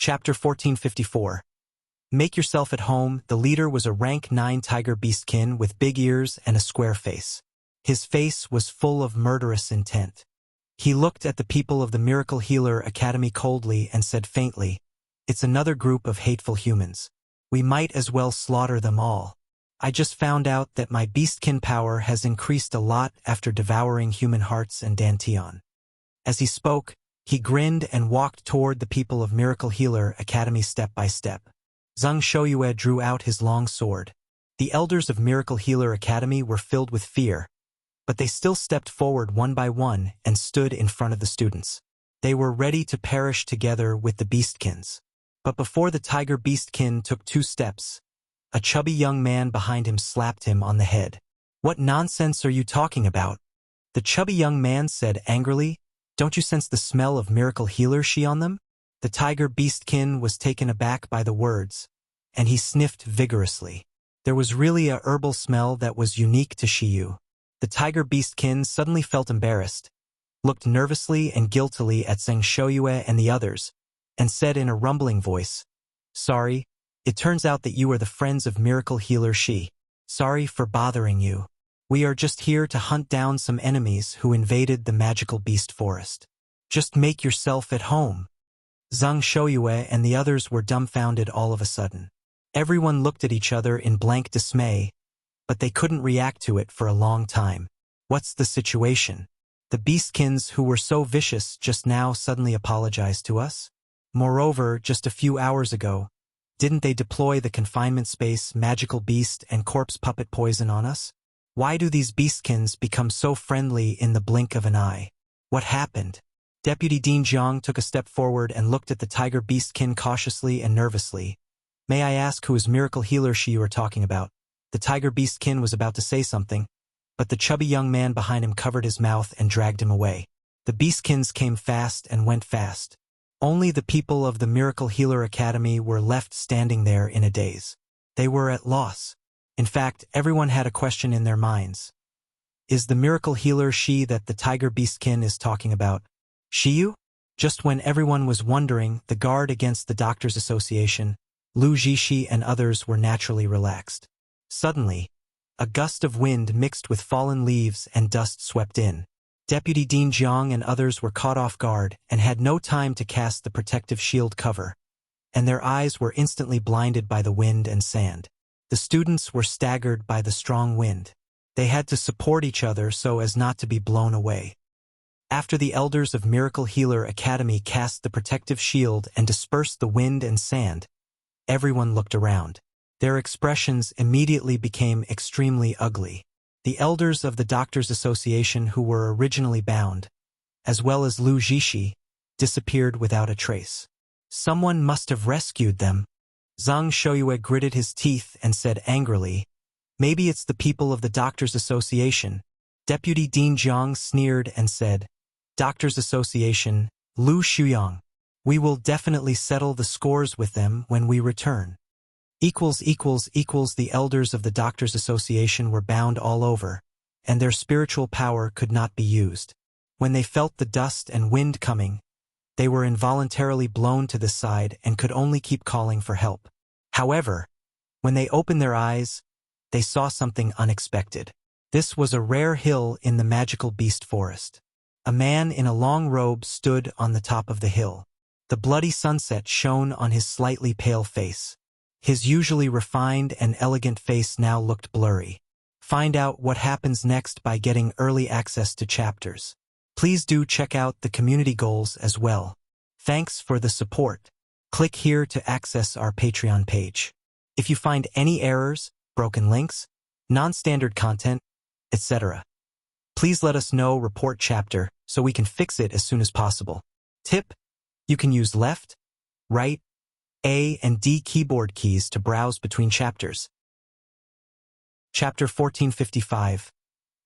Chapter 1454. Make yourself at home. The leader was a rank 9 tiger beastkin with big ears and a square face. His face was full of murderous intent. He looked at the people of the Miracle Healer Academy coldly and said faintly, "It's another group of hateful humans. We might as well slaughter them all. I just found out that my beastkin power has increased a lot after devouring human hearts and Dantian." As he spoke, he grinned and walked toward the people of Miracle Healer Academy step by step. Zhang Shouyue drew out his long sword. The elders of Miracle Healer Academy were filled with fear, but they still stepped forward one by one and stood in front of the students. They were ready to perish together with the beastkins. But before the tiger beastkin took 2 steps, a chubby young man behind him slapped him on the head. "What nonsense are you talking about?" The chubby young man said angrily. "Don't you sense the smell of Miracle Healer Shi on them?" The tiger beastkin was taken aback by the words, and he sniffed vigorously. There was really a herbal smell that was unique to Shiyu. The tiger beastkin suddenly felt embarrassed, looked nervously and guiltily at Zhang Shouyue and the others, and said in a rumbling voice, "Sorry, it turns out that you are the friends of Miracle Healer Shi. Sorry for bothering you. We are just here to hunt down some enemies who invaded the magical beast forest. Just make yourself at home." Zhang Shouyue and the others were dumbfounded all of a sudden. Everyone looked at each other in blank dismay, but they couldn't react to it for a long time. What's the situation? The beastkins who were so vicious just now suddenly apologized to us? Moreover, just a few hours ago, didn't they deploy the confinement space, magical beast, and corpse puppet poison on us? Why do these beastkins become so friendly in the blink of an eye? What happened? Deputy Dean Jiang took a step forward and looked at the tiger beastkin cautiously and nervously. "May I ask who is Miracle Healer Shi you are talking about?" The tiger beastkin was about to say something, but the chubby young man behind him covered his mouth and dragged him away. The beastkins came fast and went fast. Only the people of the Miracle Healer Academy were left standing there in a daze. They were at loss. In fact, everyone had a question in their minds. Is the Miracle Healer Shi that the tiger beastkin is talking about Shiyu? Just when everyone was wondering, the guard against the Doctors Association, Lu Jishi and others were naturally relaxed. Suddenly, a gust of wind mixed with fallen leaves and dust swept in. Deputy Dean Jiang and others were caught off guard and had no time to cast the protective shield cover, and their eyes were instantly blinded by the wind and sand. The students were staggered by the strong wind. They had to support each other so as not to be blown away. After the elders of Miracle Healer Academy cast the protective shield and dispersed the wind and sand, everyone looked around. Their expressions immediately became extremely ugly. The elders of the Doctors Association who were originally bound, as well as Lu Jishi, disappeared without a trace. Someone must have rescued them. Zhang Shouyue gritted his teeth and said angrily, "Maybe it's the people of the Doctors Association." Deputy Dean Jiang sneered and said, "Doctors Association, Lu Shuyang. We will definitely settle the scores with them when we return." The elders of the Doctors Association were bound all over, and their spiritual power could not be used. When they felt the dust and wind coming, they were involuntarily blown to the side and could only keep calling for help. However, when they opened their eyes, they saw something unexpected. This was a rare hill in the magical beast forest. A man in a long robe stood on the top of the hill. The bloody sunset shone on his slightly pale face. His usually refined and elegant face now looked blurry. Find out what happens next by getting early access to chapters. Please do check out the community goals as well. Thanks for the support. Click here to access our Patreon page. If you find any errors, broken links, non-standard content, etc., please let us know. Report chapter so we can fix it as soon as possible. Tip: you can use left, right, A and D keyboard keys to browse between chapters. Chapter 1455.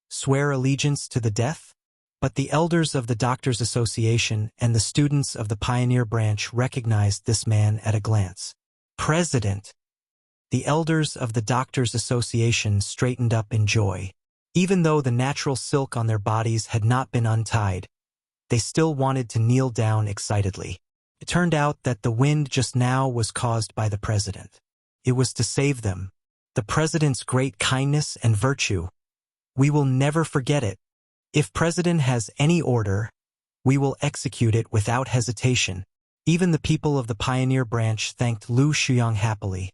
Swear allegiance to the death? But the elders of the Doctors Association and the students of the Pioneer Branch recognized this man at a glance. President! The elders of the Doctors Association straightened up in joy. Even though the natural silk on their bodies had not been untied, they still wanted to kneel down excitedly. It turned out that the wind just now was caused by the president. It was to save them. The president's great kindness and virtue. We will never forget it. If president has any order, we will execute it without hesitation. Even the people of the pioneer branch thanked Lu Shuyang happily,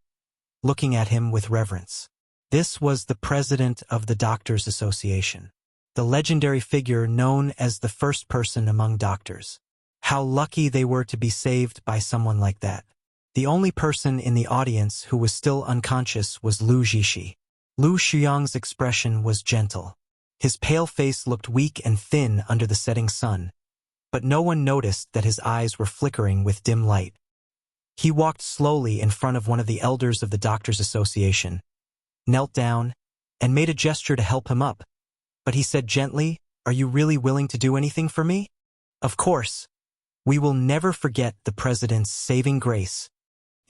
looking at him with reverence. This was the president of the Doctors Association, the legendary figure known as the first person among doctors. How lucky they were to be saved by someone like that. The only person in the audience who was still unconscious was Lu Zhishi. Lu Shuyang's expression was gentle. His pale face looked weak and thin under the setting sun, but no one noticed that his eyes were flickering with dim light. He walked slowly in front of one of the elders of the Doctors Association, knelt down, and made a gesture to help him up. But he said gently, "Are you really willing to do anything for me?" "Of course. We will never forget the president's saving grace."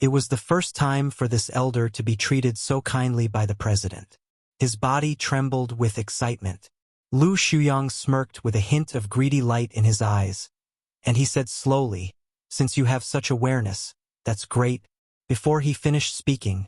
It was the first time for this elder to be treated so kindly by the president. His body trembled with excitement. Lu Shuyang smirked with a hint of greedy light in his eyes, and he said slowly, "Since you have such awareness, that's great." Before he finished speaking,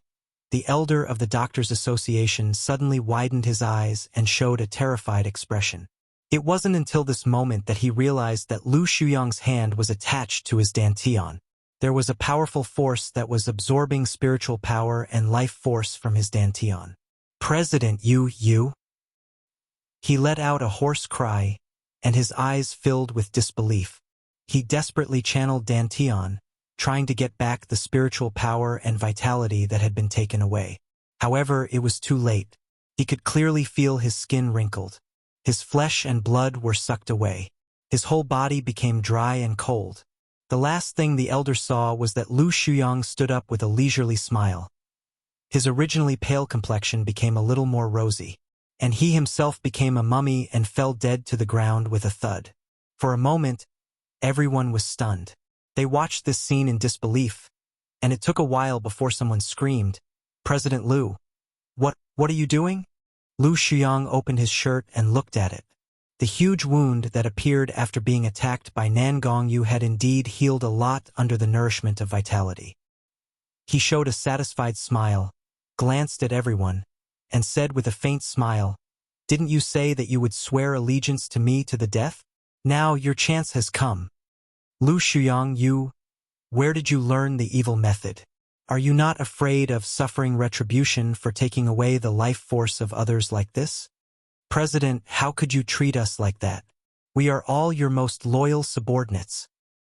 the elder of the Doctors Association suddenly widened his eyes and showed a terrified expression. It wasn't until this moment that he realized that Lu Shuyang's hand was attached to his dantian. There was a powerful force that was absorbing spiritual power and life force from his dantian. "President, you?" He let out a hoarse cry, and his eyes filled with disbelief. He desperately channeled dantian, trying to get back the spiritual power and vitality that had been taken away. However, it was too late. He could clearly feel his skin wrinkled. His flesh and blood were sucked away. His whole body became dry and cold. The last thing the elder saw was that Lu Shuyang stood up with a leisurely smile. His originally pale complexion became a little more rosy, and he himself became a mummy and fell dead to the ground with a thud. For a moment, everyone was stunned. They watched this scene in disbelief, and it took a while before someone screamed, "President Lu, what are you doing?" Lu Shuyang opened his shirt and looked at it. The huge wound that appeared after being attacked by Nan Gongyu had indeed healed a lot under the nourishment of vitality. He showed a satisfied smile, glanced at everyone, and said with a faint smile, "Didn't you say that you would swear allegiance to me to the death? Now your chance has come. Lu Shuyang, where did you learn the evil method? Are you not afraid of suffering retribution for taking away the life force of others like this? President, how could you treat us like that? We are all your most loyal subordinates."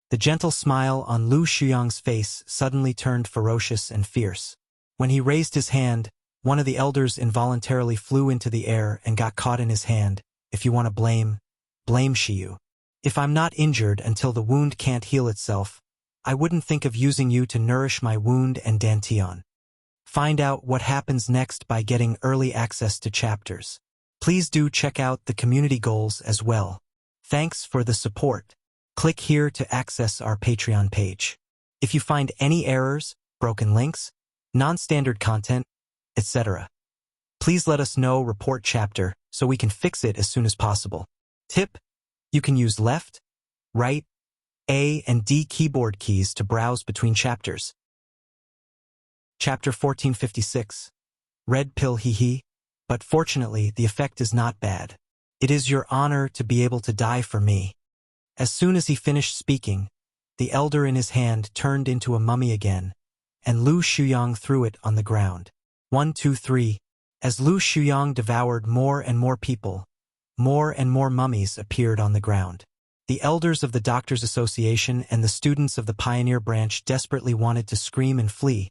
The gentle smile on Lu Shuyang's face suddenly turned ferocious and fierce. When he raised his hand, one of the elders involuntarily flew into the air and got caught in his hand. "If you want to blame Shiyu. If I'm not injured until the wound can't heal itself, I wouldn't think of using you to nourish my wound and dantian." Find out what happens next by getting early access to chapters. Please do check out the community goals as well. Thanks for the support. Click here to access our Patreon page. If you find any errors, broken links, non-standard content, etc., please let us know. Report chapter so we can fix it as soon as possible. Tip: you can use left, right, A and D keyboard keys to browse between chapters. Chapter 1456. Red pill hee. But fortunately, the effect is not bad. "It is your honor to be able to die for me." As soon as he finished speaking, the elder in his hand turned into a mummy again, and Lu Shuyang threw it on the ground. 1, 2, 3. As Lu Shuyang devoured more and more people, more and more mummies appeared on the ground. The elders of the Doctors Association and the students of the Pioneer Branch desperately wanted to scream and flee,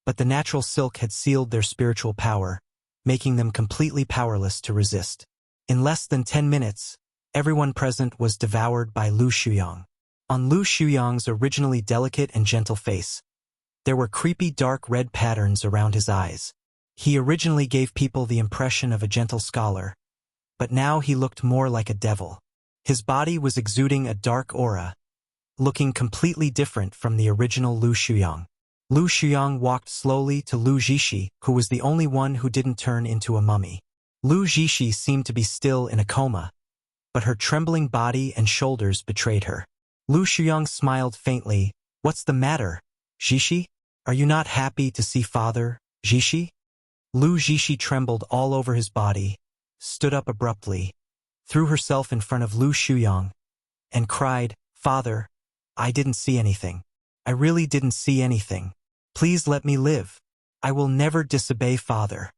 but the natural silk had sealed their spiritual power, making them completely powerless to resist. In less than 10 minutes, everyone present was devoured by Lu Shuyang. On Lu Shuyang's originally delicate and gentle face, there were creepy dark red patterns around his eyes. He originally gave people the impression of a gentle scholar, but now he looked more like a devil. His body was exuding a dark aura, looking completely different from the original Lu Shuyang. Lu Shuyang walked slowly to Lu Zhishi, who was the only one who didn't turn into a mummy. Lu Zhishi seemed to be still in a coma, but her trembling body and shoulders betrayed her. Lu Shuyang smiled faintly. What's the matter, Jishi? Are you not happy to see father, Jishi? Lu Jishi trembled all over his body, stood up abruptly, threw herself in front of Lu Shuyang, and cried, Father, I didn't see anything. I really didn't see anything. Please let me live. I will never disobey father.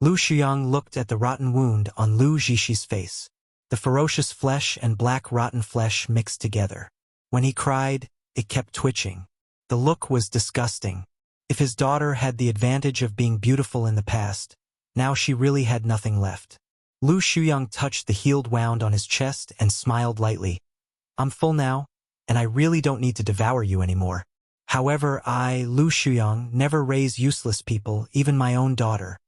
Lu Shuyang looked at the rotten wound on Lu Jishi's face. The ferocious flesh and black rotten flesh mixed together. When he cried, it kept twitching. The look was disgusting. If his daughter had the advantage of being beautiful in the past, now she really had nothing left. Lu Shuyang touched the healed wound on his chest and smiled lightly. I'm full now, and I really don't need to devour you anymore. However, I, Lu Shuyang, never raise useless people, even my own daughter.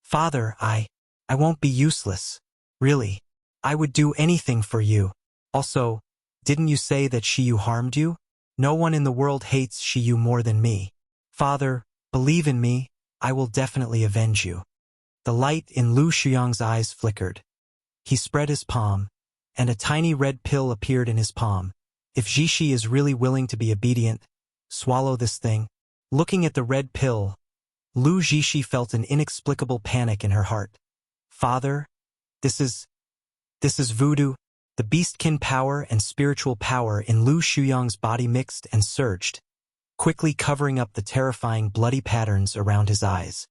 Father, I won't be useless. Really. I would do anything for you. Also, didn't you say that Shiyu harmed you? No one in the world hates Shiyu more than me. Father, believe in me, I will definitely avenge you. The light in Lu Shuyang's eyes flickered. He spread his palm, and a tiny red pill appeared in his palm. If Jishi is really willing to be obedient, swallow this thing. Looking at the red pill, Lu Jishi felt an inexplicable panic in her heart. Father, this is voodoo. The beastkin power and spiritual power in Lu Shuyang's body mixed and surged, quickly covering up the terrifying bloody patterns around his eyes.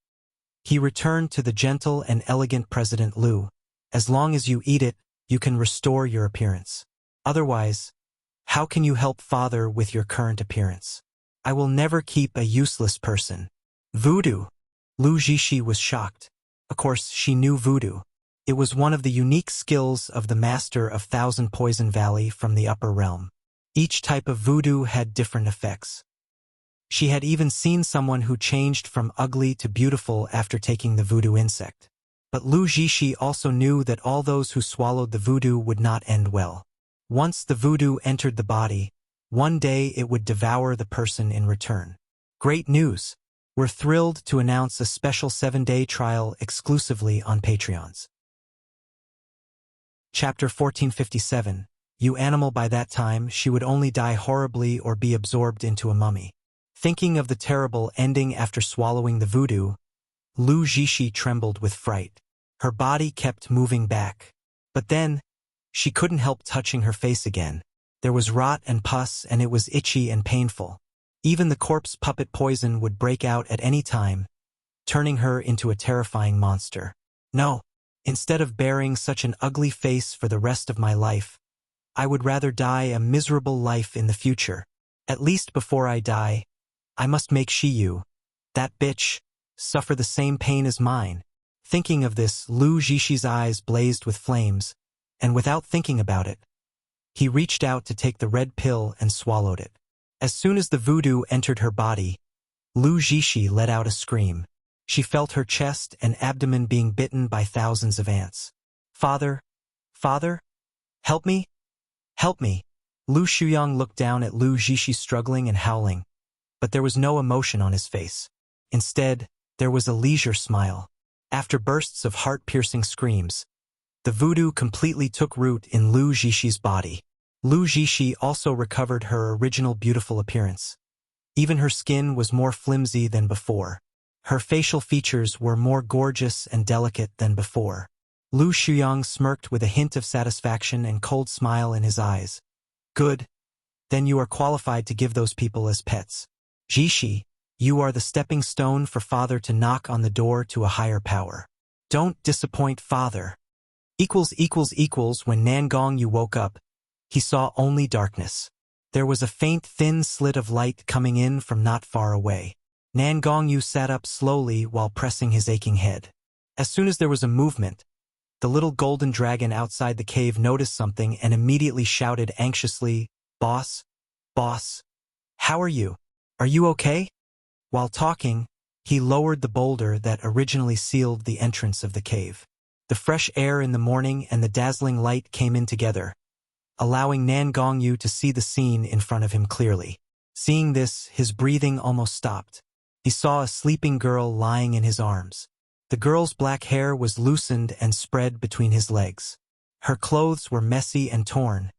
He returned to the gentle and elegant President Lu. As long as you eat it, you can restore your appearance. Otherwise, how can you help father with your current appearance? I will never keep a useless person. Voodoo. Lu Jishi was shocked. Of course, she knew voodoo. It was one of the unique skills of the master of Thousand Poison Valley from the upper realm. Each type of voodoo had different effects. She had even seen someone who changed from ugly to beautiful after taking the voodoo insect. But Lu Jishi also knew that all those who swallowed the voodoo would not end well. Once the voodoo entered the body, one day it would devour the person in return. Great news! We're thrilled to announce a special 7-day trial exclusively on Patreons. Chapter 1457. You animal. By that time, she would only die horribly or be absorbed into a mummy. Thinking of the terrible ending after swallowing the voodoo, Lu Jishi trembled with fright. Her body kept moving back. But then, she couldn't help touching her face again. There was rot and pus, and it was itchy and painful. Even the corpse puppet poison would break out at any time, turning her into a terrifying monster. No. Instead of bearing such an ugly face for the rest of my life, I would rather die a miserable life in the future. At least before I die, I must make Shiyu, that bitch, suffer the same pain as mine. Thinking of this, Lu Jishi's eyes blazed with flames, and without thinking about it, he reached out to take the red pill and swallowed it. As soon as the voodoo entered her body, Lu Jishi let out a scream. She felt her chest and abdomen being bitten by thousands of ants. Father, father, help me, help me. Lu Shuyang looked down at Lu Jishi struggling and howling, but there was no emotion on his face. Instead, there was a leisure smile. After bursts of heart-piercing screams, the voodoo completely took root in Lu Jishi's body. Lu Jishi also recovered her original beautiful appearance. Even her skin was more flimsy than before. Her facial features were more gorgeous and delicate than before. Lu Shuyang smirked with a hint of satisfaction and cold smile in his eyes. Good. Then you are qualified to give those people as pets. Jishi, you are the stepping stone for father to knock on the door to a higher power. Don't disappoint father. When Nangongyu woke up, he saw only darkness. There was a faint thin slit of light coming in from not far away. Nangongyu sat up slowly while pressing his aching head. As soon as there was a movement, the little golden dragon outside the cave noticed something and immediately shouted anxiously, Boss? Boss? How are you? Are you okay? While talking, he lowered the boulder that originally sealed the entrance of the cave. The fresh air in the morning and the dazzling light came in together, allowing Nangongyu to see the scene in front of him clearly. Seeing this, his breathing almost stopped. He saw a sleeping girl lying in his arms. The girl's black hair was loosened and spread between his legs. Her clothes were messy and torn,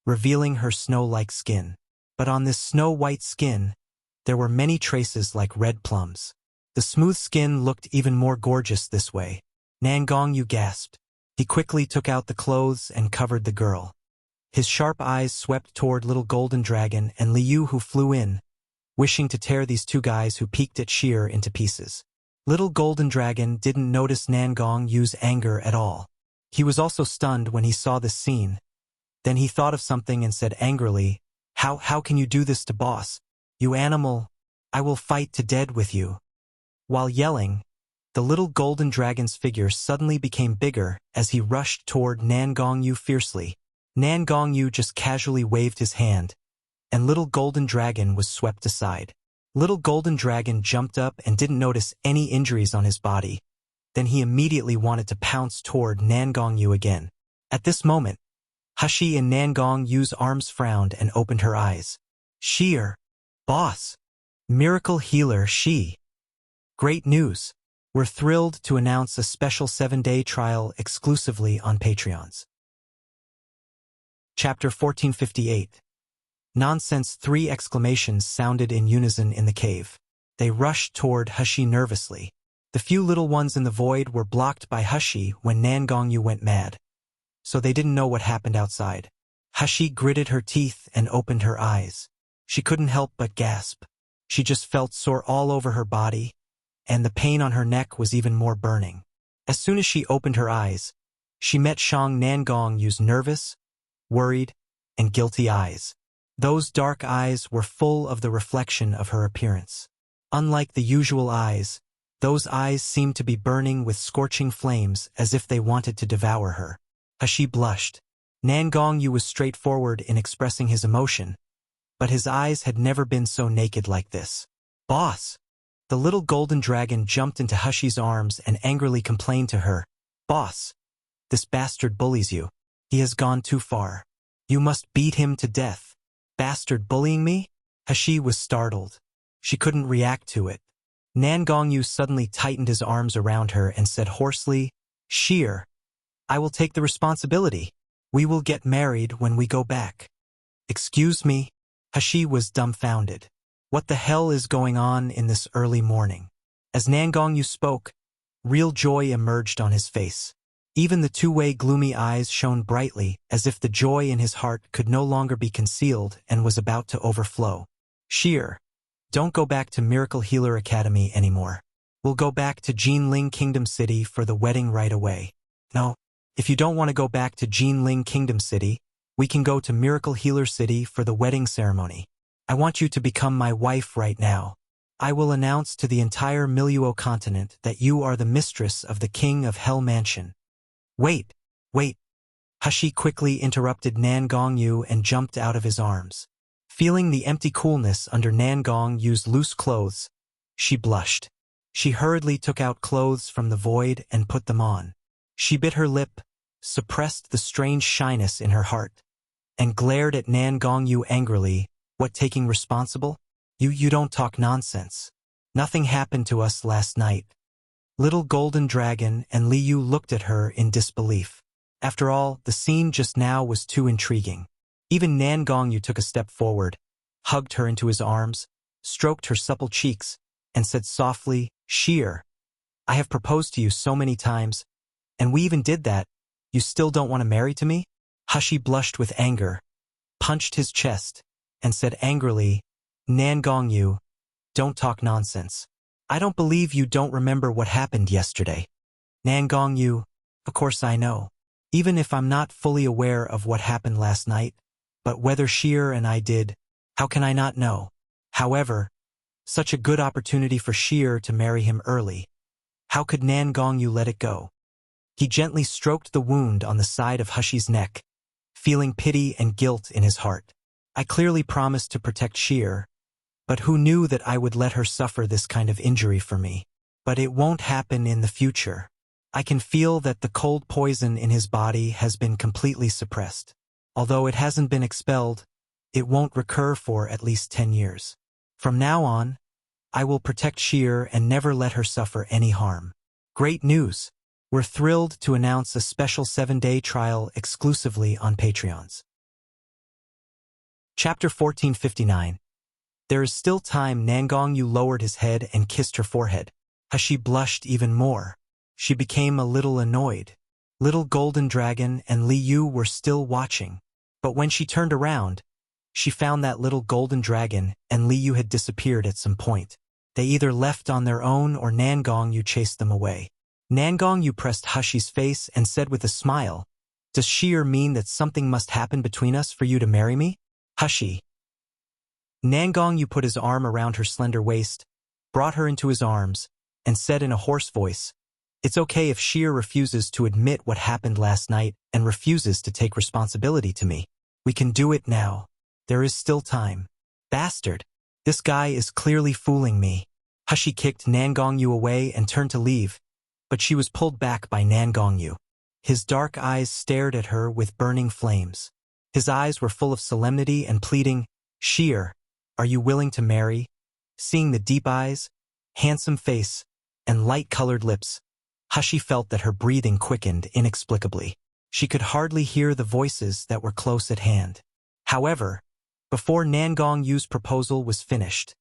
revealing her snow-like skin. But on this snow-white skin, there were many traces like red plums. The smooth skin looked even more gorgeous this way. Nangongyu gasped. He quickly took out the clothes and covered the girl. His sharp eyes swept toward little golden dragon and Liu, who flew in, wishing to tear these two guys who peeked at Sheer into pieces. Little golden dragon didn't notice Nangongyu's anger at all. He was also stunned when he saw this scene. Then he thought of something and said angrily, How can you do this to boss? You animal! I will fight to dead with you. While yelling, the little golden dragon's figure suddenly became bigger as he rushed toward Nangongyu fiercely. Nangongyu just casually waved his hand, and little golden dragon was swept aside. Little golden dragon jumped up and didn't notice any injuries on his body. Then he immediately wanted to pounce toward Nangongyu again. At this moment, Hashi in Nangongyu's arms frowned and opened her eyes. Sheer! Boss! Miracle healer she! Great news! We're thrilled to announce a special 7-day trial exclusively on Patreons. Chapter 1458. Nonsense! 3 exclamations sounded in unison in the cave. They rushed toward Hashi nervously. The few little ones in the void were blocked by Hashi when Nangongyu went mad, so they didn't know what happened outside. Hashi gritted her teeth and opened her eyes. She couldn't help but gasp. She just felt sore all over her body, and the pain on her neck was even more burning. As soon as she opened her eyes, she met Shang Nangongyu's nervous, worried, and guilty eyes. Those dark eyes were full of the reflection of her appearance. Unlike the usual eyes, those eyes seemed to be burning with scorching flames as if they wanted to devour her. Hashi blushed. Nangongyu was straightforward in expressing his emotion, but his eyes had never been so naked like this. Boss! The little golden dragon jumped into Hashi's arms and angrily complained to her. Boss! This bastard bullies you. He has gone too far. You must beat him to death. Bastard bullying me? Hashi was startled. She couldn't react to it. Nangongyu suddenly tightened his arms around her and said hoarsely, Sheer! I will take the responsibility. We will get married when we go back. Excuse me? Hashi was dumbfounded. What the hell is going on in this early morning? As Nangongyu spoke, real joy emerged on his face. Even the two-way gloomy eyes shone brightly, as if the joy in his heart could no longer be concealed and was about to overflow. Sheer! Don't go back to Miracle Healer Academy anymore. We'll go back to Jinling Kingdom City for the wedding right away. No, if you don't want to go back to Jinling Kingdom City, we can go to Miracle Healer City for the wedding ceremony. I want you to become my wife right now. I will announce to the entire Miluo continent that you are the mistress of the King of Hell Mansion. Wait! Hashi quickly interrupted Nangongyu and jumped out of his arms. Feeling the empty coolness under Nangongyu's loose clothes, she blushed. She hurriedly took out clothes from the void and put them on. She bit her lip, suppressed the strange shyness in her heart, and glared at Nangongyu angrily. What, taking responsible? You don't talk nonsense. Nothing happened to us last night. Little golden dragon and Liu looked at her in disbelief. After all, the scene just now was too intriguing. Even Nangongyu took a step forward, hugged her into his arms, stroked her supple cheeks, and said softly, Sheer! I have proposed to you so many times, and we even did that. You still don't want to marry to me? Hashi blushed with anger, punched his chest, and said angrily, Nangongyu, don't talk nonsense. I don't believe you don't remember what happened yesterday. Nangongyu, of course I know. Even if I'm not fully aware of what happened last night, but whether Sheer and I did, how can I not know? However, such a good opportunity for Sheer to marry him early. How could Nangongyu let it go? He gently stroked the wound on the side of Hashi's neck, feeling pity and guilt in his heart. I clearly promised to protect Sheer, but who knew that I would let her suffer this kind of injury for me? But it won't happen in the future. I can feel that the cold poison in his body has been completely suppressed. Although it hasn't been expelled, it won't recur for at least 10 years. From now on, I will protect Sheer and never let her suffer any harm. Great news! We're thrilled to announce a special 7-day trial exclusively on Patreons. Chapter 1459. There is still time. Nangongyu lowered his head and kissed her forehead. Hashi blushed even more. She became a little annoyed. Little Golden Dragon and Li Yu were still watching. But when she turned around, she found that Little Golden Dragon and Li Yu had disappeared at some point. They either left on their own or Nangongyu chased them away. Nangongyu pressed Hashi's face and said with a smile, "Does sheer mean that something must happen between us for you to marry me?" Hashi. Nangongyu put his arm around her slender waist, brought her into his arms, and said in a hoarse voice, "It's okay if Sheer refuses to admit what happened last night and refuses to take responsibility to me. We can do it now. There is still time." Bastard. This guy is clearly fooling me. Hashi kicked Nangongyu away and turned to leave, but she was pulled back by Nangongyu. His dark eyes stared at her with burning flames. His eyes were full of solemnity and pleading, "Sheer, are you willing to marry?" Seeing the deep eyes, handsome face, and light-colored lips, Hashi felt that her breathing quickened inexplicably. She could hardly hear the voices that were close at hand. However, before Nangongyu's proposal was finished,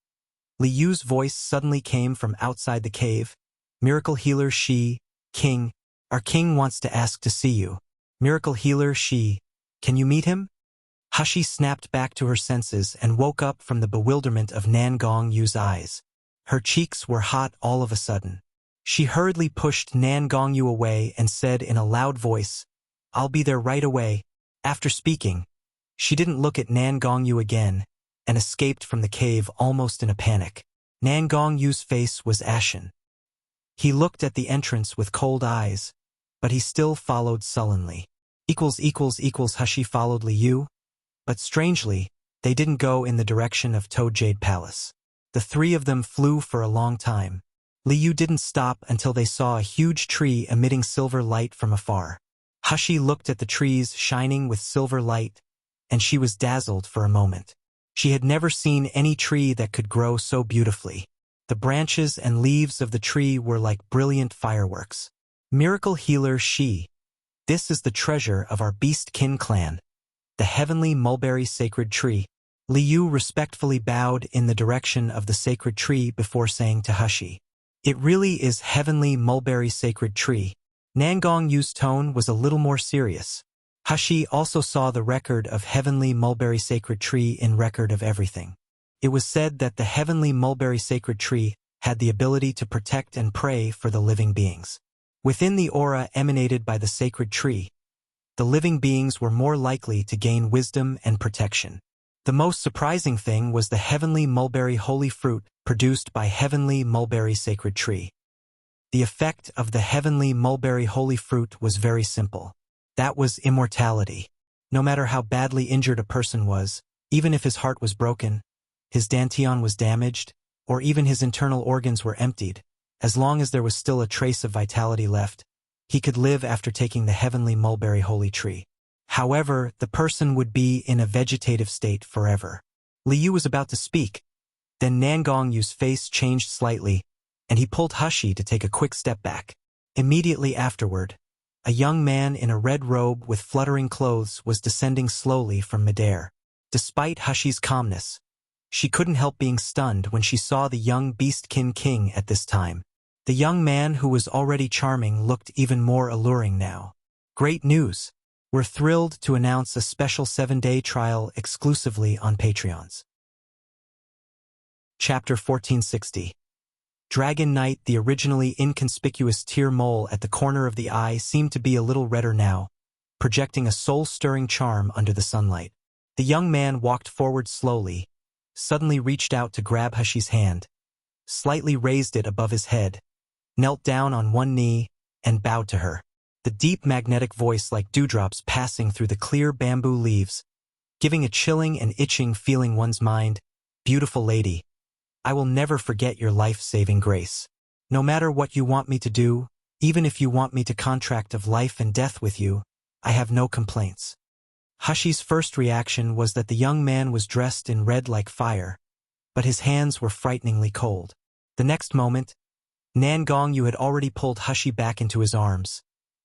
Li Yu's voice suddenly came from outside the cave. "Miracle Healer Shi, King, our king wants to ask to see you. Miracle Healer Shi, can you meet him?" Hashi snapped back to her senses and woke up from the bewilderment of Nangongyu's eyes. Her cheeks were hot all of a sudden. She hurriedly pushed Nangongyu away and said in a loud voice, "I'll be there right away." After speaking, she didn't look at Nangongyu again and escaped from the cave almost in a panic. Nangongyu's face was ashen. He looked at the entrance with cold eyes, but he still followed sullenly. Hashi followed Li Yu, but strangely, they didn't go in the direction of Toad Jade Palace. The three of them flew for a long time. Li Yu didn't stop until they saw a huge tree emitting silver light from afar. Hashi looked at the trees shining with silver light, and she was dazzled for a moment. She had never seen any tree that could grow so beautifully. The branches and leaves of the tree were like brilliant fireworks. "Miracle Healer Shi, this is the treasure of our Beastkin clan, the heavenly mulberry sacred tree." Li Yu respectfully bowed in the direction of the sacred tree before saying to Hashi, "It really is heavenly mulberry sacred tree." Nangongyu's tone was a little more serious. Hashi also saw the record of heavenly mulberry sacred tree in Record of Everything. It was said that the heavenly mulberry sacred tree had the ability to protect and pray for the living beings. Within the aura emanated by the sacred tree, the living beings were more likely to gain wisdom and protection. The most surprising thing was the heavenly mulberry holy fruit produced by heavenly mulberry sacred tree. The effect of the heavenly mulberry holy fruit was very simple. That was immortality. No matter how badly injured a person was, even if his heart was broken, his dantian was damaged, or even his internal organs were emptied, as long as there was still a trace of vitality left, he could live after taking the heavenly mulberry holy tree. However, the person would be in a vegetative state forever. Li Yu was about to speak. Then Nangongyu's face changed slightly, and he pulled Hashi to take a quick step back. Immediately afterward, a young man in a red robe with fluttering clothes was descending slowly from midair. Despite Hashi's calmness, she couldn't help being stunned when she saw the young Beastkin King at this time. The young man who was already charming looked even more alluring now. Great news! We're thrilled to announce a special 7-day trial exclusively on Patreons. Chapter 1460. Dragon Knight. The originally inconspicuous tear mole at the corner of the eye seemed to be a little redder now, projecting a soul-stirring charm under the sunlight. The young man walked forward slowly, suddenly reached out to grab Hashi's hand, slightly raised it above his head, knelt down on one knee, and bowed to her. The deep magnetic voice like dewdrops passing through the clear bamboo leaves, giving a chilling and itching feeling one's mind. "Beautiful lady, I will never forget your life-saving grace. No matter what you want me to do, even if you want me to contract of life and death with you, I have no complaints." Hashi's first reaction was that the young man was dressed in red like fire, but his hands were frighteningly cold. The next moment, Nangongyu had already pulled Hashi back into his arms.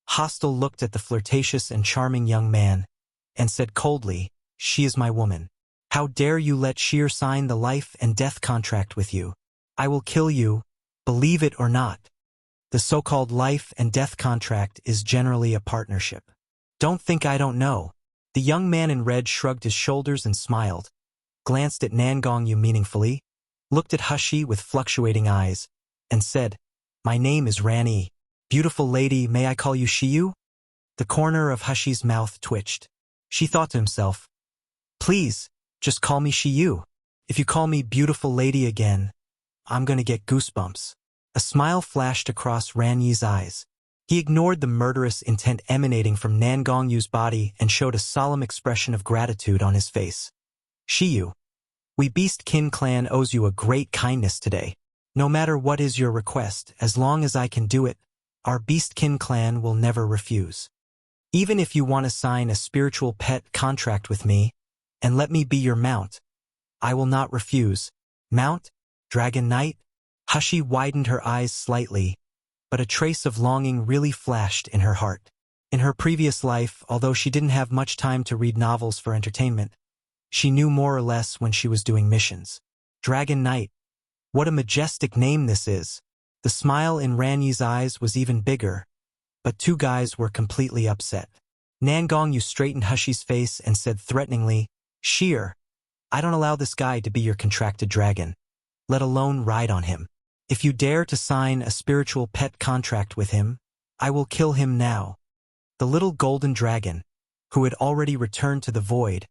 Hostel looked at the flirtatious and charming young man, and said coldly, "She is my woman." How dare you let Sheer sign the life and death contract with you? I will kill you, believe it or not. The so-called life and death contract is generally a partnership. Don't think I don't know. The young man in red shrugged his shoulders and smiled, glanced at Nangongyu meaningfully, looked at Hushi with fluctuating eyes, and said, "My name is Rani. Beautiful lady, may I call you Shiyu?" The corner of Hushi's mouth twitched. She thought to himself, "Please, just call me Shiyu. If you call me beautiful lady again, I'm gonna get goosebumps." A smile flashed across Ranyi's eyes. He ignored the murderous intent emanating from Nangongyu's body and showed a solemn expression of gratitude on his face. "Shiyu, we Beast Kin clan owes you a great kindness today. No matter what is your request, as long as I can do it, our Beast Kin clan will never refuse. Even if you want to sign a spiritual pet contract with me, and let me be your mount, I will not refuse." "Mount? Dragon Knight?" Hushi widened her eyes slightly, but a trace of longing really flashed in her heart. In her previous life, although she didn't have much time to read novels for entertainment, she knew more or less when she was doing missions. Dragon Knight. What a majestic name this is. The smile in Ranyi's eyes was even bigger, but two guys were completely upset. Nangongyu straightened Hushi's face and said threateningly, "Sheer, I don't allow this guy to be your contracted dragon, let alone ride on him. If you dare to sign a spiritual pet contract with him, I will kill him now." The little golden dragon, who had already returned to the void,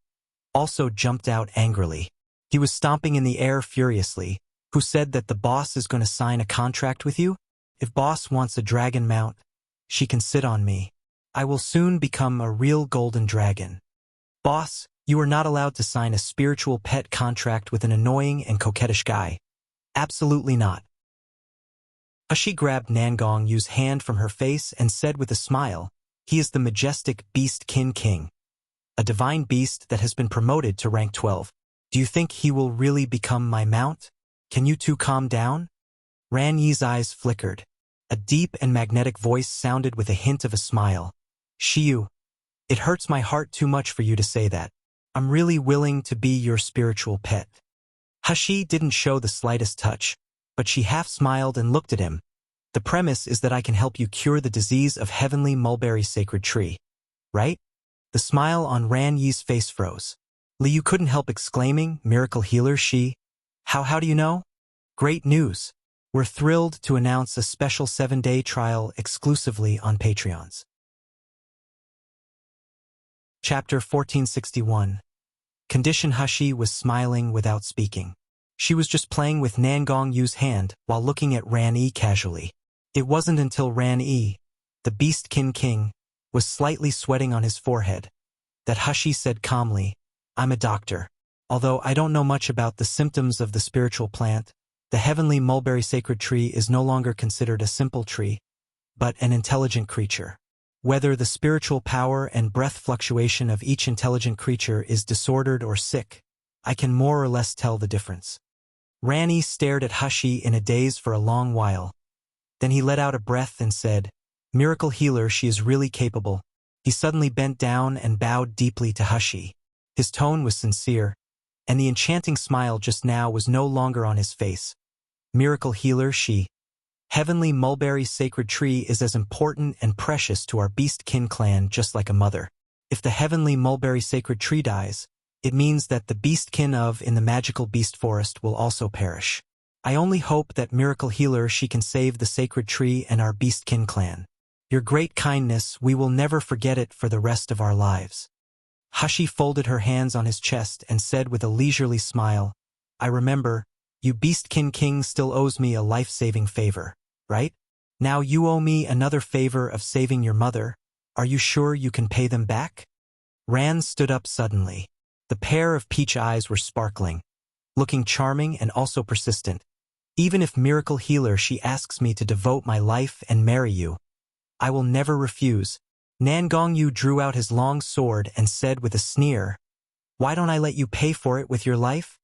also jumped out angrily. He was stomping in the air furiously. "Who said that the boss is going to sign a contract with you? If boss wants a dragon mount, she can sit on me. I will soon become a real golden dragon. Boss, you are not allowed to sign a spiritual pet contract with an annoying and coquettish guy. Absolutely not." Hushi grabbed Nangongyu's hand from her face and said with a smile, "He is the majestic Beast Kin King, a divine beast that has been promoted to rank 12. Do you think he will really become my mount? Can you two calm down?" Ranyi's eyes flickered. A deep and magnetic voice sounded with a hint of a smile. "Shiyu, it hurts my heart too much for you to say that. I'm really willing to be your spiritual pet." Hushi didn't show the slightest touch, but she half smiled and looked at him. "The premise is that I can help you cure the disease of heavenly mulberry sacred tree, right?" The smile on Ranyi's face froze. Liu couldn't help exclaiming, "Miracle healer, she? How do you know?" "Great news. We're thrilled to announce a special 7-day trial exclusively on Patreons." Chapter 1461. Condition. Hushi was smiling without speaking. She was just playing with Nangongyu's hand while looking at Ran-E casually. It wasn't until Ran-E, the Beast Kin King, was slightly sweating on his forehead that Hushi said calmly, "I'm a doctor. Although I don't know much about the symptoms of the spiritual plant, the heavenly mulberry sacred tree is no longer considered a simple tree, but an intelligent creature. Whether the spiritual power and breath fluctuation of each intelligent creature is disordered or sick, I can more or less tell the difference." Ran-E stared at Hushi in a daze for a long while. Then he let out a breath and said, "Miracle healer, she is really capable." He suddenly bent down and bowed deeply to Hushi. His tone was sincere, and the enchanting smile just now was no longer on his face. "Miracle healer, she. Heavenly mulberry sacred tree is as important and precious to our Beast Kin clan just like a mother. If the heavenly mulberry sacred tree dies, it means that the Beast Kin in the magical beast forest will also perish. I only hope that Miracle Healer she can save the sacred tree and our Beast Kin clan. Your great kindness, we will never forget it for the rest of our lives." Hushi folded her hands on his chest and said with a leisurely smile, "I remember, you Beast Kin King still owes me a life-saving favor, right? Now you owe me another favor of saving your mother. Are you sure you can pay them back?" Ran stood up suddenly. The pair of peach eyes were sparkling, looking charming and also persistent. "Even if Miracle Healer she asks me to devote my life and marry you, I will never refuse." Nangongyu drew out his long sword and said with a sneer, "Why don't I let you pay for it with your life?"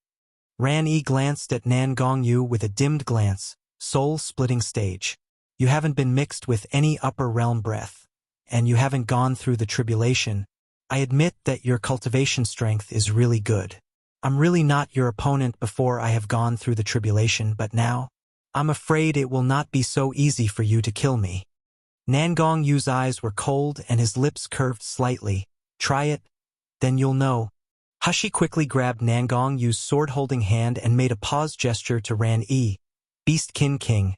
Ran-E glanced at Nangongyu with a dimmed glance, soul-splitting stage. "You haven't been mixed with any upper realm breath, and you haven't gone through the tribulation. I admit that your cultivation strength is really good. I'm really not your opponent before I have gone through the tribulation, but now, I'm afraid it will not be so easy for you to kill me. Nangong Yu's eyes were cold and his lips curved slightly. Try it, then you'll know. Hashi quickly grabbed Nangong Yu's sword-holding hand and made a pause gesture to Ran Yi. Beastkin King,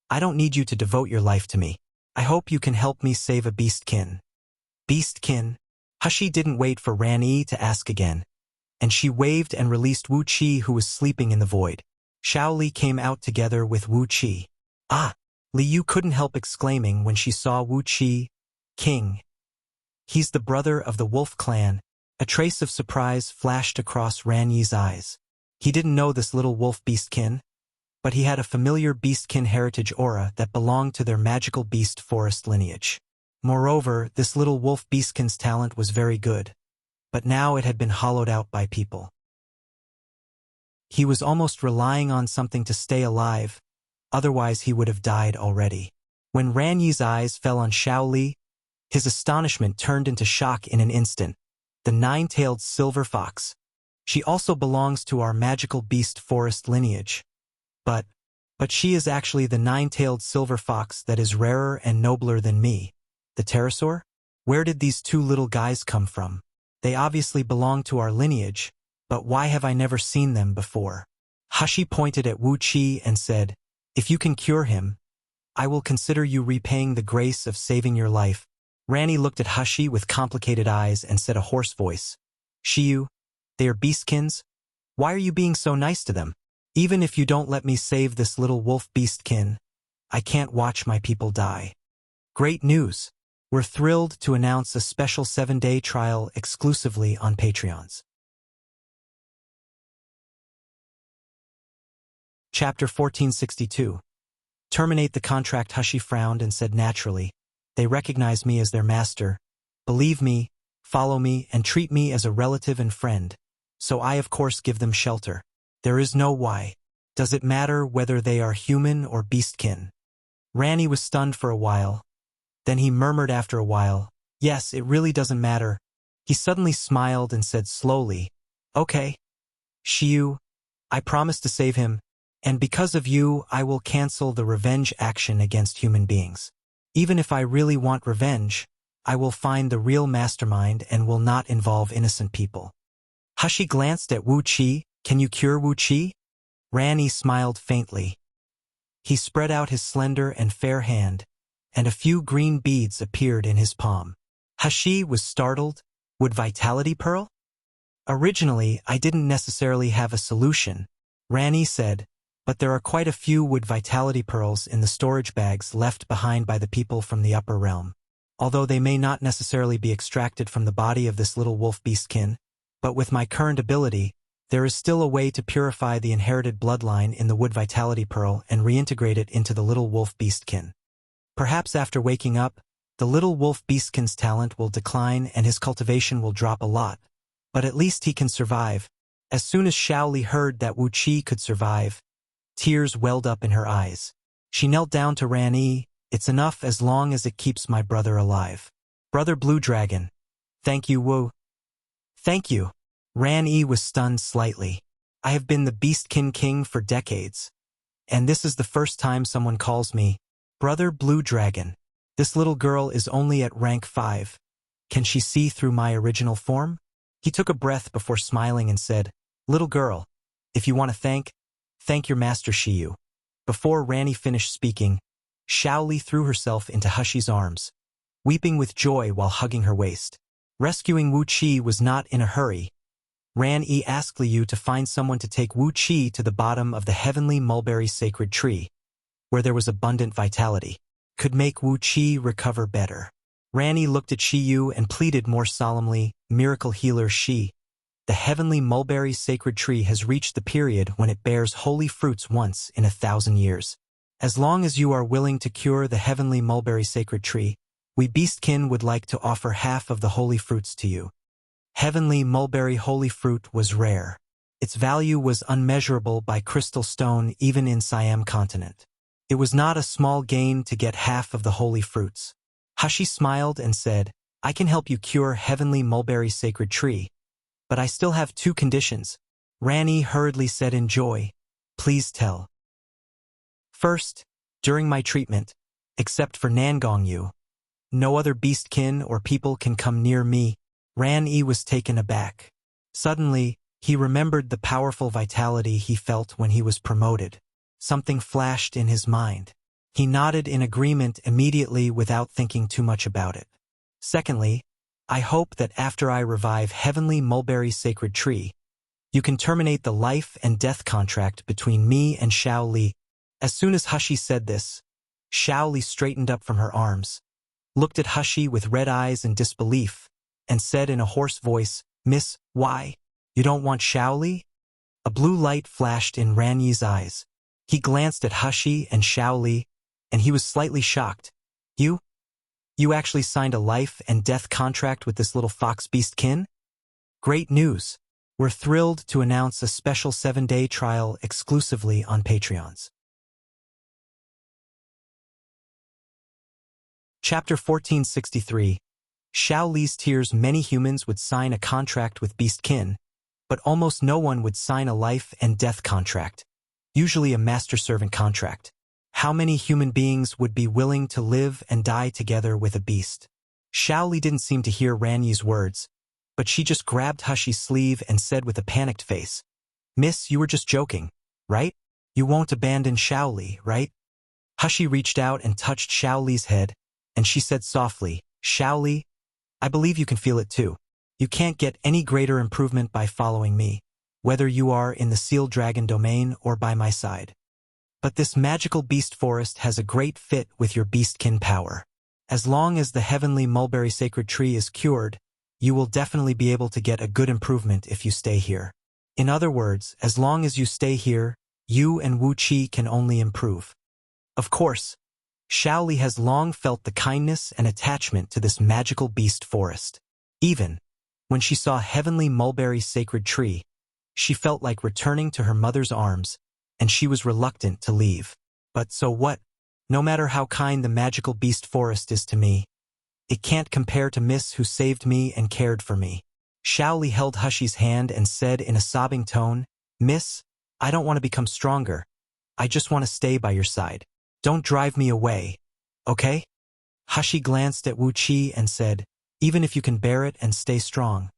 I don't need you to devote your life to me. I hope you can help me save a beastkin. Beastkin? Hashi didn't wait for Ran Yi to ask again, and she waved and released Wu Qi, who was sleeping in the void. Xiao Li came out together with Wu Qi. Ah! Li Yu couldn't help exclaiming when she saw Wu Qi. King. He's the brother of the Wolf clan. A trace of surprise flashed across Ran Yi's eyes. He didn't know this little wolf beastkin, but he had a familiar beastkin heritage aura that belonged to their magical beast forest lineage. Moreover, this little wolf beastkin's talent was very good, but now it had been hollowed out by people. He was almost relying on something to stay alive, otherwise he would have died already. When Ran Yi's eyes fell on Xiao Li, his astonishment turned into shock in an instant. The nine-tailed silver fox. She also belongs to our magical beast forest lineage. But she is actually the nine-tailed silver fox that is rarer and nobler than me. The pterosaur? Where did these two little guys come from? They obviously belong to our lineage, but why have I never seen them before? Hashi pointed at Wu Qi and said, if you can cure him, I will consider you repaying the grace of saving your life. Rani looked at Hashi with complicated eyes and said a hoarse voice, Shiyu, they are beastkins? Why are you being so nice to them? Even if you don't let me save this little wolf beastkin, I can't watch my people die. Great news! We're thrilled to announce a special 7-day trial exclusively on Patreons. Chapter 1462. Terminate the contract. Hashi frowned and said naturally, they recognize me as their master, believe me, follow me, and treat me as a relative and friend, so I of course give them shelter. There is no why. Does it matter whether they are human or beastkin? Rani was stunned for a while. Then he murmured after a while, yes, it really doesn't matter. He suddenly smiled and said slowly, okay. Shiyu, I promise to save him, and because of you I will cancel the revenge action against human beings. Even if I really want revenge, I will find the real mastermind and will not involve innocent people. Hashi glanced at Wu Qi. Can you cure Wu Qi? Rani smiled faintly. He spread out his slender and fair hand, and a few green beads appeared in his palm. Hashi was startled. Would Vitality Pearl? Originally, I didn't necessarily have a solution, Rani said, but there are quite a few wood vitality pearls in the storage bags left behind by the people from the upper realm. Although they may not necessarily be extracted from the body of this little wolf beastkin, but with my current ability, there is still a way to purify the inherited bloodline in the wood vitality pearl and reintegrate it into the little wolf beastkin. Perhaps after waking up, the little wolf beastkin's talent will decline and his cultivation will drop a lot, but at least he can survive. As soon as Xiao Li heard that Wu Qi could survive, tears welled up in her eyes. She knelt down to Ran Yi. It's enough as long as it keeps my brother alive. Brother Blue Dragon. Thank you, Wu. Thank you. Ran Yi was stunned slightly. I have been the Beastkin King for decades, and this is the first time someone calls me Brother Blue Dragon. This little girl is only at rank 5. Can she see through my original form? He took a breath before smiling and said, little girl, if you want to thank your master Shiyu. Before Rani finished speaking, Xiao Li threw herself into Hushi's arms, weeping with joy while hugging her waist. Rescuing Wu Qi was not in a hurry. Ran Yi asked Liu to find someone to take Wu Qi to the bottom of the heavenly mulberry sacred tree, where there was abundant vitality, could make Wu Qi recover better. Rani looked at Shiyu and pleaded more solemnly, Miracle Healer Shi. The heavenly mulberry sacred tree has reached the period when it bears holy fruits once in 1,000 years. As long as you are willing to cure the heavenly mulberry sacred tree, we beastkin would like to offer half of the holy fruits to you. Heavenly mulberry holy fruit was rare. Its value was unmeasurable by crystal stone even in Siam continent. It was not a small gain to get half of the holy fruits. Hashi smiled and said, I can help you cure heavenly mulberry sacred tree, but I still have 2 conditions. Rani hurriedly said in joy. Please tell. First, during my treatment, except for Nangongyu, no other beastkin or people can come near me. Ran-yi was taken aback. Suddenly, he remembered the powerful vitality he felt when he was promoted. Something flashed in his mind. He nodded in agreement immediately without thinking too much about it. Secondly, I hope that after I revive Heavenly Mulberry Sacred Tree, you can terminate the life and death contract between me and Xiao Li. As soon as Hushi said this, Xiao Li straightened up from her arms, looked at Hushi with red eyes in disbelief, and said in a hoarse voice, Miss, why? You don't want Xiao Li? A blue light flashed in Ranyi's eyes. He glanced at Hushi and Xiao Li, and he was slightly shocked. You actually signed a life and death contract with this little fox beastkin? Great news. We're thrilled to announce a special 7-day trial exclusively on Patreons. Chapter 1463. Xiao Li's tears. Many humans would sign a contract with beastkin, but almost no one would sign a life and death contract, usually a master-servant contract. How many human beings would be willing to live and die together with a beast? Xiao Li didn't seem to hear Ranyi's words, but she just grabbed Hushi's sleeve and said with a panicked face, Miss, you were just joking, right? You won't abandon Xiao Li, right? Hushi reached out and touched Xiao Li's head, and she said softly, Xiao Li, I believe you can feel it too. You can't get any greater improvement by following me, whether you are in the sealed dragon domain or by my side. But this magical beast forest has a great fit with your beastkin power. As long as the Heavenly Mulberry Sacred Tree is cured, you will definitely be able to get a good improvement if you stay here. In other words, as long as you stay here, you and Wu Qi can only improve. Of course, Xiao Li has long felt the kindness and attachment to this magical beast forest. Even when she saw Heavenly Mulberry Sacred Tree, she felt like returning to her mother's arms, and she was reluctant to leave. But so what? No matter how kind the magical beast forest is to me, it can't compare to Miss who saved me and cared for me. Xiao Li held Hushi's hand and said in a sobbing tone, Miss, I don't want to become stronger. I just want to stay by your side. Don't drive me away, okay? Hushi glanced at Wu Qi and said, even if you can bear it and stay strong.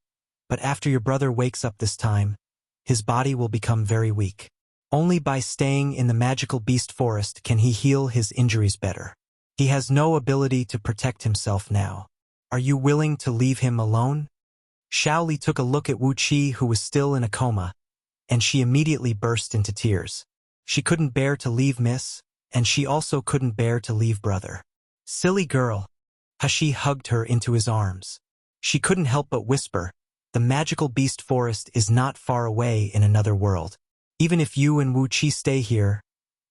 But after your brother wakes up this time, his body will become very weak. Only by staying in the magical beast forest can he heal his injuries better. He has no ability to protect himself now. Are you willing to leave him alone? Xiao Li took a look at Wu Qi, who was still in a coma, and she immediately burst into tears. She couldn't bear to leave Miss, and she also couldn't bear to leave brother. Silly girl. Hushi hugged her into his arms. She couldn't help but whisper, the magical beast forest is not far away in another world. Even if you and Wu Qi stay here,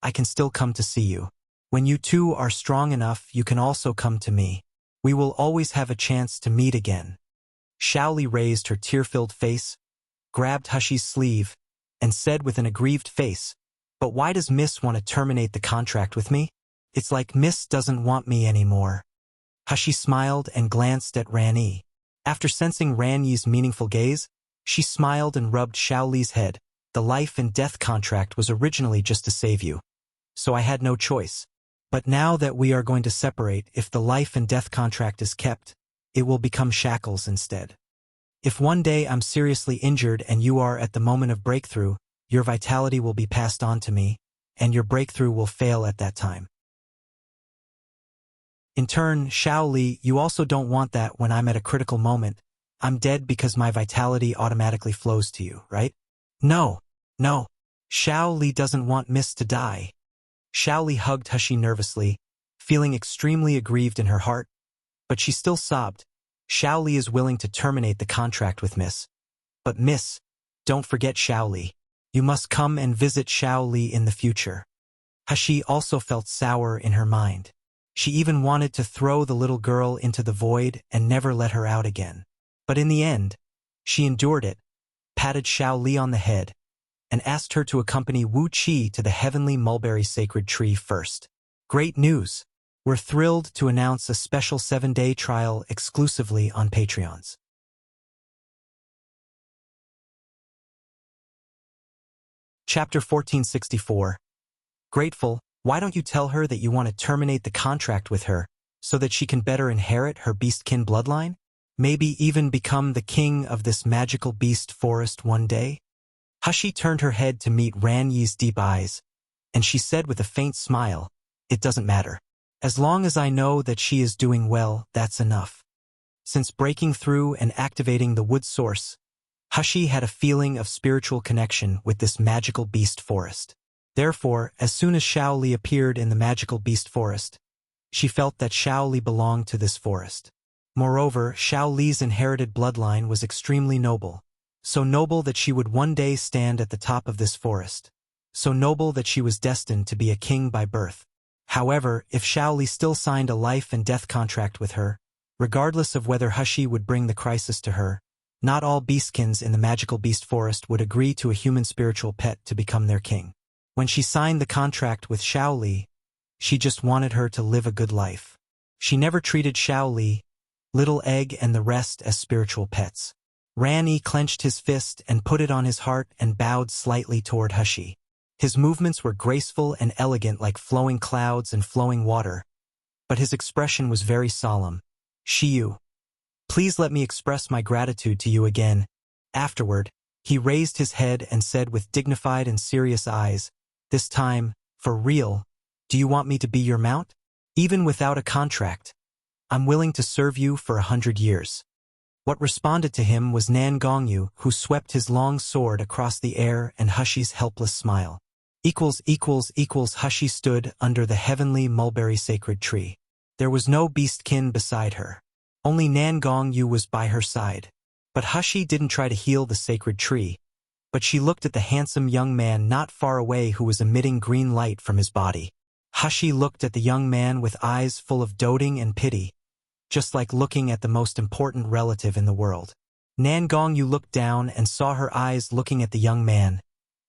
I can still come to see you. When you two are strong enough, you can also come to me. We will always have a chance to meet again. Xiao Li raised her tear-filled face, grabbed Hushi's sleeve, and said with an aggrieved face, but why does Miss want to terminate the contract with me? It's like Miss doesn't want me anymore. Hushi smiled and glanced at Ran-yi. After sensing Ran-yi's meaningful gaze, she smiled and rubbed Xiao Li's head. The life and death contract was originally just to save you, so I had no choice. But now that we are going to separate, if the life and death contract is kept, it will become shackles instead. If one day I'm seriously injured and you are at the moment of breakthrough, your vitality will be passed on to me, and your breakthrough will fail at that time. In turn, Xiao Li, you also don't want that when I'm at a critical moment. I'm dead because my vitality automatically flows to you, right? No. Xiao Li doesn't want Miss to die. Xiao Li hugged Hushi nervously, feeling extremely aggrieved in her heart, but she still sobbed. Xiao Li is willing to terminate the contract with Miss. But Miss, don't forget Xiao Li. You must come and visit Xiao Li in the future. Hushi also felt sour in her mind. She even wanted to throw the little girl into the void and never let her out again. But in the end, she endured it, patted Xiao Li on the head, and asked her to accompany Wu Qi to the Heavenly Mulberry Sacred Tree first. Great news! We're thrilled to announce a special 7-day trial exclusively on Patreons. Chapter 1464. Grateful, why don't you tell her that you want to terminate the contract with her, so that she can better inherit her beastkin bloodline? Maybe even become the king of this magical beast forest one day? Hashi turned her head to meet Ran Yi's deep eyes, and she said with a faint smile, "It doesn't matter. As long as I know that she is doing well, that's enough." Since breaking through and activating the wood source, Hashi had a feeling of spiritual connection with this magical beast forest. Therefore, as soon as Xiao Li appeared in the magical beast forest, she felt that Xiao Li belonged to this forest. Moreover, Xiao Li's inherited bloodline was extremely noble, so noble that she would one day stand at the top of this forest, so noble that she was destined to be a king by birth. However, if Xiao Li still signed a life and death contract with her, regardless of whether Hashi would bring the crisis to her, not all beastkins in the magical beast forest would agree to a human spiritual pet to become their king. When she signed the contract with Xiao Li, she just wanted her to live a good life. She never treated Xiao Li, Little Egg and the rest as spiritual pets. Ran Yi clenched his fist and put it on his heart and bowed slightly toward Hashi. His movements were graceful and elegant like flowing clouds and flowing water, but his expression was very solemn. "Shiyu, please let me express my gratitude to you again." Afterward, he raised his head and said with dignified and serious eyes, "This time, for real, do you want me to be your mount? Even without a contract, I'm willing to serve you for 100 years. What responded to him was Nan Gongyu, who swept his long sword across the air, and Hashi's helpless smile. Hashi stood under the heavenly mulberry sacred tree. There was no beastkin beside her. Only Nan Gongyu was by her side. But Hashi didn't try to heal the sacred tree, but she looked at the handsome young man not far away who was emitting green light from his body. Hashi looked at the young man with eyes full of doting and pity, just like looking at the most important relative in the world. Nan Gongyu looked down and saw her eyes looking at the young man,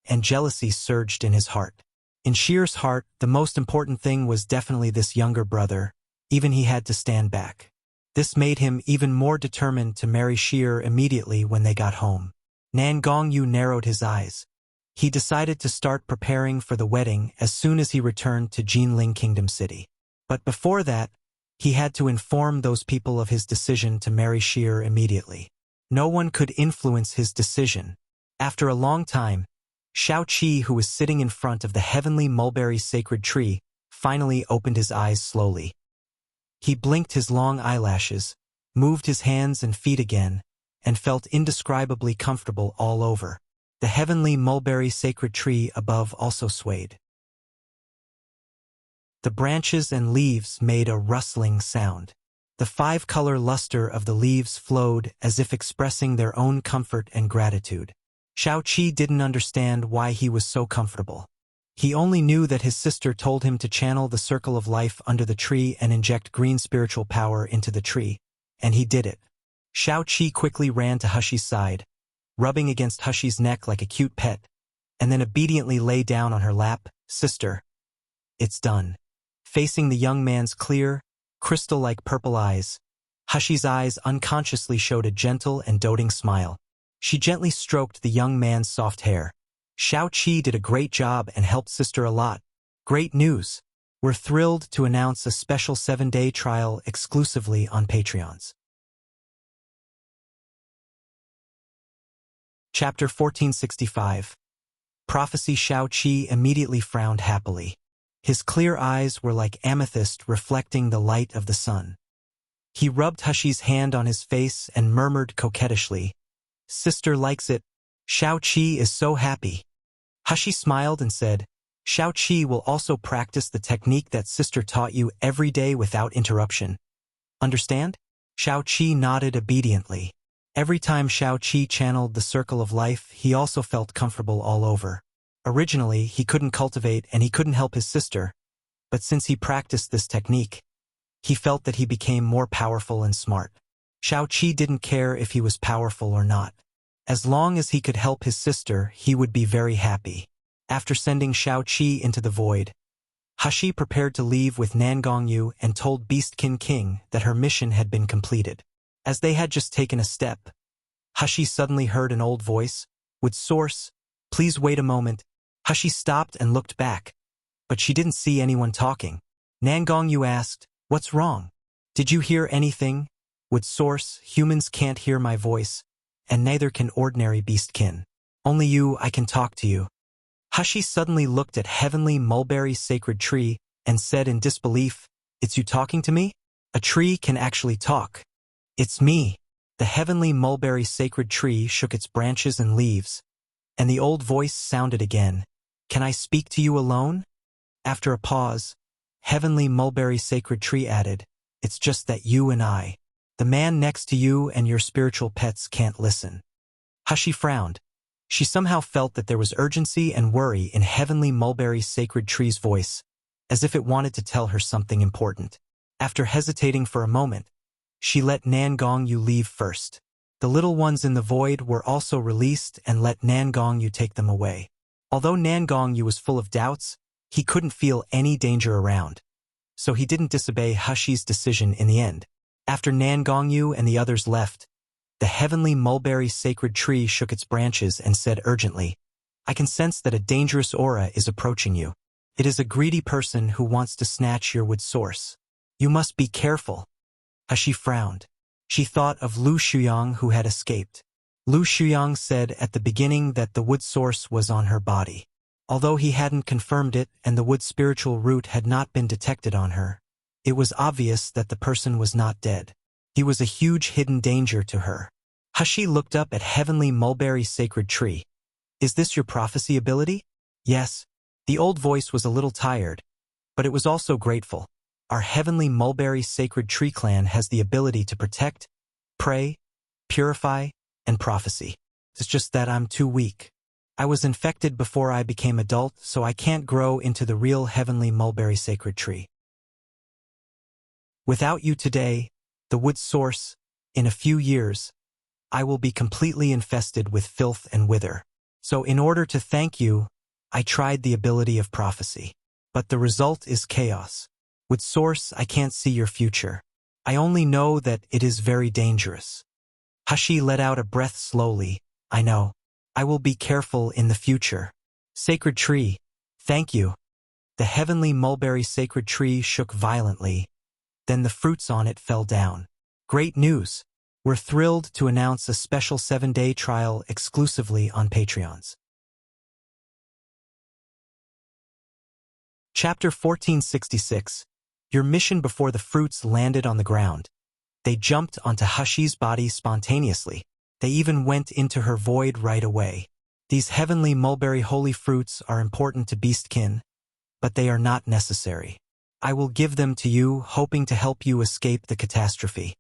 and jealousy surged in his heart. In Shir's heart, the most important thing was definitely this younger brother, even he had to stand back. This made him even more determined to marry Shir immediately when they got home. Nan Gongyu narrowed his eyes. He decided to start preparing for the wedding as soon as he returned to Jinling Kingdom City. But before that, he had to inform those people of his decision to marry Shir immediately. No one could influence his decision. After a long time, Xiao Qi, who was sitting in front of the heavenly mulberry sacred tree, finally opened his eyes slowly. He blinked his long eyelashes, moved his hands and feet again, and felt indescribably comfortable all over. The heavenly mulberry sacred tree above also swayed. The branches and leaves made a rustling sound. The five-color luster of the leaves flowed as if expressing their own comfort and gratitude. Xiao Qi didn't understand why he was so comfortable. He only knew that his sister told him to channel the circle of life under the tree and inject green spiritual power into the tree, and he did it. Xiao Qi quickly ran to Hashi's side, rubbing against Hashi's neck like a cute pet, and then obediently lay down on her lap. "Sister, it's done." Facing the young man's clear, crystal-like purple eyes, Hashi's eyes unconsciously showed a gentle and doting smile. She gently stroked the young man's soft hair. "Xiao Qi did a great job and helped sister a lot. Great news! We're thrilled to announce a special 7-day trial exclusively on Patreons." Chapter 1465. Prophecy. Xiao Qi immediately frowned happily. His clear eyes were like amethyst reflecting the light of the sun. He rubbed Hashi's hand on his face and murmured coquettishly, "Sister likes it. Xiao Qi is so happy." Hashi smiled and said, "Xiao Qi will also practice the technique that sister taught you every day without interruption. Understand?" Xiao Qi nodded obediently. Every time Xiao Qi channeled the circle of life, he also felt comfortable all over. Originally, he couldn't cultivate and he couldn't help his sister, but since he practiced this technique, he felt that he became more powerful and smart. Xiao Qi didn't care if he was powerful or not. As long as he could help his sister, he would be very happy. After sending Xiao Qi into the void, Hashi prepared to leave with Nan Gongyu and told Beastkin King that her mission had been completed. As they had just taken a step, Hashi suddenly heard an old voice, with source, "Please wait a moment, Hashi stopped and looked back, but she didn't see anyone talking. Nangongyu asked, "What's wrong? Did you hear anything?" "With Source, humans can't hear my voice, and neither can ordinary beastkin. Only you, I can talk to you." Hashi suddenly looked at Heavenly Mulberry's sacred tree and said in disbelief, "It's you talking to me? A tree can actually talk." "It's me." The Heavenly Mulberry sacred tree shook its branches and leaves, and the old voice sounded again. "Can I speak to you alone?" After a pause, Heavenly Mulberry sacred tree added, "It's just that you and I, the man next to you and your spiritual pets, can't listen." Hashi frowned. She somehow felt that there was urgency and worry in Heavenly Mulberry's sacred tree's voice, as if it wanted to tell her something important. After hesitating for a moment, she let Nangongyu leave first. The little ones in the void were also released and let Nangongyu take them away. Although Nangongyu was full of doubts, he couldn't feel any danger around, so he didn't disobey Hashi's decision in the end. After Nangongyu and the others left, the Heavenly Mulberry sacred tree shook its branches and said urgently, "I can sense that a dangerous aura is approaching you. It is a greedy person who wants to snatch your wood source. You must be careful." Hashi frowned. She thought of Lu Shuyang who had escaped. Lu Shuyang said at the beginning that the wood source was on her body. Although he hadn't confirmed it and the wood spiritual root had not been detected on her, it was obvious that the person was not dead. He was a huge hidden danger to her. Hashi looked up at Heavenly Mulberry's sacred tree. "Is this your prophecy ability?" "Yes." The old voice was a little tired, but it was also grateful. "Our Heavenly Mulberry sacred tree clan has the ability to protect, pray, purify, and prophecy. It's just that I'm too weak. I was infected before I became adult, so I can't grow into the real Heavenly Mulberry sacred tree. Without you today, the wood source, in a few years, I will be completely infested with filth and wither. So in order to thank you, I tried the ability of prophecy. But the result is chaos. With Source, I can't see your future. I only know that it is very dangerous." Hashi let out a breath slowly. "I know. I will be careful in the future. Sacred tree, thank you." The Heavenly Mulberry sacred tree shook violently. Then the fruits on it fell down. "Great news! We're thrilled to announce a special 7-day trial exclusively on Patreons." Chapter 1466. Your mission. Before the fruits landed on the ground, they jumped onto Hashi's body spontaneously. They even went into her void right away. These Heavenly Mulberry holy fruits are important to beastkin, but they are not necessary. I will give them to you, hoping to help you escape the catastrophe.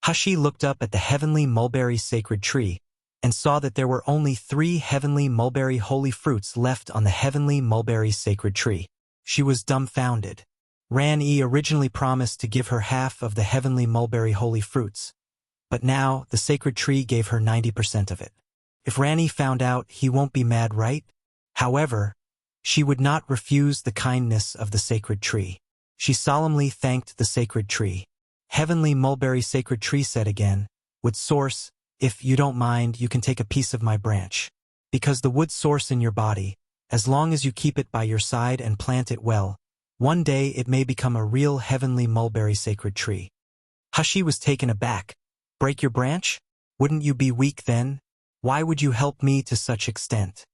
Hashi looked up at the Heavenly Mulberry sacred tree and saw that there were only 3 Heavenly Mulberry holy fruits left on the Heavenly Mulberry sacred tree. She was dumbfounded. Ran-E originally promised to give her half of the Heavenly Mulberry holy fruits, but now the sacred tree gave her 90% of it. If Ran-E found out, he won't be mad, right? However, she would not refuse the kindness of the sacred tree. She solemnly thanked the sacred tree. Heavenly Mulberry sacred tree said again, "Wood source, if you don't mind, you can take a piece of my branch. Because the wood source in your body, as long as you keep it by your side and plant it well, one day it may become a real Heavenly Mulberry sacred tree." Hashi was taken aback. "Break your branch? Wouldn't you be weak then? Why would you help me to such extent?"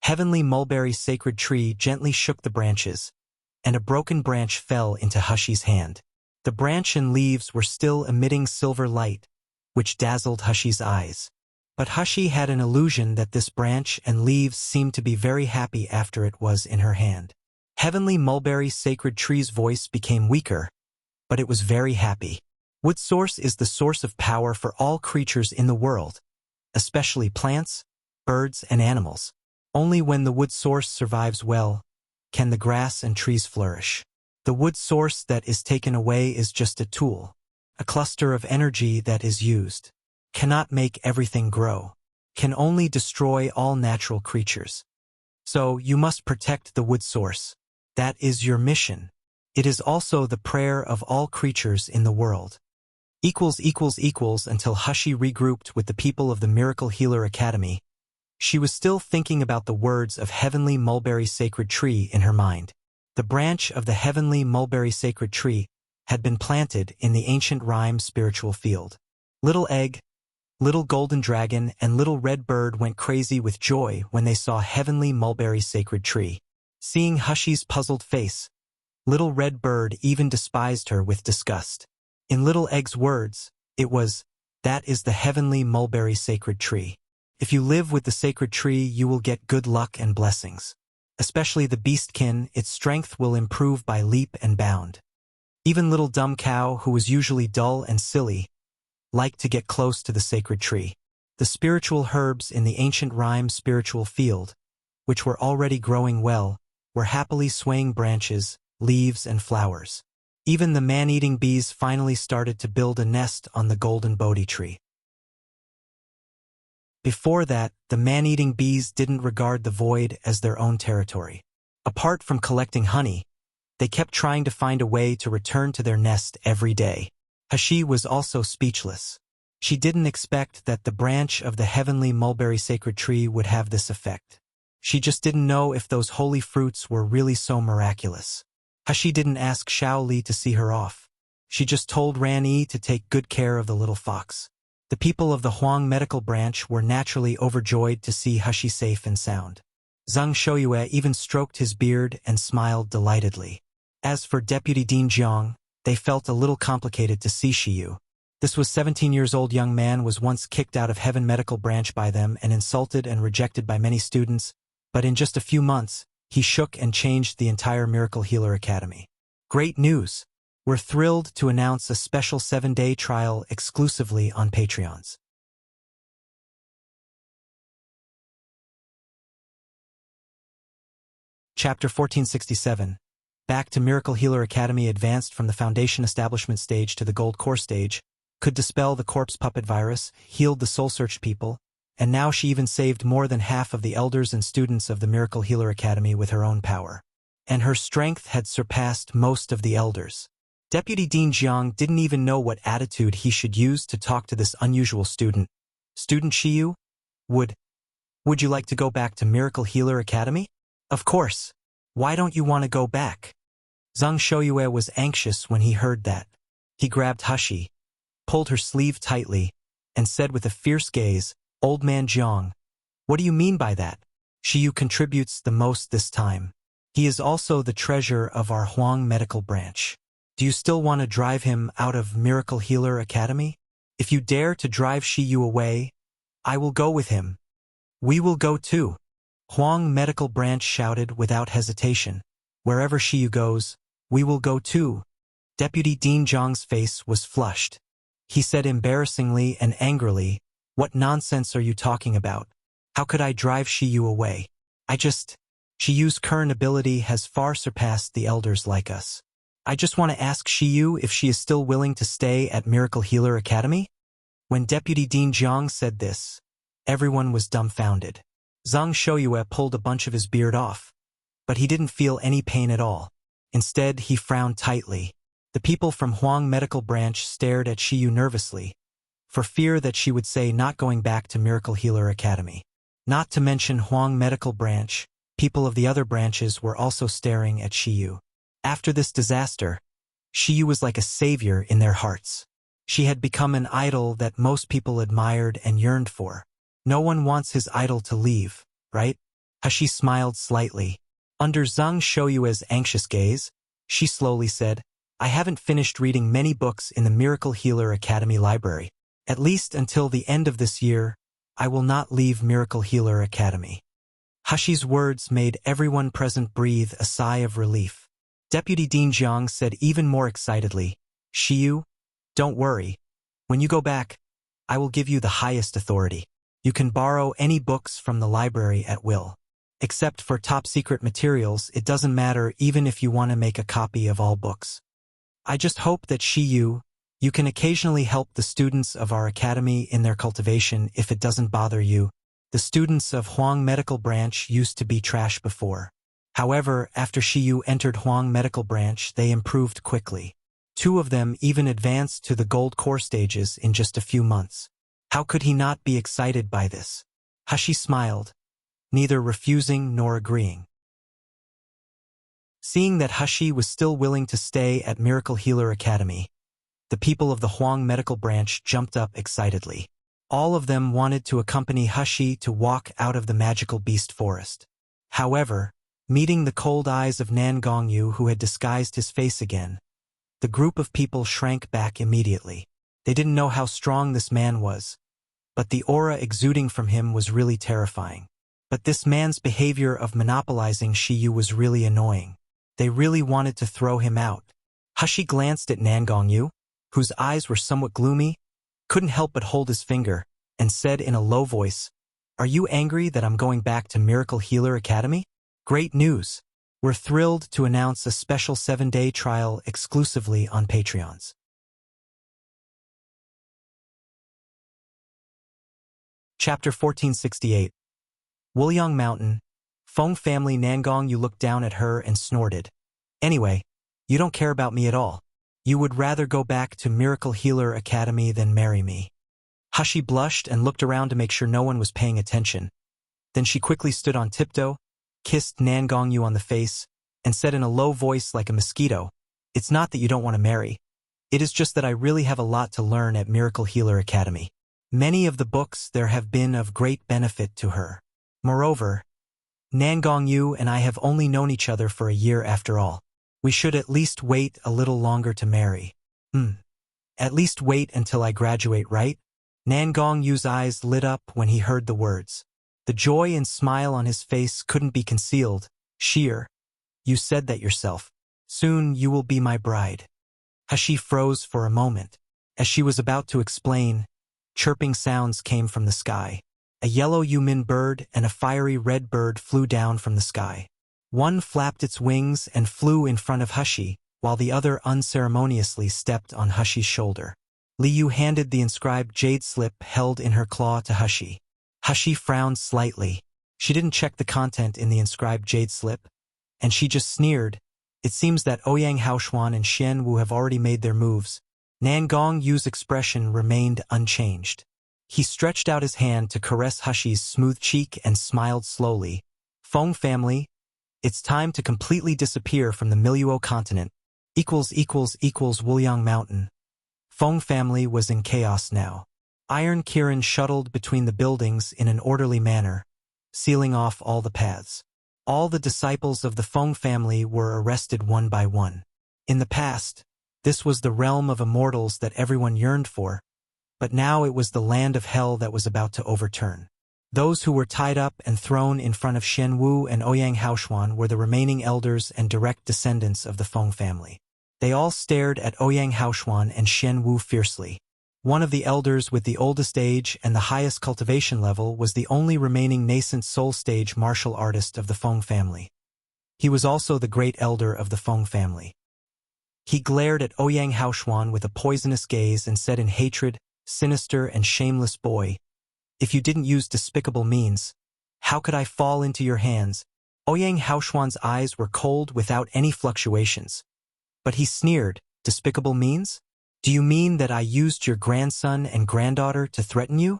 Heavenly Mulberry sacred tree gently shook the branches, and a broken branch fell into Hashi's hand. The branch and leaves were still emitting silver light, which dazzled Hashi's eyes. But Hashi had an illusion that this branch and leaves seemed to be very happy after it was in her hand. Heavenly Mulberry sacred tree's voice became weaker, but it was very happy. Wood source is the source of power for all creatures in the world, especially plants, birds, and animals. Only when the wood source survives well can the grass and trees flourish. The wood source that is taken away is just a tool, a cluster of energy that is used. Cannot make everything grow, can only destroy all natural creatures. So you must protect the wood source. That is your mission. It is also the prayer of all creatures in the world. Until Hashi regrouped with the people of the Miracle Healer Academy, She was still thinking about the words of Heavenly Mulberry Sacred Tree in her mind. The branch of the Heavenly Mulberry Sacred Tree had been planted in the ancient rhyme spiritual field. Little Egg, Little Golden Dragon, and Little Red Bird went crazy with joy when they saw Heavenly Mulberry Sacred Tree. Seeing Hushy's puzzled face, Little Red Bird even despised her with disgust. In Little Egg's words, it was, "That is the Heavenly Mulberry Sacred Tree. If you live with the sacred tree, you will get good luck and blessings. Especially the beastkin, its strength will improve by leap and bound." Even Little Dumb Cow, who was usually dull and silly, liked to get close to the sacred tree. The spiritual herbs in the ancient rhyme spiritual field, which were already growing well, were happily swaying branches, leaves, and flowers. Even the man-eating bees finally started to build a nest on the golden Bodhi tree. Before that, the man-eating bees didn't regard the void as their own territory. Apart from collecting honey, they kept trying to find a way to return to their nest every day. Hushy was also speechless. She didn't expect that the branch of the Heavenly Mulberry Sacred Tree would have this effect. She just didn't know if those holy fruits were really so miraculous. Hushy didn't ask Xiao Li to see her off. She just told Ran Yi to take good care of the little fox. The people of the Huang medical branch were naturally overjoyed to see Hushy safe and sound. Zhang Shouyue even stroked his beard and smiled delightedly. As for Deputy Dean Jiang, they felt a little complicated to see Shiyu. This was 17-years-old young man was once kicked out of Heaven Medical Branch by them and insulted and rejected by many students, but in just a few months, he shook and changed the entire Miracle Healer Academy. Great news! We're thrilled to announce a special 7-day trial exclusively on Patreons. Chapter 1467. Back to Miracle Healer Academy advanced from the Foundation Establishment stage to the Gold Core stage, could dispel the Corpse Puppet virus, healed the Soul-Searched people, and now she even saved more than half of the elders and students of the Miracle Healer Academy with her own power. And her strength had surpassed most of the elders. Deputy Dean Jiang didn't even know what attitude he should use to talk to this unusual student. "Student Shiyu? Would you like to go back to Miracle Healer Academy?" "Of course. Why don't you want to go back?" Zhang Shouyue was anxious when he heard that. He grabbed Hushy, pulled her sleeve tightly, and said with a fierce gaze, "Old man Jiang, what do you mean by that? Shiyu contributes the most this time. He is also the treasurer of our Huang medical branch. Do you still want to drive him out of Miracle Healer Academy? If you dare to drive Shiyu away, I will go with him. We will go too." Huang Medical Branch shouted without hesitation. "Wherever Shiyu goes, we will go too." Deputy Dean Jiang's face was flushed. He said embarrassingly and angrily, "What nonsense are you talking about? How could I drive Shiyu away? Shiyu's current ability has far surpassed the elders like us. I just want to ask Shiyu if she is still willing to stay at Miracle Healer Academy?" When Deputy Dean Jiang said this, everyone was dumbfounded. Zhang Shouyue pulled a bunch of his beard off, but he didn't feel any pain at all. Instead, he frowned tightly. The people from Huang Medical Branch stared at Shiyu nervously, for fear that she would say not going back to Miracle Healer Academy. Not to mention Huang Medical Branch, people of the other branches were also staring at Shiyu. After this disaster, Shiyu was like a savior in their hearts. She had become an idol that most people admired and yearned for. No one wants his idol to leave, right? Hushy smiled slightly. Under Zhang Shouyue's anxious gaze, she slowly said, "I haven't finished reading many books in the Miracle Healer Academy library. At least until the end of this year, I will not leave Miracle Healer Academy." Hushy's words made everyone present breathe a sigh of relief. Deputy Dean Jiang said even more excitedly, "Shiyu, don't worry. When you go back, I will give you the highest authority. You can borrow any books from the library at will. Except for top-secret materials, it doesn't matter even if you want to make a copy of all books. I just hope that Shiyu, you can occasionally help the students of our academy in their cultivation if it doesn't bother you. The students of Huang Medical Branch used to be trash before. However, after Shiyu entered Huang Medical Branch, they improved quickly. 2 of them even advanced to the Gold Core stages in just a few months. How could he not be excited by this? Hashi smiled, neither refusing nor agreeing. Seeing that Hashi was still willing to stay at Miracle Healer Academy, the people of the Huang medical branch jumped up excitedly. All of them wanted to accompany Hashi to walk out of the magical beast forest. However, meeting the cold eyes of Nan Gongyu, who had disguised his face again, the group of people shrank back immediately. They didn't know how strong this man was, but the aura exuding from him was really terrifying. But this man's behavior of monopolizing Shiyu was really annoying. They really wanted to throw him out. Hashi glanced at Nan Gongyu, whose eyes were somewhat gloomy, couldn't help but hold his finger, and said in a low voice, "Are you angry that I'm going back to Miracle Healer Academy? Great news! We're thrilled to announce a special 7-day trial exclusively on Patreons." Chapter 1468. Wuliang Mountain. Feng family. Nan Gongyu looked down at her and snorted. "Anyway, you don't care about me at all. You would rather go back to Miracle Healer Academy than marry me." Hashi blushed and looked around to make sure no one was paying attention. Then she quickly stood on tiptoe, kissed Nan Gongyu on the face, and said in a low voice like a mosquito, "It's not that you don't want to marry. It is just that I really have a lot to learn at Miracle Healer Academy. Many of the books there have been of great benefit to her. Moreover, Nan Gongyu and I have only known each other for a year after all. We should at least wait a little longer to marry." At least wait until I graduate, right? Nan Gongyu's eyes lit up when he heard the words. The joy and smile on his face couldn't be concealed. "Sheer, you said that yourself. Soon you will be my bride." Hashi froze for a moment. As she was about to explain, chirping sounds came from the sky. A yellow yumin bird and a fiery red bird flew down from the sky. One flapped its wings and flew in front of Hashi, while the other unceremoniously stepped on Hashi's shoulder. Liu handed the inscribed jade slip held in her claw to Hashi. Hashi frowned slightly. She didn't check the content in the inscribed jade slip, and she just sneered. It seems that Ouyang Haoshuan and Xian Wu have already made their moves. Nan Gongyu's expression remained unchanged. He stretched out his hand to caress Hashi's smooth cheek and smiled slowly. "Feng family, it's time to completely disappear from the Miluo continent. Wuliang Mountain." Feng family was in chaos now. Iron Kirin shuttled between the buildings in an orderly manner, sealing off all the paths. All the disciples of the Feng family were arrested one by one. In the past, this was the realm of immortals that everyone yearned for, but now it was the land of hell that was about to overturn. Those who were tied up and thrown in front of Xian Wu and Ouyang Haoshuan were the remaining elders and direct descendants of the Feng family. They all stared at Ouyang Haoshuan and Xian Wu fiercely. One of the elders with the oldest age and the highest cultivation level was the only remaining nascent soul stage martial artist of the Feng family. He was also the great elder of the Feng family. He glared at Ouyang Haoshuan with a poisonous gaze and said in hatred, "Sinister and shameless boy, if you didn't use despicable means, how could I fall into your hands?" Ouyang Haoshuan's eyes were cold without any fluctuations. But he sneered, "Despicable means? Do you mean that I used your grandson and granddaughter to threaten you?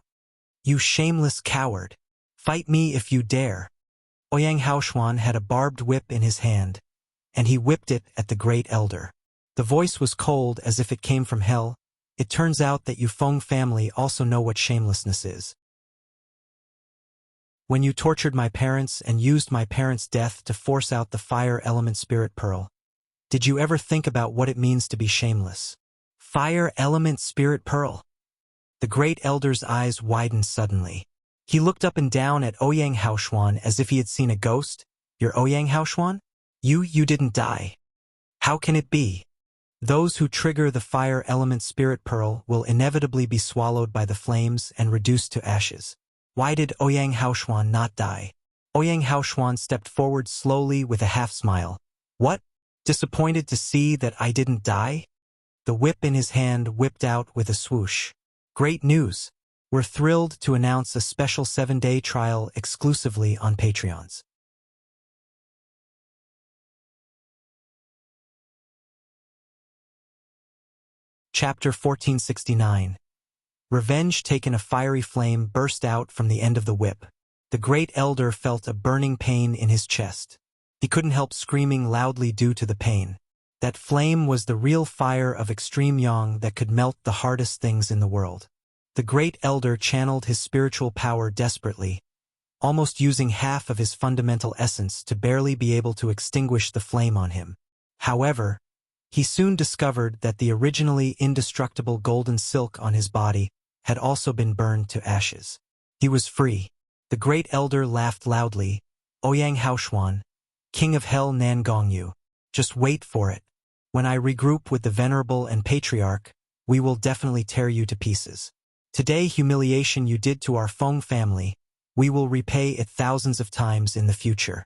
You shameless coward! Fight me if you dare!" Ouyang Haoshuan had a barbed whip in his hand, and he whipped it at the great elder. The voice was cold as if it came from hell. "It turns out that you Feng family also know what shamelessness is. When you tortured my parents and used my parents' death to force out the fire element spirit pearl, did you ever think about what it means to be shameless? Fire element spirit pearl." The great elder's eyes widened suddenly. He looked up and down at Ouyang Haoshuan as if he had seen a ghost. "You're Ouyang Haoshuan? You didn't die. How can it be? Those who trigger the fire element spirit pearl will inevitably be swallowed by the flames and reduced to ashes. Why did Ouyang Haoshuan not die?" Ouyang Haoshuan stepped forward slowly with a half-smile. "What? Disappointed to see that I didn't die?" The whip in his hand whipped out with a swoosh. "Great news! We're thrilled to announce a special 7-day trial exclusively on Patreons." Chapter 1469. Revenge taken. A fiery flame burst out from the end of the whip. The great elder felt a burning pain in his chest. He couldn't help screaming loudly due to the pain. That flame was the real fire of extreme yang that could melt the hardest things in the world. The great elder channeled his spiritual power desperately, almost using half of his fundamental essence to barely be able to extinguish the flame on him. However, he soon discovered that the originally indestructible golden silk on his body had also been burned to ashes. He was free. The great elder laughed loudly. Ouyang Haoshuan, King of Hell Nangongyu, just wait for it. When I regroup with the Venerable and Patriarch, we will definitely tear you to pieces. Today, humiliation you did to our Feng family, we will repay it thousands of times in the future.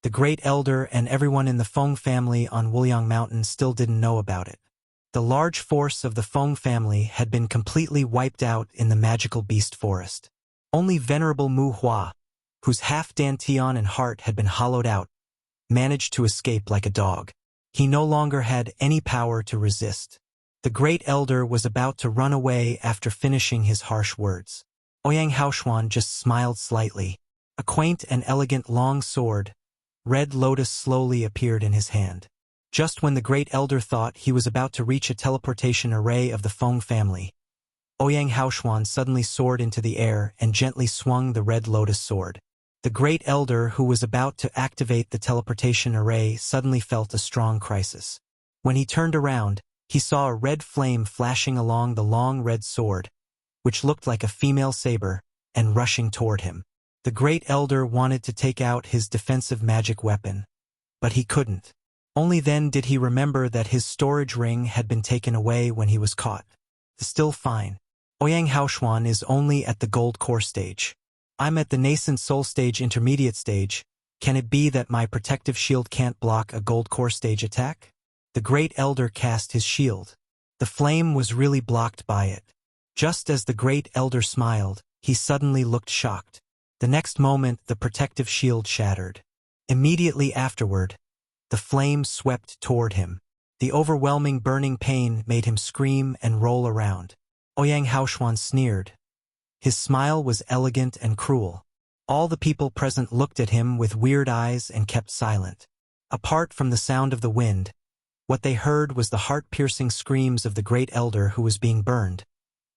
The great elder and everyone in the Feng family on Wuliang Mountain still didn't know about it. The large force of the Feng family had been completely wiped out in the magical beast forest. Only Venerable Mu Hua, whose half dantian and heart had been hollowed out, managed to escape like a dog. He no longer had any power to resist. The great elder was about to run away after finishing his harsh words. Ouyang Haoshuan just smiled slightly. A quaint and elegant long sword, red lotus, slowly appeared in his hand. Just when the great elder thought he was about to reach a teleportation array of the Feng family, Ouyang Haoshuan suddenly soared into the air and gently swung the red lotus sword. The great elder, who was about to activate the teleportation array, suddenly felt a strong crisis. When he turned around, he saw a red flame flashing along the long red sword, which looked like a female saber, and rushing toward him. The great elder wanted to take out his defensive magic weapon, but he couldn't. Only then did he remember that his storage ring had been taken away when he was caught. Still fine. Ouyang Haoshuan is only at the gold core stage. I'm at the nascent soul stage, intermediate stage. Can it be that my protective shield can't block a gold core stage attack? The great elder cast his shield. The flame was really blocked by it. Just as the great elder smiled, he suddenly looked shocked. The next moment, the protective shield shattered. Immediately afterward, the flame swept toward him. The overwhelming burning pain made him scream and roll around. Ouyang Haoshuan sneered. His smile was elegant and cruel. All the people present looked at him with weird eyes and kept silent. Apart from the sound of the wind, what they heard was the heart-piercing screams of the great elder who was being burned,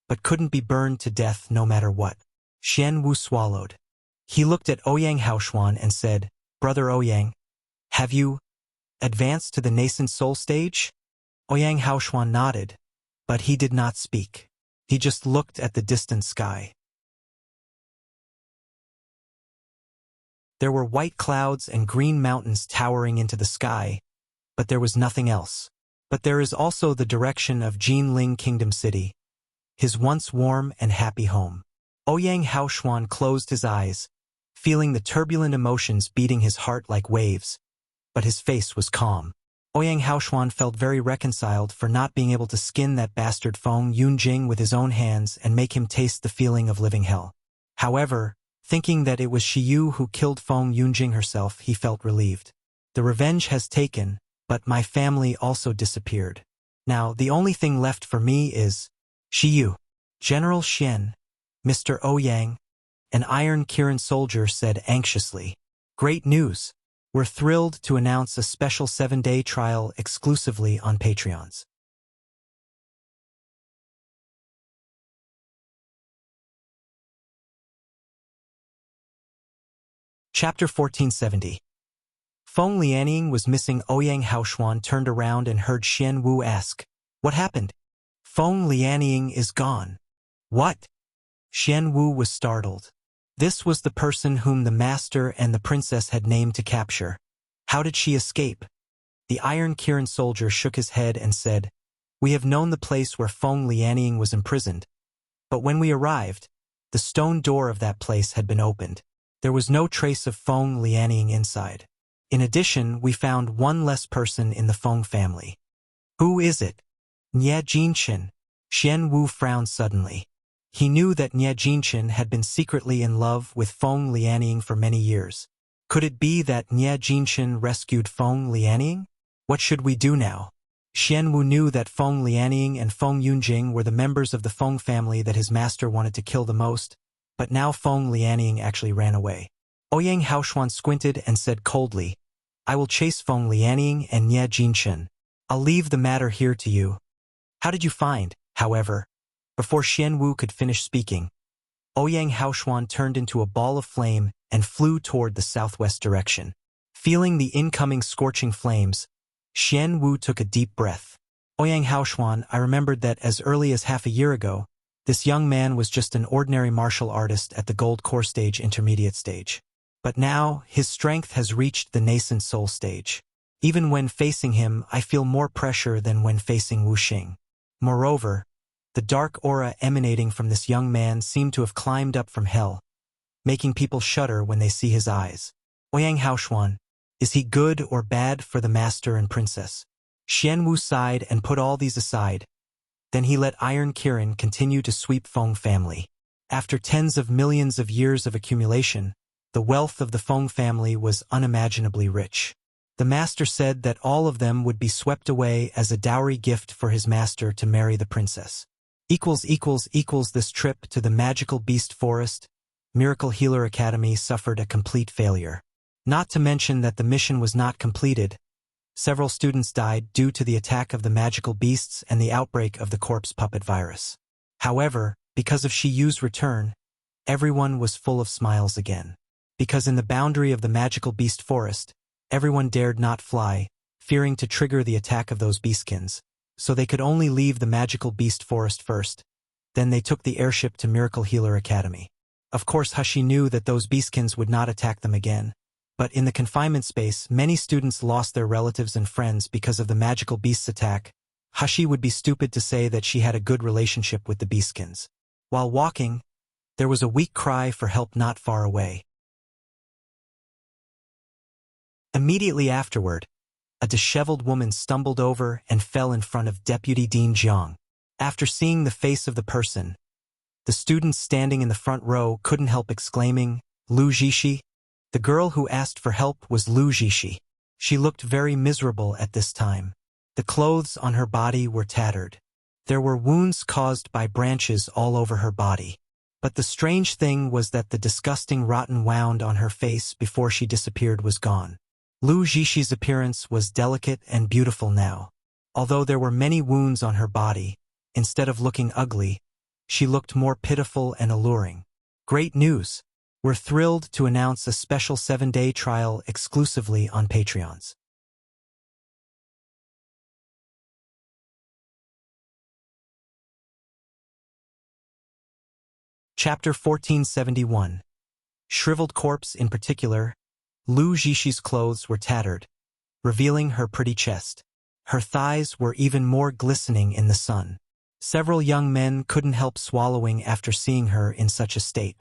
but couldn't be burned to death no matter what. Xian Wu swallowed. He looked at Ouyang Haoshuan and said, "Brother Ouyang, have you advanced to the nascent soul stage?" Ouyang Haoshuan nodded, but he did not speak. He just looked at the distant sky. There were white clouds and green mountains towering into the sky, but there was nothing else. But there is also the direction of Jinling Kingdom City, his once warm and happy home. Ouyang Haoshuan closed his eyes, feeling the turbulent emotions beating his heart like waves, but his face was calm. Ouyang Haoshuan felt very reconciled for not being able to skin that bastard Feng Yunjing with his own hands and make him taste the feeling of living hell. However, thinking that it was Shiyu who killed Feng Yunjing herself, he felt relieved. The revenge has taken, but my family also disappeared. Now, the only thing left for me is Shiyu. General Xian, Mr. Ouyang, an Iron Kirin soldier said anxiously. Great news! We're thrilled to announce a special 7-day trial exclusively on Patreons. Chapter 1470. Feng Lianing was missing. Ouyang Haoshuan turned around and heard Xian Wu ask, "What happened?" "Feng Lianing is gone." "What?" Xian Wu was startled. This was the person whom the master and the princess had named to capture. How did she escape? The Iron Kirin soldier shook his head and said, "We have known the place where Feng Lianing was imprisoned, but when we arrived, the stone door of that place had been opened. There was no trace of Feng Lianing inside. In addition, we found one less person in the Feng family." "Who is it?" "Nye Jinchen." Xian Wu frowned suddenly. He knew that Nye Jinchen had been secretly in love with Feng Lianing for many years. Could it be that Nye Jinchen rescued Feng Lianing? What should we do now? Xian Wu knew that Feng Lianing and Feng Yunjing were the members of the Feng family that his master wanted to kill the most, but now Feng Lianying actually ran away. Ouyang Haoshuan squinted and said coldly, I will chase Feng Lianying and Nye Jinchen. I'll leave the matter here to you. How did you find, however? Before Xian Wu could finish speaking, Ouyang Haoshuan turned into a ball of flame and flew toward the southwest direction. Feeling the incoming scorching flames, Xian Wu took a deep breath. Ouyang Haoshuan, I remembered that as early as half a year ago, this young man was just an ordinary martial artist at the gold core stage intermediate stage. But now, his strength has reached the nascent soul stage. Even when facing him, I feel more pressure than when facing Wu Xing. Moreover, the dark aura emanating from this young man seemed to have climbed up from hell, making people shudder when they see his eyes. Ouyang Haoshuan, is he good or bad for the master and princess? Xian Wu sighed and put all these aside. Then he let Iron Kirin continue to sweep Feng family. After tens of millions of years of accumulation, the wealth of the Feng family was unimaginably rich. The master said that all of them would be swept away as a dowry gift for his master to marry the princess. This trip to the magical beast forest, Miracle Healer Academy suffered a complete failure. Not to mention that the mission was not completed. Several students died due to the attack of the magical beasts and the outbreak of the corpse puppet virus. However, because of Shi Yu's return, everyone was full of smiles again. Because in the boundary of the magical beast forest, everyone dared not fly, fearing to trigger the attack of those beastkins, so they could only leave the magical beast forest first. Then they took the airship to Miracle Healer Academy. Of course, Hashi knew that those beastkins would not attack them again. But in the confinement space, many students lost their relatives and friends because of the magical beast's attack. Hashi would be stupid to say that she had a good relationship with the beastkins. While walking, there was a weak cry for help not far away. Immediately afterward, a disheveled woman stumbled over and fell in front of Deputy Dean Jiang. After seeing the face of the person, the students standing in the front row couldn't help exclaiming, Lu Jishi? The girl who asked for help was Lu Jishi. She looked very miserable at this time. The clothes on her body were tattered. There were wounds caused by branches all over her body. But the strange thing was that the disgusting rotten wound on her face before she disappeared was gone. Lu Jishi's appearance was delicate and beautiful now. Although there were many wounds on her body, instead of looking ugly, she looked more pitiful and alluring. Great news! We're thrilled to announce a special 7-day trial exclusively on Patreons. Chapter 1471. Shriveled corpse in particular, Lu Jishi's clothes were tattered, revealing her pretty chest. Her thighs were even more glistening in the sun. Several young men couldn't help swallowing after seeing her in such a state.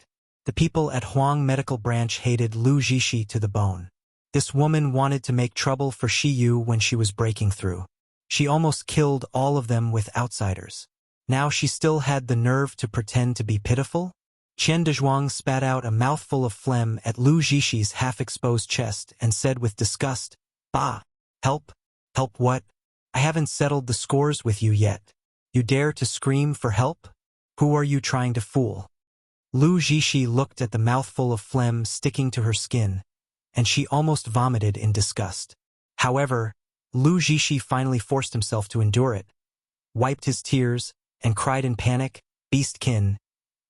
The people at Huang Medical Branch hated Lu Jishi to the bone. This woman wanted to make trouble for Shi Yu when she was breaking through. She almost killed all of them with outsiders. Now she still had the nerve to pretend to be pitiful? Qian Dezhuang spat out a mouthful of phlegm at Lu Jishi's half-exposed chest and said with disgust, Bah! Help? Help what? I haven't settled the scores with you yet. You dare to scream for help? Who are you trying to fool? Lu Jishi looked at the mouthful of phlegm sticking to her skin, and she almost vomited in disgust. However, Lu Jishi finally forced himself to endure it, wiped his tears, and cried in panic, Beastkin.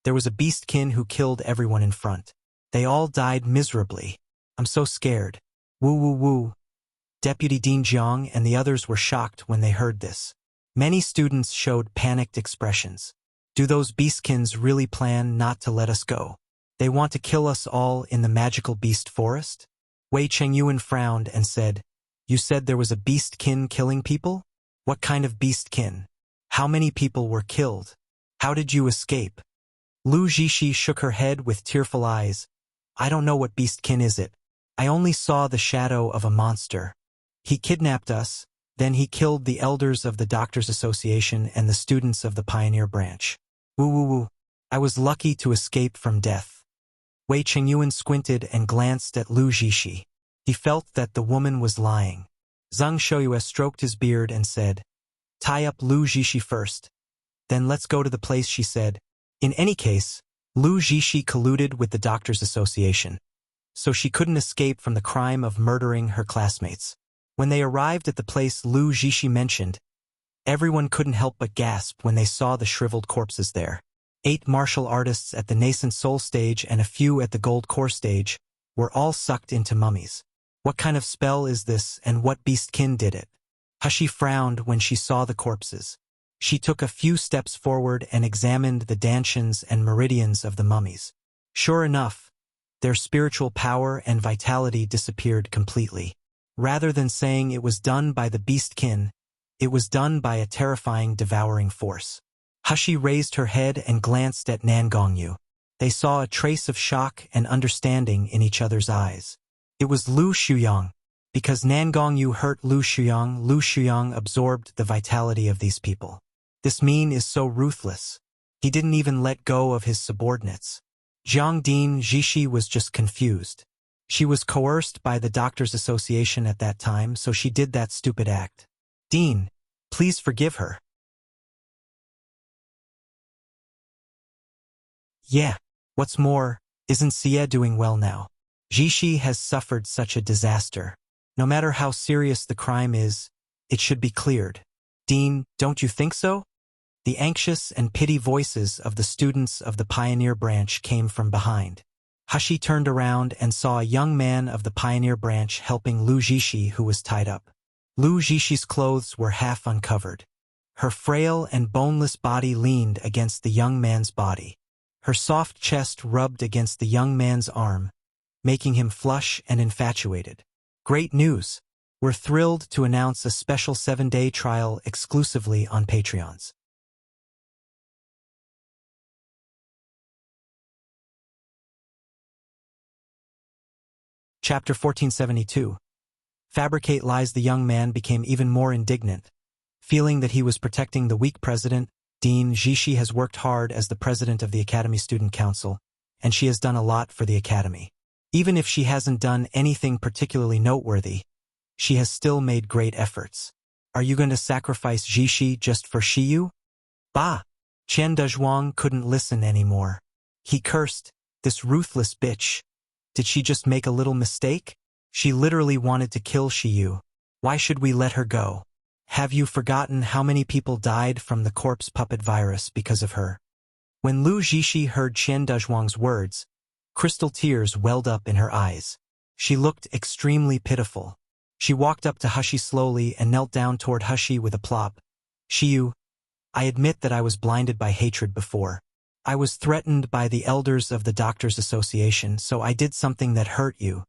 There was a beastkin who killed everyone in front. They all died miserably. I'm so scared. Woo woo woo. Deputy Dean Jiang and the others were shocked when they heard this. Many students showed panicked expressions. Do those beastkins really plan not to let us go? They want to kill us all in the magical beast forest? Wei Chengyuan frowned and said, You said there was a beastkin killing people? What kind of beastkin? How many people were killed? How did you escape? Lu Jishi shook her head with tearful eyes. I don't know what beastkin is it. I only saw the shadow of a monster. He kidnapped us, then he killed the elders of the Doctors Association and the students of the Pioneer Branch. Woo woo woo. I was lucky to escape from death. Wei Chengyuan squinted and glanced at Lu Jishi. He felt that the woman was lying. Zhang Shouyue stroked his beard and said, Tie up Lu Jishi first. Then let's go to the place, she said. In any case, Lu Jishi colluded with the Doctors Association, so she couldn't escape from the crime of murdering her classmates. When they arrived at the place Lu Jishi mentioned, everyone couldn't help but gasp when they saw the shriveled corpses there. 8 martial artists at the nascent soul stage and a few at the gold core stage were all sucked into mummies. What kind of spell is this, and what beastkin did it? Hashi frowned when she saw the corpses. She took a few steps forward and examined the dantians and meridians of the mummies. Sure enough, their spiritual power and vitality disappeared completely. Rather than saying it was done by the beastkin, it was done by a terrifying, devouring force. Hashi raised her head and glanced at Nangongyu. They saw a trace of shock and understanding in each other's eyes. It was Lu Shuyang. Because Nangongyu hurt Lu Shuyang absorbed the vitality of these people. This mean is so ruthless. He didn't even let go of his subordinates. Jiangdin Jishi was just confused. She was coerced by the Doctors Association at that time, so she did that stupid act. Dean, please forgive her. Yeah. What's more, isn't Xie doing well now? Jishi has suffered such a disaster. No matter how serious the crime is, it should be cleared. Dean, don't you think so? The anxious and pity voices of the students of the Pioneer Branch came from behind. Hashi turned around and saw a young man of the Pioneer Branch helping Lu Jishi, who was tied up. Lu Jishi's clothes were half uncovered. Her frail and boneless body leaned against the young man's body. Her soft chest rubbed against the young man's arm, making him flush and infatuated. Great news! We're thrilled to announce a special 7-day trial exclusively on Patreons. Chapter 1472. Fabricate lies. The young man became even more indignant. Feeling that he was protecting the weak president, Dean Jishi has worked hard as the president of the Academy Student Council, and she has done a lot for the Academy. Even if she hasn't done anything particularly noteworthy, she has still made great efforts. Are you going to sacrifice Jishi just for Shiyu? Bah! Chen Dezhuang couldn't listen anymore. He cursed, this ruthless bitch. Did she just make a little mistake? She literally wanted to kill Shiyu. Why should we let her go? Have you forgotten how many people died from the corpse puppet virus because of her? When Lu Jishi heard Chen Dezhuang's words, crystal tears welled up in her eyes. She looked extremely pitiful. She walked up to Hashi slowly and knelt down toward Hashi with a plop. Shiyu, I admit that I was blinded by hatred before. I was threatened by the elders of the Doctors Association, so I did something that hurt you.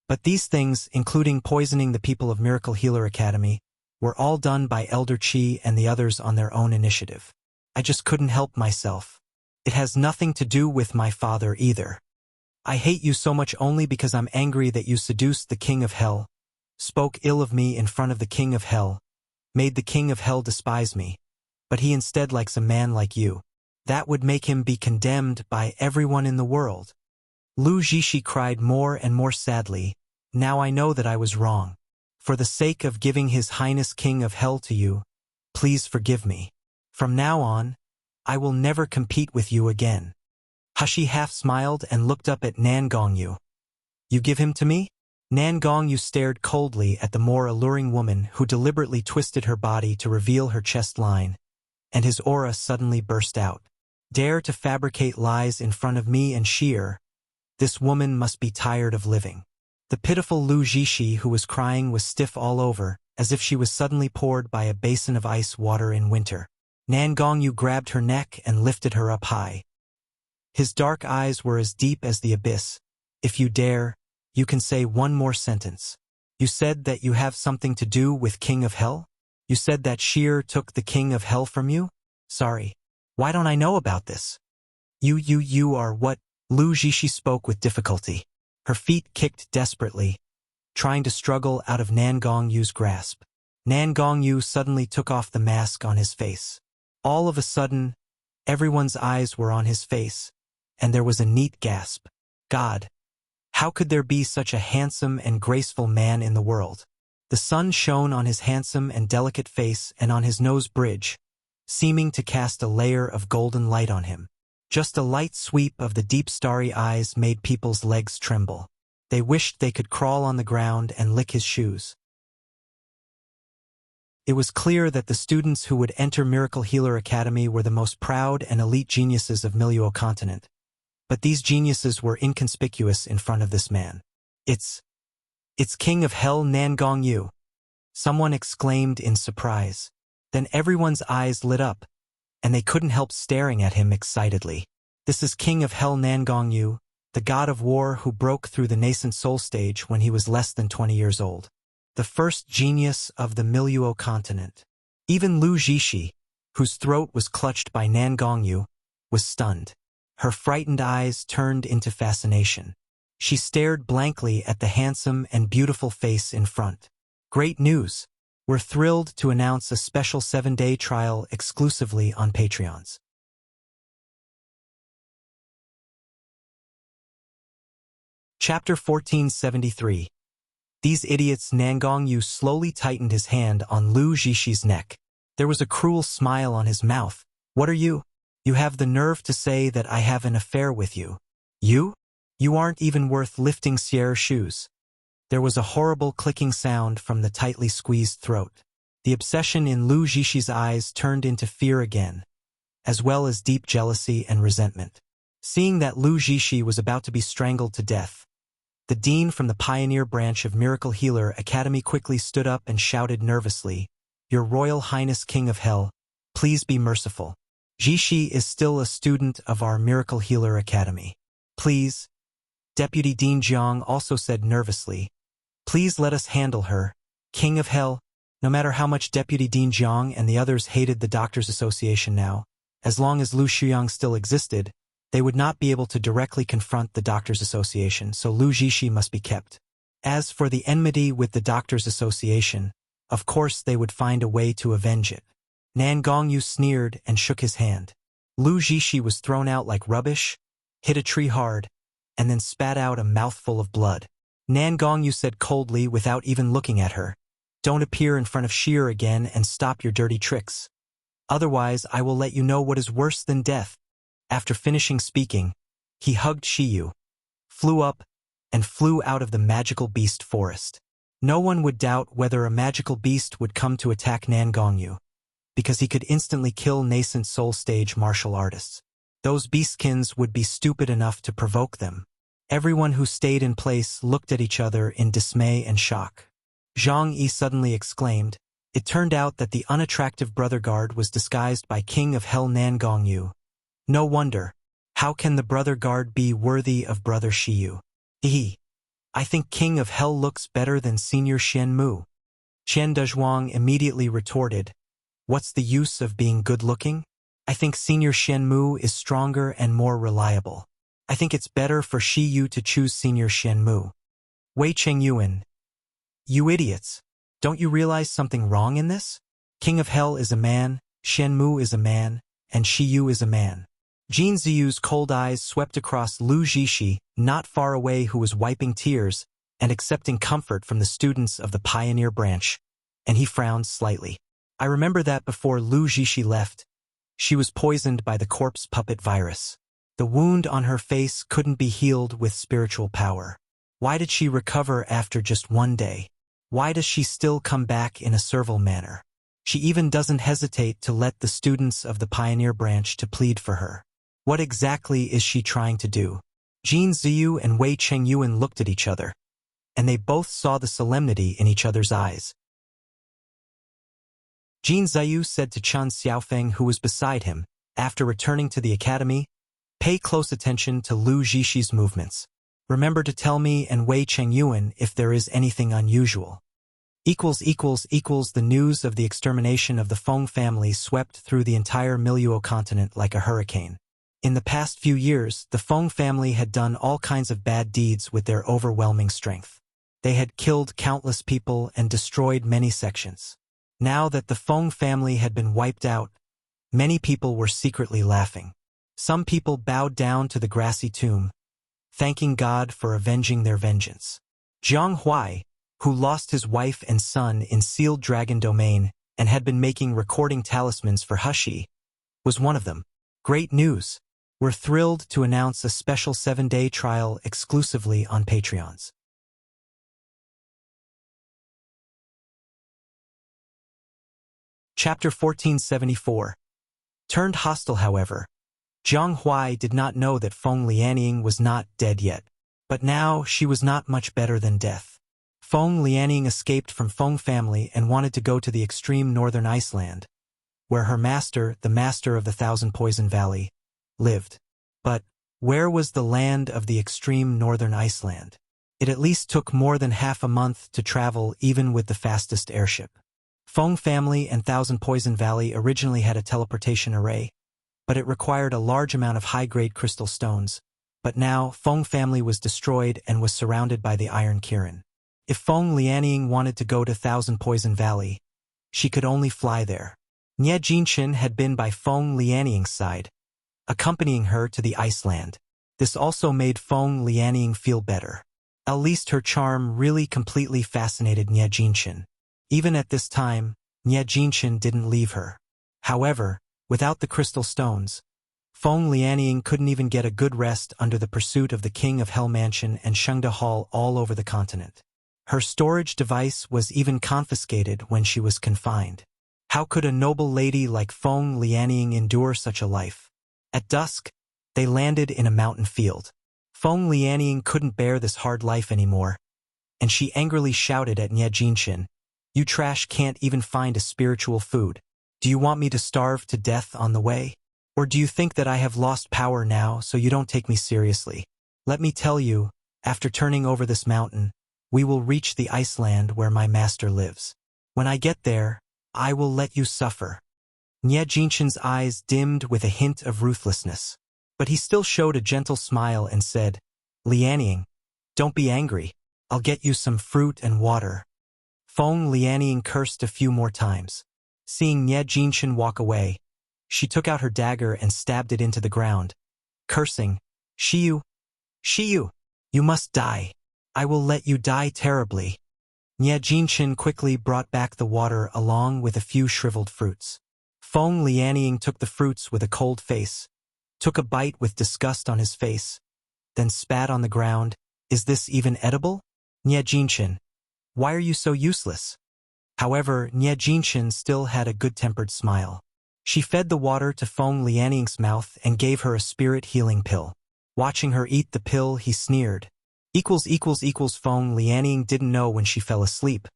But these things, including poisoning the people of Miracle Healer Academy, were all done by Elder Qi and the others on their own initiative. I just couldn't help myself. It has nothing to do with my father either. I hate you so much only because I'm angry that you seduced the King of Hell, spoke ill of me in front of the King of Hell, made the King of Hell despise me, but he instead likes a man like you. That would make him be condemned by everyone in the world. Lu Jishi cried more and more sadly. Now I know that I was wrong. For the sake of giving His Highness King of Hell to you, please forgive me. From now on, I will never compete with you again. Hashi half smiled and looked up at Nangongyu. You give him to me? Nangongyu stared coldly at the more alluring woman who deliberately twisted her body to reveal her chest line, and his aura suddenly burst out. Dare to fabricate lies in front of me and Sheer. This woman must be tired of living. The pitiful Lu Jishi, who was crying, was stiff all over, as if she was suddenly poured by a basin of ice water in winter. Nangongyu grabbed her neck and lifted her up high. His dark eyes were as deep as the abyss. If you dare, you can say one more sentence. You said that you have something to do with King of Hell? You said that Sheer took the King of Hell from you? Sorry. Why don't I know about this? You are what? Lu Jishi spoke with difficulty. Her feet kicked desperately, trying to struggle out of Nangongyu's grasp. Nangongyu suddenly took off the mask on his face. All of a sudden, everyone's eyes were on his face, and there was a neat gasp. God! How could there be such a handsome and graceful man in the world? The sun shone on his handsome and delicate face and on his nose bridge, seeming to cast a layer of golden light on him. Just a light sweep of the deep starry eyes made people's legs tremble. They wished they could crawl on the ground and lick his shoes. It was clear that the students who would enter Miracle Healer Academy were the most proud and elite geniuses of Miluo continent. But these geniuses were inconspicuous in front of this man. It's King of Hell Nangong Yu. Someone exclaimed in surprise. Then everyone's eyes lit up, and they couldn't help staring at him excitedly. This is King of Hell Nangong Yu, the god of war who broke through the nascent soul stage when he was less than 20 years old. The first genius of the Miluo continent. Even Lu Jishi, whose throat was clutched by Nangong Yu, was stunned. Her frightened eyes turned into fascination. She stared blankly at the handsome and beautiful face in front. Great news! We're thrilled to announce a special 7-day trial exclusively on Patreons. Chapter 1473. These idiots. Nangong Yu slowly tightened his hand on Lu Jishi's neck. There was a cruel smile on his mouth. What are you? You have the nerve to say that I have an affair with you. You? You aren't even worth lifting Sierra's shoes. There was a horrible clicking sound from the tightly squeezed throat. The obsession in Lu Jishi's eyes turned into fear again, as well as deep jealousy and resentment. Seeing that Lu Jishi was about to be strangled to death, the dean from the pioneer branch of Miracle Healer Academy quickly stood up and shouted nervously, "Your Royal Highness King of Hell, please be merciful. Jishi is still a student of our Miracle Healer Academy. Please." Deputy Dean Jiang also said nervously, "Please let us handle her, King of Hell." No matter how much Deputy Dean Jiang and the others hated the Doctors Association now, as long as Lu Shuyang still existed, they would not be able to directly confront the Doctors Association, so Lu Jishi must be kept. As for the enmity with the Doctors Association, of course they would find a way to avenge it. Nangong Yu sneered and shook his hand. Lu Jishi was thrown out like rubbish, hit a tree hard, and then spat out a mouthful of blood. Nangong Yu said coldly without even looking at her, "Don't appear in front of Shir again and stop your dirty tricks. Otherwise I will let you know what is worse than death." After finishing speaking, he hugged Shiyu, flew up, and flew out of the magical beast forest. No one would doubt whether a magical beast would come to attack Nangong Yu, because he could instantly kill nascent soul stage martial artists. Those beastkins would be stupid enough to provoke them. Everyone who stayed in place looked at each other in dismay and shock. Zhang Yi suddenly exclaimed. It turned out that the unattractive brother guard was disguised by King of Hell Nangong Yu. No wonder. How can the brother guard be worthy of brother Shiyu? I think King of Hell looks better than Senior Shen Mu. Chen Dezhuang immediately retorted, "What's the use of being good-looking? I think Senior Shen Mu is stronger and more reliable. I think it's better for Shiyu to choose Senior Shen Mu." Wei Chengyuan. You idiots. Don't you realize something wrong in this? King of Hell is a man, Shen Mu is a man, and Shiyu is a man. Jin Ziyu's cold eyes swept across Lu Jishi, not far away, who was wiping tears and accepting comfort from the students of the pioneer branch, and he frowned slightly. I remember that before Lu Jishi left, she was poisoned by the corpse puppet virus. The wound on her face couldn't be healed with spiritual power. Why did she recover after just one day? Why does she still come back in a servile manner? She even doesn't hesitate to let the students of the pioneer branch to plead for her. What exactly is she trying to do? Jin Ziyu and Wei Chengyuan looked at each other, and they both saw the solemnity in each other's eyes. Jin Ziyu said to Chen Xiaofeng, who was beside him, after returning to the academy, "Pay close attention to Lu Jishi's movements. Remember to tell me and Wei Chengyuan if there is anything unusual." The news of the extermination of the Feng family swept through the entire Miluo continent like a hurricane. In the past few years, the Feng family had done all kinds of bad deeds with their overwhelming strength. They had killed countless people and destroyed many sections. Now that the Feng family had been wiped out, many people were secretly laughing. Some people bowed down to the grassy tomb, thanking God for avenging their vengeance. Jiang Huai, who lost his wife and son in Sealed Dragon Domain and had been making recording talismans for Hushi, was one of them. Great news! We're thrilled to announce a special 7-day trial exclusively on Patreons. Chapter 1474. Turned hostile, however. Jiang Huai did not know that Feng Lianying was not dead yet, but now she was not much better than death. Feng Lianying escaped from Feng family and wanted to go to the extreme northern Iceland, where her master, the master of the Thousand Poison Valley, lived. But where was the land of the extreme northern Iceland? It at least took more than half a month to travel even with the fastest airship. Feng family and Thousand Poison Valley originally had a teleportation array, but it required a large amount of high-grade crystal stones. But now, Feng family was destroyed and was surrounded by the Iron Kirin. If Feng Lianying wanted to go to Thousand Poison Valley, she could only fly there. Nie Jinchen had been by Feng Lianying's side, accompanying her to the Iceland. This also made Feng Lianying feel better. At least her charm really completely fascinated Nie Jinchen. Even at this time, Nie Jinchen didn't leave her. However, without the crystal stones, Feng Lianying couldn't even get a good rest under the pursuit of the King of Hell Mansion and Shengda Hall all over the continent. Her storage device was even confiscated when she was confined. How could a noble lady like Feng Lianying endure such a life? At dusk, they landed in a mountain field. Feng Lianying couldn't bear this hard life anymore, and she angrily shouted at Nie Jinchen, "You trash can't even find a spiritual food. Do you want me to starve to death on the way? Or do you think that I have lost power now so you don't take me seriously? Let me tell you, after turning over this mountain, we will reach the Iceland where my master lives. When I get there, I will let you suffer." Nie Jinchen's eyes dimmed with a hint of ruthlessness, but he still showed a gentle smile and said, "Lianying, don't be angry. I'll get you some fruit and water." Feng Lianying cursed a few more times. Seeing Nie Jinchen walk away, she took out her dagger and stabbed it into the ground, cursing, Shiyu, Shiyu, you must die. I will let you die terribly." Nie Jinchen quickly brought back the water along with a few shriveled fruits. Feng Lianying took the fruits with a cold face, took a bite with disgust on his face, then spat on the ground. "Is this even edible? Nie Jinchen, why are you so useless?" However, Nie Jinchen still had a good-tempered smile. She fed the water to Feng Lianying's mouth and gave her a spirit-healing pill. Watching her eat the pill, he sneered. Feng Lianying didn't know when she fell asleep,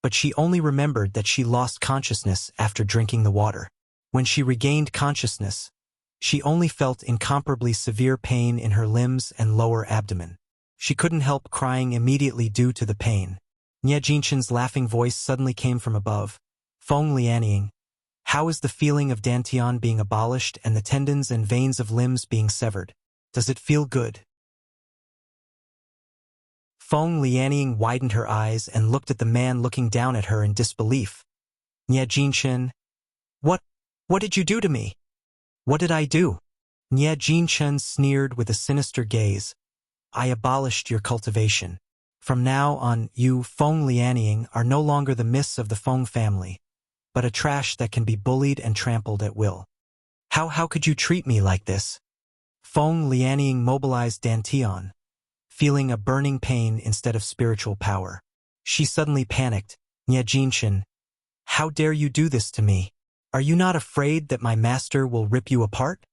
but she only remembered that she lost consciousness after drinking the water. When she regained consciousness, she only felt incomparably severe pain in her limbs and lower abdomen. She couldn't help crying immediately due to the pain. Nie Jinchen's laughing voice suddenly came from above. "Feng Lianying, how is the feeling of dantian being abolished and the tendons and veins of limbs being severed? Does it feel good?" Feng Lianying widened her eyes and looked at the man looking down at her in disbelief. "Nie Jinchen, what did you do to me?" "What did I do?" Nie Jinchen sneered with a sinister gaze. "I abolished your cultivation. From now on, you, Feng Lianying, are no longer the miss of the Feng family, but a trash that can be bullied and trampled at will. How could you treat me like this?" Feng Lianying mobilized dantian, feeling a burning pain instead of spiritual power. She suddenly panicked. "Nie Jinchen, how dare you do this to me? Are you not afraid that my master will rip you apart?"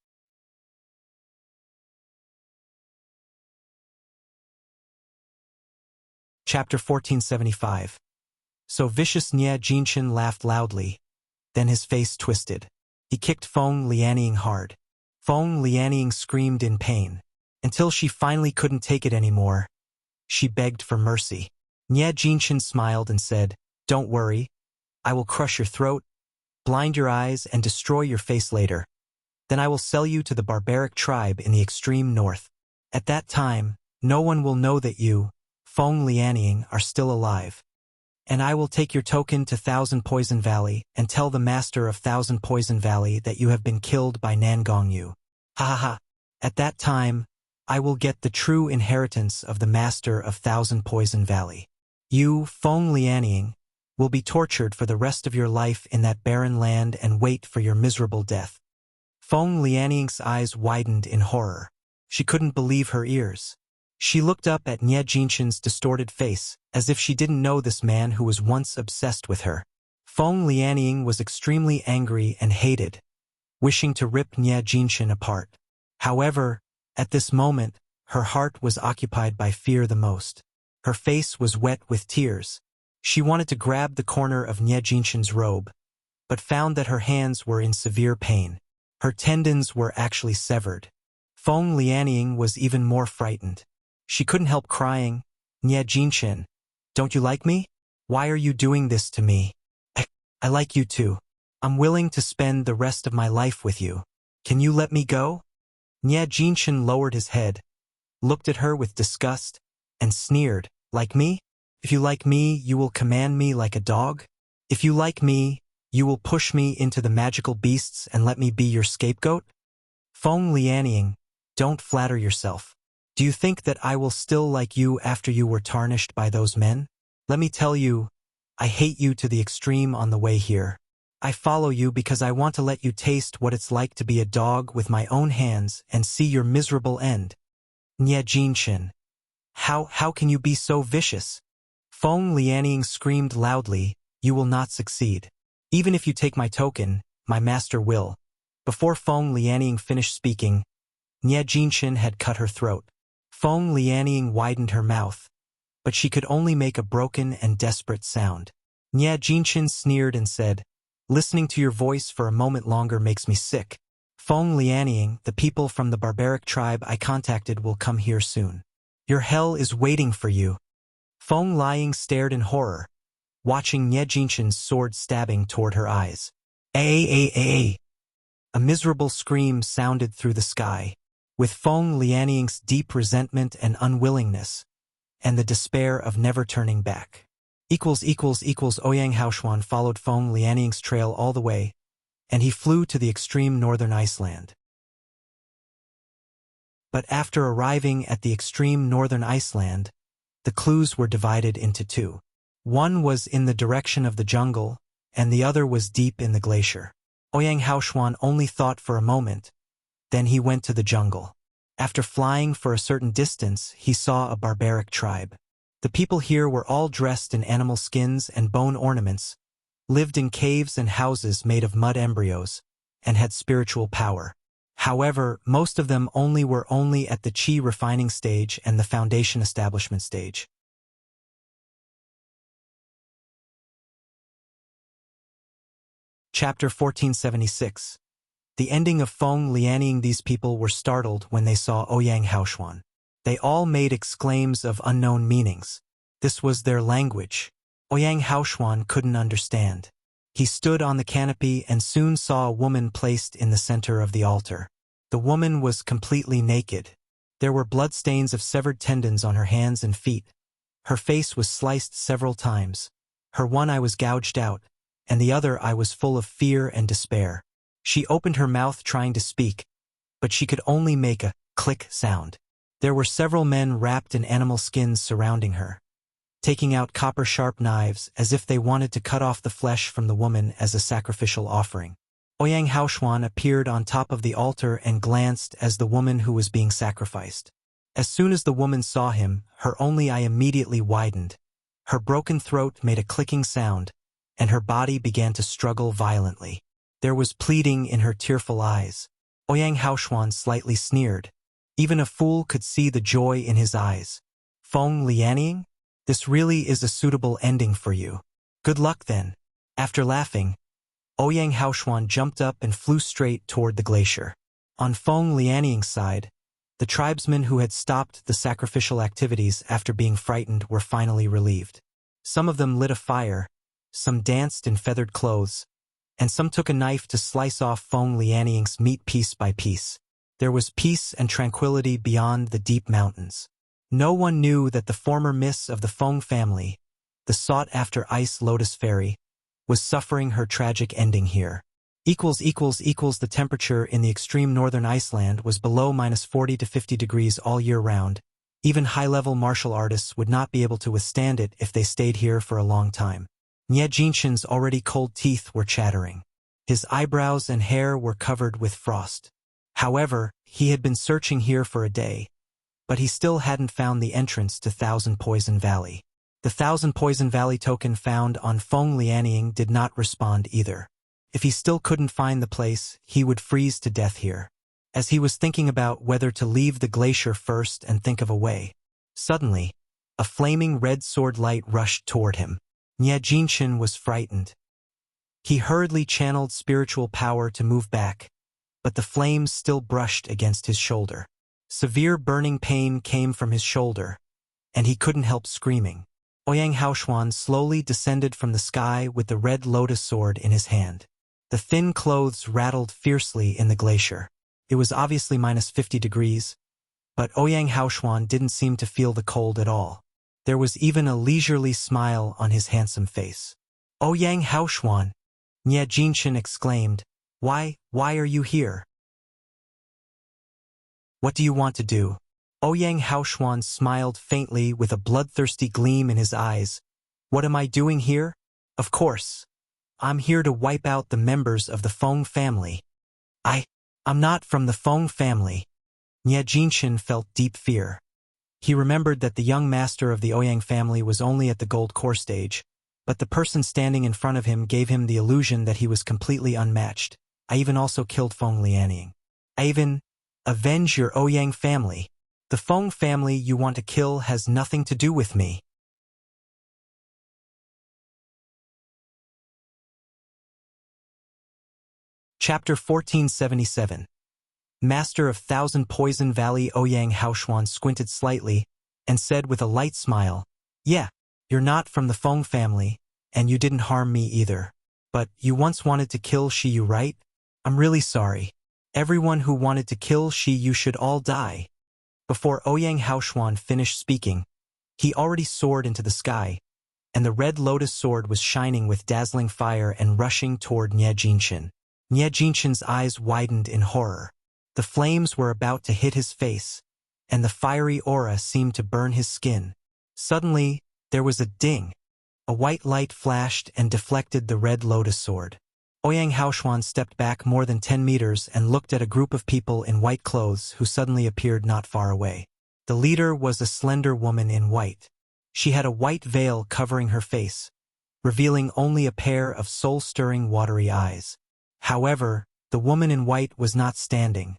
Chapter 1475. So vicious Nie Jinchen laughed loudly, then his face twisted. He kicked Feng Lianying hard. Feng Lianying screamed in pain, until she finally couldn't take it anymore. She begged for mercy. Nie Jinchen smiled and said, "Don't worry, I will crush your throat, blind your eyes, and destroy your face later. Then I will sell you to the barbaric tribe in the extreme north. At that time, no one will know that you, Feng Lianying, are still alive. And I will take your token to Thousand Poison Valley and tell the master of Thousand Poison Valley that you have been killed by Nangong Yu. Ha ha ha. At that time, I will get the true inheritance of the master of Thousand Poison Valley. You, Feng Lianying, will be tortured for the rest of your life in that barren land and wait for your miserable death." Feng Lianying's eyes widened in horror. She couldn't believe her ears. She looked up at Nie Jinshan's distorted face, as if she didn't know this man who was once obsessed with her. Feng Lianying was extremely angry and hated, wishing to rip Nie Jinshan apart. However, at this moment, her heart was occupied by fear the most. Her face was wet with tears. She wanted to grab the corner of Nie Jinshan's robe, but found that her hands were in severe pain. Her tendons were actually severed. Feng Lianying was even more frightened. She couldn't help crying. Nie Jinshan, don't you like me? Why are you doing this to me? I like you too. I'm willing to spend the rest of my life with you. Can you let me go? Nie Jinshan lowered his head, looked at her with disgust, and sneered, like me? If you like me, you will command me like a dog? If you like me, you will push me into the magical beasts and let me be your scapegoat? Feng Lianying, don't flatter yourself. Do you think that I will still like you after you were tarnished by those men? Let me tell you, I hate you to the extreme on the way here. I follow you because I want to let you taste what it's like to be a dog with my own hands and see your miserable end. Nie Jinshan. How can you be so vicious? Feng Lianying screamed loudly, you will not succeed. Even if you take my token, my master will. Before Feng Lianying finished speaking, Nie Jinshan had cut her throat. Feng Lianying widened her mouth, but she could only make a broken and desperate sound. Nie Jinshan sneered and said, listening to your voice for a moment longer makes me sick. Feng Lianying, the people from the barbaric tribe I contacted will come here soon. Your hell is waiting for you. Feng Lianying stared in horror, watching Nie Jinshan's sword stabbing toward her eyes. A miserable scream sounded through the sky, with Feng Lianying's deep resentment and unwillingness, and the despair of never turning back. Ouyang Haoshuan followed Feng Lianying's trail all the way, and he flew to the extreme northern Iceland. But after arriving at the extreme northern Iceland, the clues were divided into two. One was in the direction of the jungle, and the other was deep in the glacier. Ouyang Haoshuan only thought for a moment, then he went to the jungle. After flying for a certain distance, he saw a barbaric tribe. The people here were all dressed in animal skins and bone ornaments, lived in caves and houses made of mud embryos, and had spiritual power. However, most of them were only at the chi refining stage and the foundation establishment stage. Chapter 1476. The ending of Feng Lianying. These people were startled when they saw Ouyang Haoshuan. They all made exclaims of unknown meanings. This was their language. Ouyang Haoshuan couldn't understand. He stood on the canopy and soon saw a woman placed in the center of the altar. The woman was completely naked. There were bloodstains of severed tendons on her hands and feet. Her face was sliced several times. Her one eye was gouged out, and the other eye was full of fear and despair. She opened her mouth trying to speak, but she could only make a click sound. There were several men wrapped in animal skins surrounding her, taking out copper-sharp knives as if they wanted to cut off the flesh from the woman as a sacrificial offering. Ouyang Haoshuan appeared on top of the altar and glanced as the woman who was being sacrificed. As soon as the woman saw him, her only eye immediately widened. Her broken throat made a clicking sound, and her body began to struggle violently. There was pleading in her tearful eyes. Ouyang Haoshuan slightly sneered. Even a fool could see the joy in his eyes. Feng Lianying? This really is a suitable ending for you. Good luck then. After laughing, Ouyang Haoshuan jumped up and flew straight toward the glacier. On Feng Lianying's side, the tribesmen who had stopped the sacrificial activities after being frightened were finally relieved. Some of them lit a fire, some danced in feathered clothes, and some took a knife to slice off Feng Lianying's meat piece by piece. There was peace and tranquility beyond the deep mountains. No one knew that the former miss of the Feng family, the sought-after Ice Lotus Fairy, was suffering her tragic ending here. The temperature in the extreme northern Iceland was below -40 to 50 degrees all year round. Even high-level martial artists would not be able to withstand it if they stayed here for a long time. Nie Jinshan's already cold teeth were chattering. His eyebrows and hair were covered with frost. However, he had been searching here for a day, but he still hadn't found the entrance to Thousand Poison Valley. The Thousand Poison Valley token found on Feng Lianying did not respond either. If he still couldn't find the place, he would freeze to death here. As he was thinking about whether to leave the glacier first and think of a way, suddenly, a flaming red sword light rushed toward him. Nie Jinshin was frightened. He hurriedly channeled spiritual power to move back, but the flames still brushed against his shoulder. Severe burning pain came from his shoulder, and he couldn't help screaming. Ouyang Haoshuan slowly descended from the sky with the red lotus sword in his hand. The thin clothes rattled fiercely in the glacier. It was obviously -50 degrees, but Ouyang Haoshuan didn't seem to feel the cold at all. There was even a leisurely smile on his handsome face. Ouyang Haoshuan, Nie Jinshin exclaimed, Why are you here? What do you want to do? Ouyang Haoshuan smiled faintly with a bloodthirsty gleam in his eyes. What am I doing here? Of course. I'm here to wipe out the members of the Feng family. I'm not from the Feng family. Nie Jinshin felt deep fear. He remembered that the young master of the Ouyang family was only at the gold core stage, but the person standing in front of him gave him the illusion that he was completely unmatched. I even also killed Feng Lianying. I even avenge your Ouyang family. The Feng family you want to kill has nothing to do with me. Chapter 1477. Master of Thousand Poison Valley Ouyang Haoshuan squinted slightly and said with a light smile, Yeah, you're not from the Feng family, and you didn't harm me either. But you once wanted to kill Shiyu, right? I'm really sorry. Everyone who wanted to kill Shiyu should all die. Before Ouyang Haoshuan finished speaking, he already soared into the sky, and the red lotus sword was shining with dazzling fire and rushing toward Nie Jinshin. Nie Jinshin's eyes widened in horror. The flames were about to hit his face, and the fiery aura seemed to burn his skin. Suddenly, there was a ding. A white light flashed and deflected the red lotus sword. Ouyang Haoshuan stepped back more than 10 meters and looked at a group of people in white clothes who suddenly appeared not far away. The leader was a slender woman in white. She had a white veil covering her face, revealing only a pair of soul-stirring watery eyes. However, the woman in white was not standing.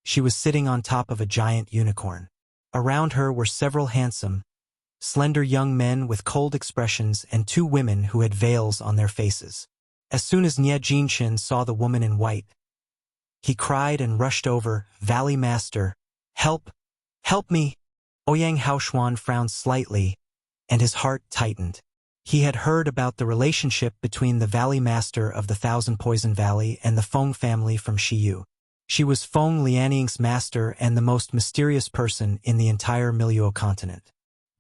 She was sitting on top of a giant unicorn. Around her were several handsome, slender young men with cold expressions and 2 women who had veils on their faces. As soon as Nie Jinshin saw the woman in white, he cried and rushed over, Valley Master, help! Help me! Ouyang Haoshuan frowned slightly, and his heart tightened. He had heard about the relationship between the Valley Master of the Thousand Poison Valley and the Feng family from Shiyu. She was Feng Lianying's master and the most mysterious person in the entire Miluo continent.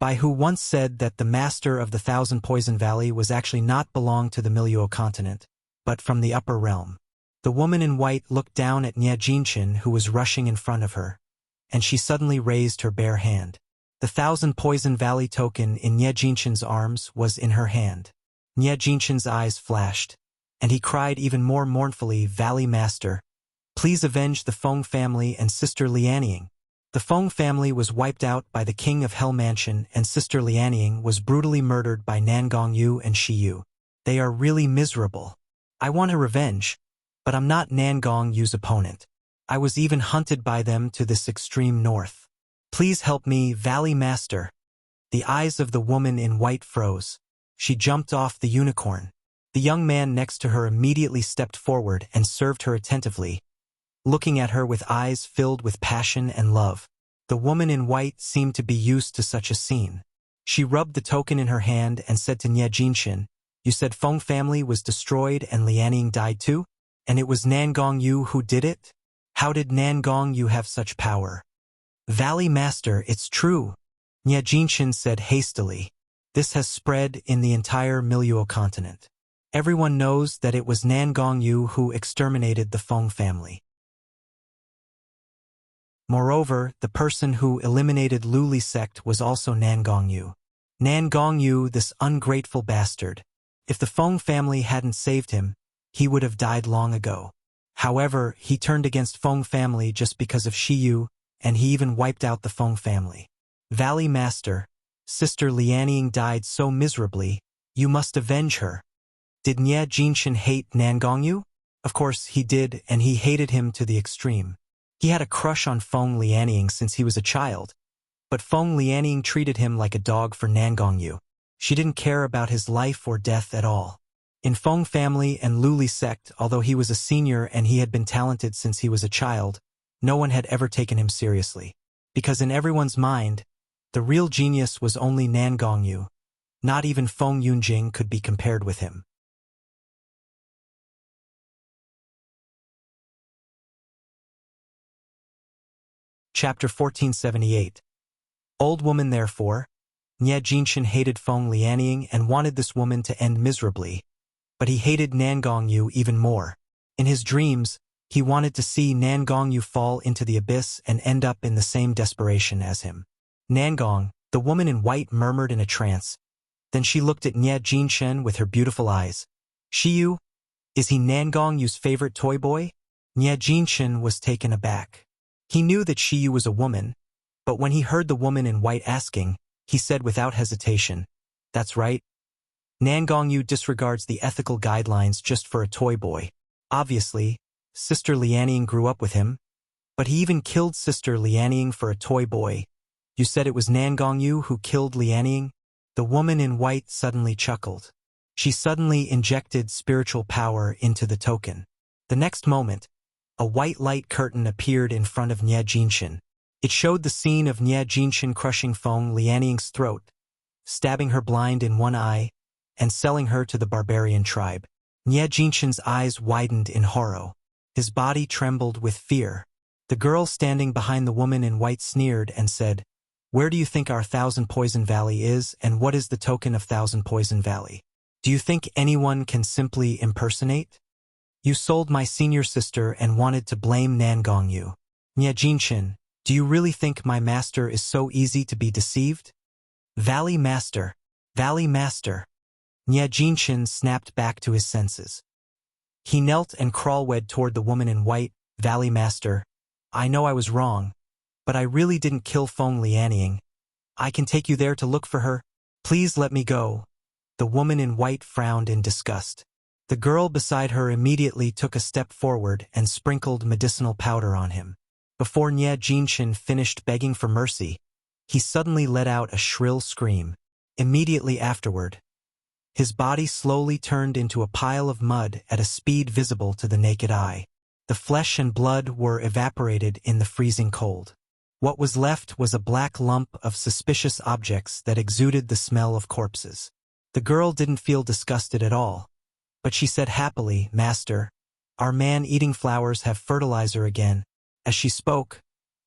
Bai Hu once said that the master of the Thousand Poison Valley was actually not belonged to the Miluo continent, but from the upper realm. The woman in white looked down at Nie Jinshin, who was rushing in front of her, and she suddenly raised her bare hand. The Thousand Poison Valley token in Nie Jinshin's arms was in her hand. Nie Jinshin's eyes flashed, and he cried even more mournfully, Valley Master, please avenge the Feng family and Sister Lianying. The Feng family was wiped out by the King of Hell Mansion, and Sister Lianying was brutally murdered by Nangongyu and Shiyu. They are really miserable. I want a revenge, but I'm not Nangongyu's opponent. I was even hunted by them to this extreme north. Please help me, Valley Master. The eyes of the woman in white froze. She jumped off the unicorn. The young man next to her immediately stepped forward and served her attentively, looking at her with eyes filled with passion and love. The woman in white seemed to be used to such a scene. She rubbed the token in her hand and said to Nie Jinshin, You said Feng family was destroyed and Lianying died too? And it was Nangongyu who did it? How did Nangongyu have such power? Valley Master, it's true, Nie Jinshin said hastily. This has spread in the entire Miluo continent. Everyone knows that it was Nangongyu who exterminated the Feng family. Moreover, the person who eliminated Luli sect was also Nangongyu. Nangongyu, this ungrateful bastard. If the Feng family hadn't saved him, he would have died long ago. However, he turned against Feng family just because of Shiyu, and he even wiped out the Feng family. Valley Master, Sister Lianying died so miserably, you must avenge her. Did Nye Jinshin hate Nangongyu? Of course he did, and he hated him to the extreme. He had a crush on Feng Lianying since he was a child, but Feng Lianying treated him like a dog for Nangongyu. She didn't care about his life or death at all. In Feng family and Luli sect, although he was a senior and he had been talented since he was a child, no one had ever taken him seriously. Because in everyone's mind, the real genius was only Nangongyu. Not even Feng Yunjing could be compared with him. Chapter 1478. Old woman therefore, Nye Jinshin hated Feng Lianying and wanted this woman to end miserably, but he hated Nangongyu even more. In his dreams, he wanted to see Nangongyu fall into the abyss and end up in the same desperation as him. Nangong, the woman in white, murmured in a trance. Then she looked at Nye Jinshin with her beautiful eyes. Shiyu? Is he Nangongyu's favorite toy boy? Nye Jinshin was taken aback. He knew that Shiyu was a woman, but when he heard the woman in white asking, he said without hesitation, "That's right. Nangongyu disregards the ethical guidelines just for a toy boy. Obviously, Sister Lianying grew up with him, but he even killed Sister Lianying for a toy boy. You said it was Nangongyu who killed Lianying?" The woman in white suddenly chuckled. She suddenly injected spiritual power into the token. The next moment, a white light curtain appeared in front of Nye Jinshin. It showed the scene of Nye Jinshin crushing Feng Lianying's throat, stabbing her blind in one eye, and selling her to the barbarian tribe. Nye Jinshin's eyes widened in horror. His body trembled with fear. The girl standing behind the woman in white sneered and said, "Where do you think our Thousand Poison Valley is, and what is the token of Thousand Poison Valley? Do you think anyone can simply impersonate? You sold my senior sister and wanted to blame Nangongyu. Nye Jinshin, do you really think my master is so easy to be deceived?" Valley Master, Valley Master. Nye Jinshin snapped back to his senses. He knelt and crawled toward the woman in white. "Valley Master, I know I was wrong, but I really didn't kill Feng Lianying. I can take you there to look for her. Please let me go." The woman in white frowned in disgust. The girl beside her immediately took a step forward and sprinkled medicinal powder on him. Before Nye Jinshin finished begging for mercy, he suddenly let out a shrill scream. Immediately afterward, his body slowly turned into a pile of mud at a speed visible to the naked eye. The flesh and blood were evaporated in the freezing cold. What was left was a black lump of suspicious objects that exuded the smell of corpses. The girl didn't feel disgusted at all, but she said happily, "Master, our man-eating flowers have fertilizer again." As she spoke,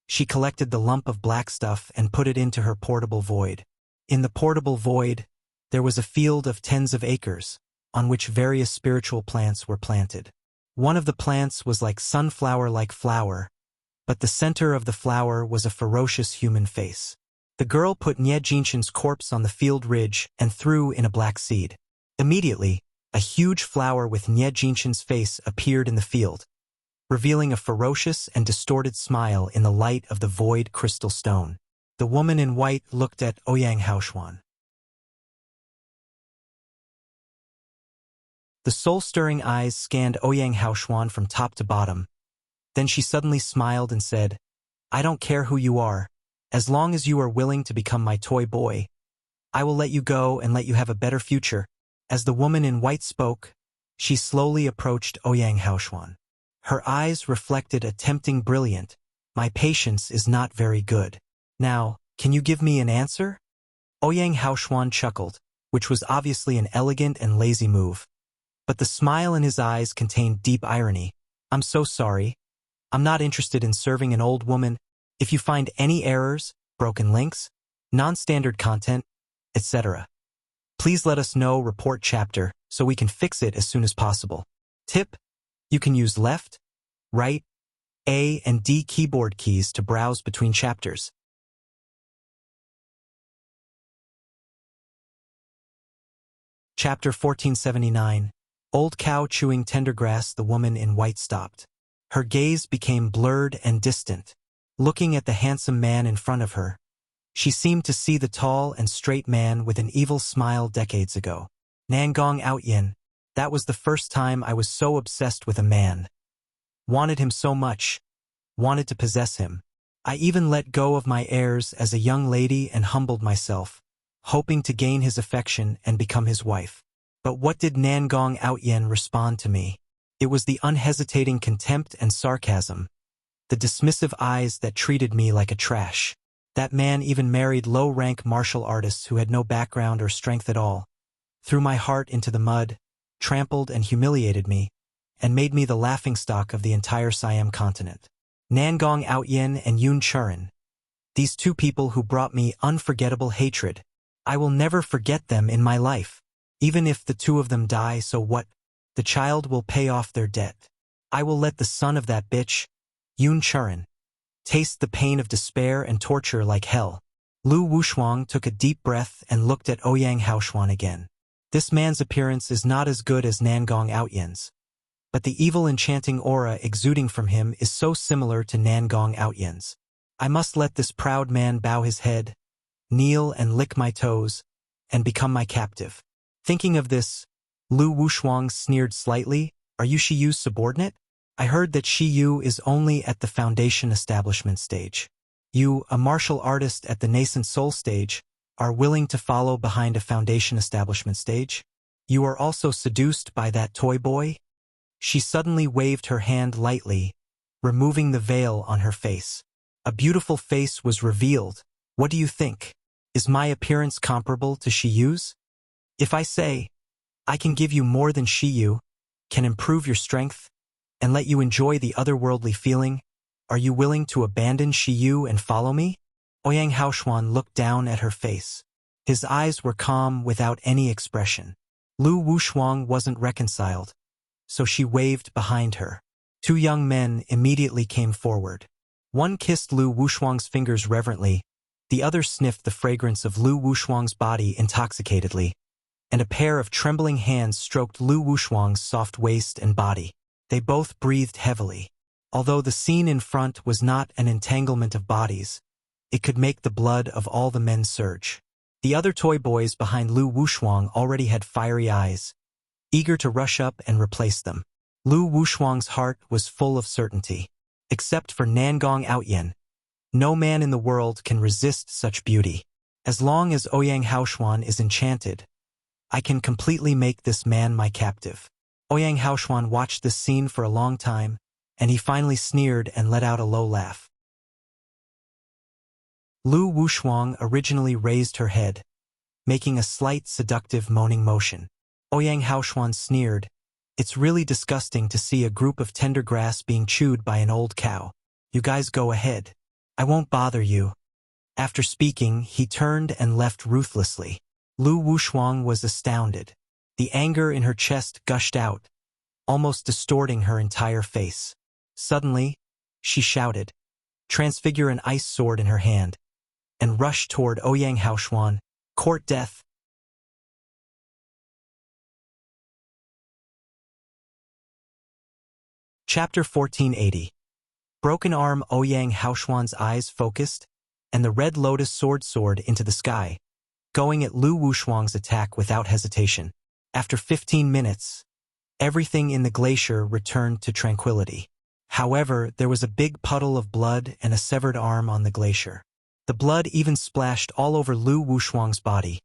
she collected the lump of black stuff and put it into her portable void. In the portable void, there was a field of tens of acres, on which various spiritual plants were planted. One of the plants was like sunflower-like flower, but the center of the flower was a ferocious human face. The girl put Nye Jinshin's corpse on the field ridge and threw in a black seed. Immediately, a huge flower with Nye Jinshin's face appeared in the field, revealing a ferocious and distorted smile in the light of the void crystal stone. The woman in white looked at Ouyang Haoshuan. The soul-stirring eyes scanned Ouyang Haoshuan from top to bottom. Then she suddenly smiled and said, "I don't care who you are. As long as you are willing to become my toy boy, I will let you go and let you have a better future." As the woman in white spoke, she slowly approached Ouyang Haoshuan. Her eyes reflected a tempting brilliance. "My patience is not very good. Now, can you give me an answer?" Ouyang Haoshuan chuckled, which was obviously an elegant and lazy move. But the smile in his eyes contained deep irony. "I'm so sorry. I'm not interested in serving an old woman. If you find any errors, broken links, non-standard content, etc., please let us know. Report chapter so we can fix it as soon as possible. Tip: you can use left, right, A and D keyboard keys to browse between chapters. Chapter 1479. Old cow chewing tender grass. The woman in white stopped. Her gaze became blurred and distant. Looking at the handsome man in front of her, she seemed to see the tall and straight man with an evil smile decades ago. Nangong Outyin, that was the first time I was so obsessed with a man. Wanted him so much. Wanted to possess him. I even let go of my airs as a young lady and humbled myself, hoping to gain his affection and become his wife. But what did Nangong Outyin respond to me? It was the unhesitating contempt and sarcasm, the dismissive eyes that treated me like a trash. That man even married low-rank martial artists who had no background or strength at all, threw my heart into the mud, trampled and humiliated me, and made me the laughingstock of the entire Siam continent. Nangong Outyin and Yun Churin. These two people who brought me unforgettable hatred. I will never forget them in my life. Even if the two of them die, so what? The child will pay off their debt. I will let the son of that bitch, Yun Churin, taste the pain of despair and torture like hell. Lu Wushuang took a deep breath and looked at Ouyang Haoshuan again. This man's appearance is not as good as Nangong Outyin's, but the evil enchanting aura exuding from him is so similar to Nangong Outyin's. I must let this proud man bow his head, kneel and lick my toes, and become my captive. Thinking of this, Lu Wushuang sneered slightly. Are you Shiyu's subordinate? I heard that Shiyu is only at the foundation establishment stage. You, a martial artist at the nascent soul stage, are willing to follow behind a foundation establishment stage? You are also seduced by that toy boy? She suddenly waved her hand lightly, removing the veil on her face. A beautiful face was revealed. What do you think? Is my appearance comparable to Shiyu's? If I say, I can give you more than Shiyu, can improve your strength, and let you enjoy the otherworldly feeling, are you willing to abandon Shiyu and follow me? Ouyang Haoshuan looked down at her face. His eyes were calm without any expression. Lu Wushuang wasn't reconciled, so she waved behind her. Two young men immediately came forward. One kissed Lu Wushuang's fingers reverently, the other sniffed the fragrance of Lu Wushuang's body intoxicatedly, and a pair of trembling hands stroked Lu Wushuang's soft waist and body. They both breathed heavily. Although the scene in front was not an entanglement of bodies, it could make the blood of all the men surge. The other toy boys behind Lu Wushuang already had fiery eyes, eager to rush up and replace them. Lu Wushuang's heart was full of certainty. Except for Nangong Outyin, no man in the world can resist such beauty. As long as Ouyang Haoshuan is enchanted, I can completely make this man my captive. Ouyang Haoshuan watched this scene for a long time, and he finally sneered and let out a low laugh. Lu Wushuang originally raised her head, making a slight seductive moaning motion. Ouyang Haoshuan sneered, It's really disgusting to see a group of tender grass being chewed by an old cow. You guys go ahead. I won't bother you. After speaking, he turned and left ruthlessly. Lu Wushuang was astounded. The anger in her chest gushed out, almost distorting her entire face. Suddenly, she shouted, transfigure an ice sword in her hand, and rushed toward Ouyang Haoshuan. Court death. Chapter 1480. Broken arm. Ouyang Haoshuan's eyes focused, and the red lotus soared into the sky, going at Lu Wushuang's attack without hesitation. After 15 minutes, everything in the glacier returned to tranquility. However, there was a big puddle of blood and a severed arm on the glacier. The blood even splashed all over Lu Wushuang's body,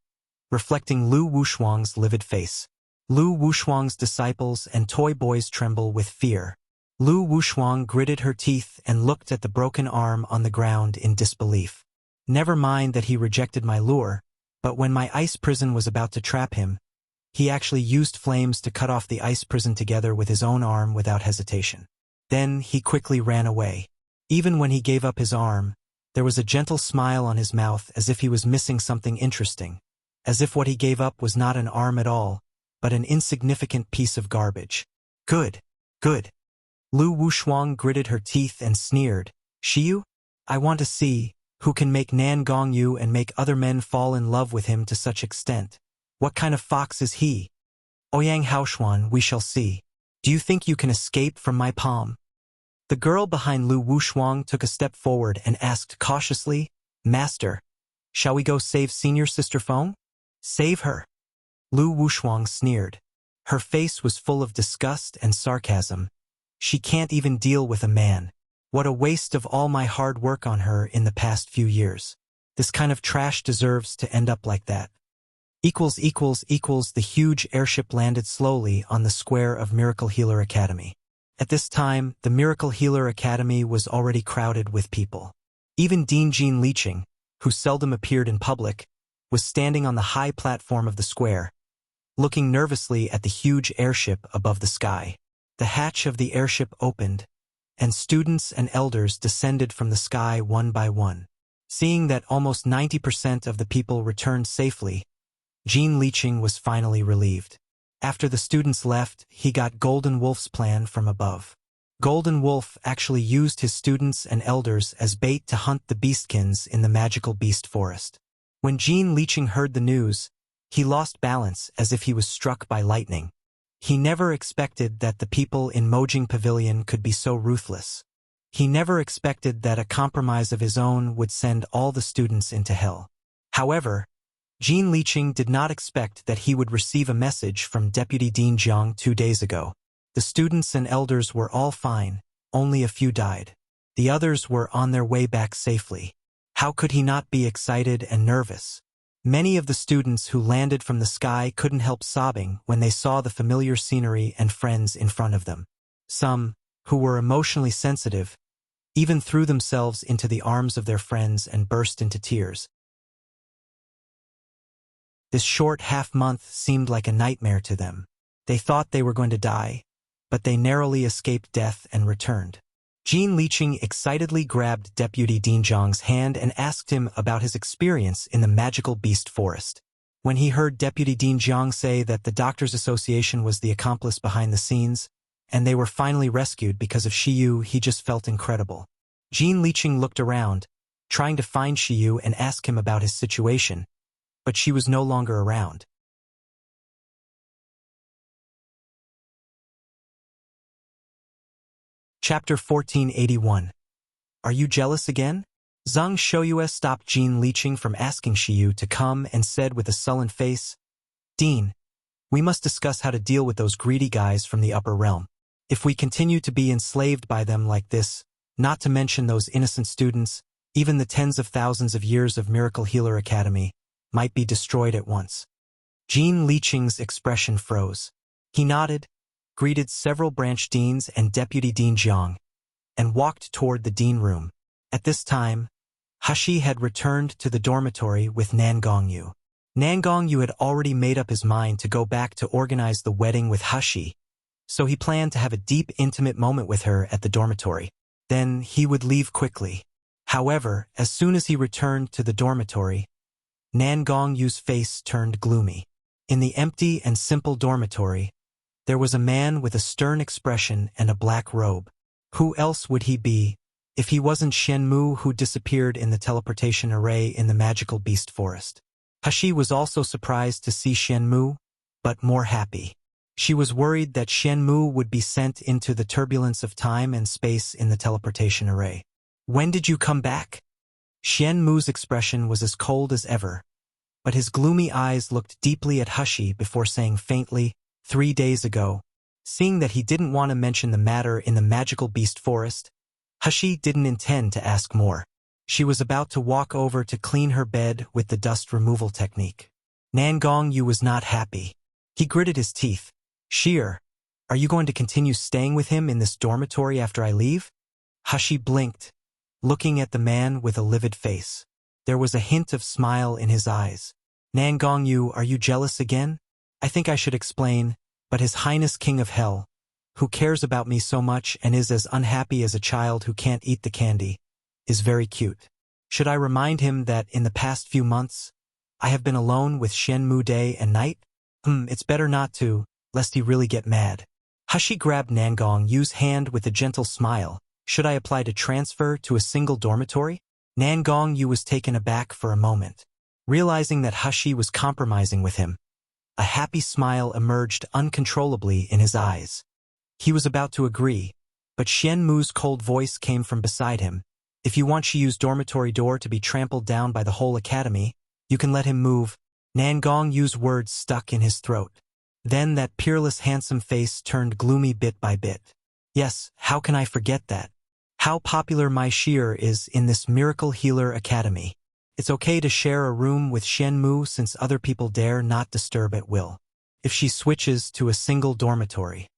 reflecting Lu Wushuang's livid face. Lu Wushuang's disciples and toy boys tremble with fear. Lu Wushuang gritted her teeth and looked at the broken arm on the ground in disbelief. Never mind that he rejected my lure, but when my ice prison was about to trap him, he actually used flames to cut off the ice prison together with his own arm without hesitation. Then he quickly ran away. Even when he gave up his arm, there was a gentle smile on his mouth as if he was missing something interesting, as if what he gave up was not an arm at all, but an insignificant piece of garbage. Good, good. Lu Wushuang gritted her teeth and sneered. Shiyu? I want to see who can make Nan Gongyu and make other men fall in love with him to such extent. What kind of fox is he? Ouyang Haoshuan, we shall see. Do you think you can escape from my palm? The girl behind Lu Wushuang took a step forward and asked cautiously, Master, shall we go save senior sister Feng? Save her. Lu Wushuang sneered. Her face was full of disgust and sarcasm. She can't even deal with a man. What a waste of all my hard work on her in the past few years. This kind of trash deserves to end up like that. The huge airship landed slowly on the square of Miracle Healer Academy. At this time, the Miracle Healer Academy was already crowded with people. Even Dean Jean Liqing, who seldom appeared in public, was standing on the high platform of the square, looking nervously at the huge airship above the sky. The hatch of the airship opened, and students and elders descended from the sky one by one. Seeing that almost 90% of the people returned safely, Jean Liqing was finally relieved. After the students left, he got Golden Wolf's plan from above. Golden Wolf actually used his students and elders as bait to hunt the beastkins in the magical beast forest. When Jean Liqing heard the news, he lost balance as if he was struck by lightning. He never expected that the people in Mojing Pavilion could be so ruthless. He never expected that a compromise of his own would send all the students into hell. However, Jean Liqing did not expect that he would receive a message from Deputy Dean Jiang 2 days ago. The students and elders were all fine, only a few died. The others were on their way back safely. How could he not be excited and nervous? Many of the students who landed from the sky couldn't help sobbing when they saw the familiar scenery and friends in front of them. Some, who were emotionally sensitive, even threw themselves into the arms of their friends and burst into tears. This short half-month seemed like a nightmare to them. They thought they were going to die, but they narrowly escaped death and returned. Jean Liqing excitedly grabbed Deputy Dean Jiang's hand and asked him about his experience in the magical beast forest. When he heard Deputy Dean Jiang say that the Doctors Association was the accomplice behind the scenes, and they were finally rescued because of Shiyu, he just felt incredible. Jean Liqing looked around, trying to find Shiyu and ask him about his situation, but she was no longer around. Chapter 1481. Are you jealous again? Zhang Shouyue stopped Jean Liqing from asking Shiyu to come and said with a sullen face, Dean, we must discuss how to deal with those greedy guys from the upper realm. If we continue to be enslaved by them like this, not to mention those innocent students, even the tens of thousands of years of Miracle Healer Academy might be destroyed at once. Jean Liqing's expression froze. He nodded, greeted several branch deans and Deputy Dean Jiang, and walked toward the dean room. At this time, Hashi had returned to the dormitory with Nan Gongyu. Nan Gongyu had already made up his mind to go back to organize the wedding with Hashi, so he planned to have a deep, intimate moment with her at the dormitory. Then he would leave quickly. However, as soon as he returned to the dormitory, Nan Gongyu's face turned gloomy. In the empty and simple dormitory, there was a man with a stern expression and a black robe. Who else would he be if he wasn't Shenmu, who disappeared in the teleportation array in the magical beast forest? Hashi was also surprised to see Shenmu, but more happy. She was worried that Shenmu would be sent into the turbulence of time and space in the teleportation array. When did you come back? Shenmu's expression was as cold as ever, but his gloomy eyes looked deeply at Hashi before saying faintly, 3 days ago. Seeing that he didn't want to mention the matter in the magical beast forest, Hashi didn't intend to ask more. She was about to walk over to clean her bed with the dust removal technique. Nan Gongyu was not happy. He gritted his teeth. Sheer, are you going to continue staying with him in this dormitory after I leave? Hashi blinked, looking at the man with a livid face. There was a hint of smile in his eyes. Nan Gongyu, are you jealous again? I think I should explain, but His Highness King of Hell, who cares about me so much and is as unhappy as a child who can't eat the candy, is very cute. Should I remind him that in the past few months, I have been alone with Shenmu day and night? It's better not to, lest he really get mad. Hashi grabbed Nan Gongyu's hand with a gentle smile. Should I apply to transfer to a single dormitory? Nan Gongyu was taken aback for a moment, realizing that Hashi was compromising with him. A happy smile emerged uncontrollably in his eyes. He was about to agree, but Xian Mu's cold voice came from beside him. If you want Shiyu's dormitory door to be trampled down by the whole academy, you can let him move. Nan Gongyu's words stuck in his throat. Then that peerless handsome face turned gloomy bit by bit. Yes, how can I forget that? How popular my Shier is in this miracle healer academy. It's okay to share a room with Xian Mu since other people dare not disturb at will. If she switches to a single dormitory,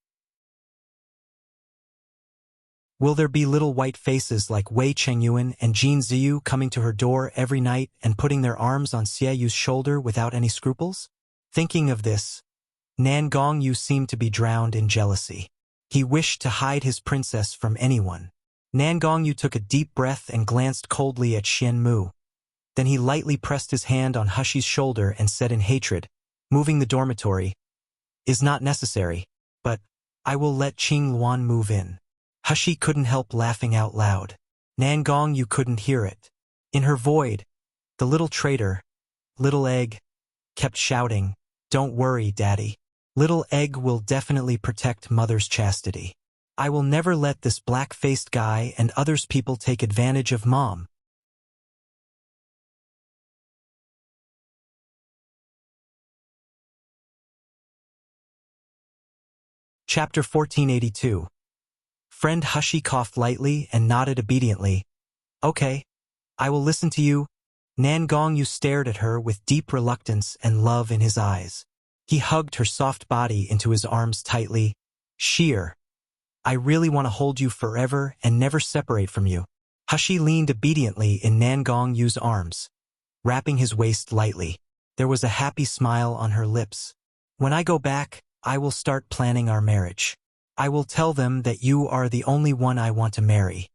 will there be little white faces like Wei Chengyuan and Jin Ziyu coming to her door every night and putting their arms on Xieyu's shoulder without any scruples? Thinking of this, Nan Gongyu seemed to be drowned in jealousy. He wished to hide his princess from anyone. Nan Gongyu took a deep breath and glanced coldly at Xian Mu. Then he lightly pressed his hand on Hushi's shoulder and said in hatred, "Moving the dormitory is not necessary, but I will let Qing Luan move in." Hushi couldn't help laughing out loud. Nan Gongyu couldn't hear it. In her void, the little traitor, Little Egg, kept shouting, "Don't worry, Daddy. Little Egg will definitely protect Mother's chastity. I will never let this black-faced guy and others people take advantage of Mom." Chapter 1482. Friend Hushi coughed lightly and nodded obediently. "Okay, I will listen to you." Nan Gongyu stared at her with deep reluctance and love in his eyes. He hugged her soft body into his arms tightly. "Sheer, I really want to hold you forever and never separate from you." Hushi leaned obediently in Nan Gongyu's arms, wrapping his waist lightly. There was a happy smile on her lips. "When I go back, I will start planning our marriage. I will tell them that you are the only one I want to marry."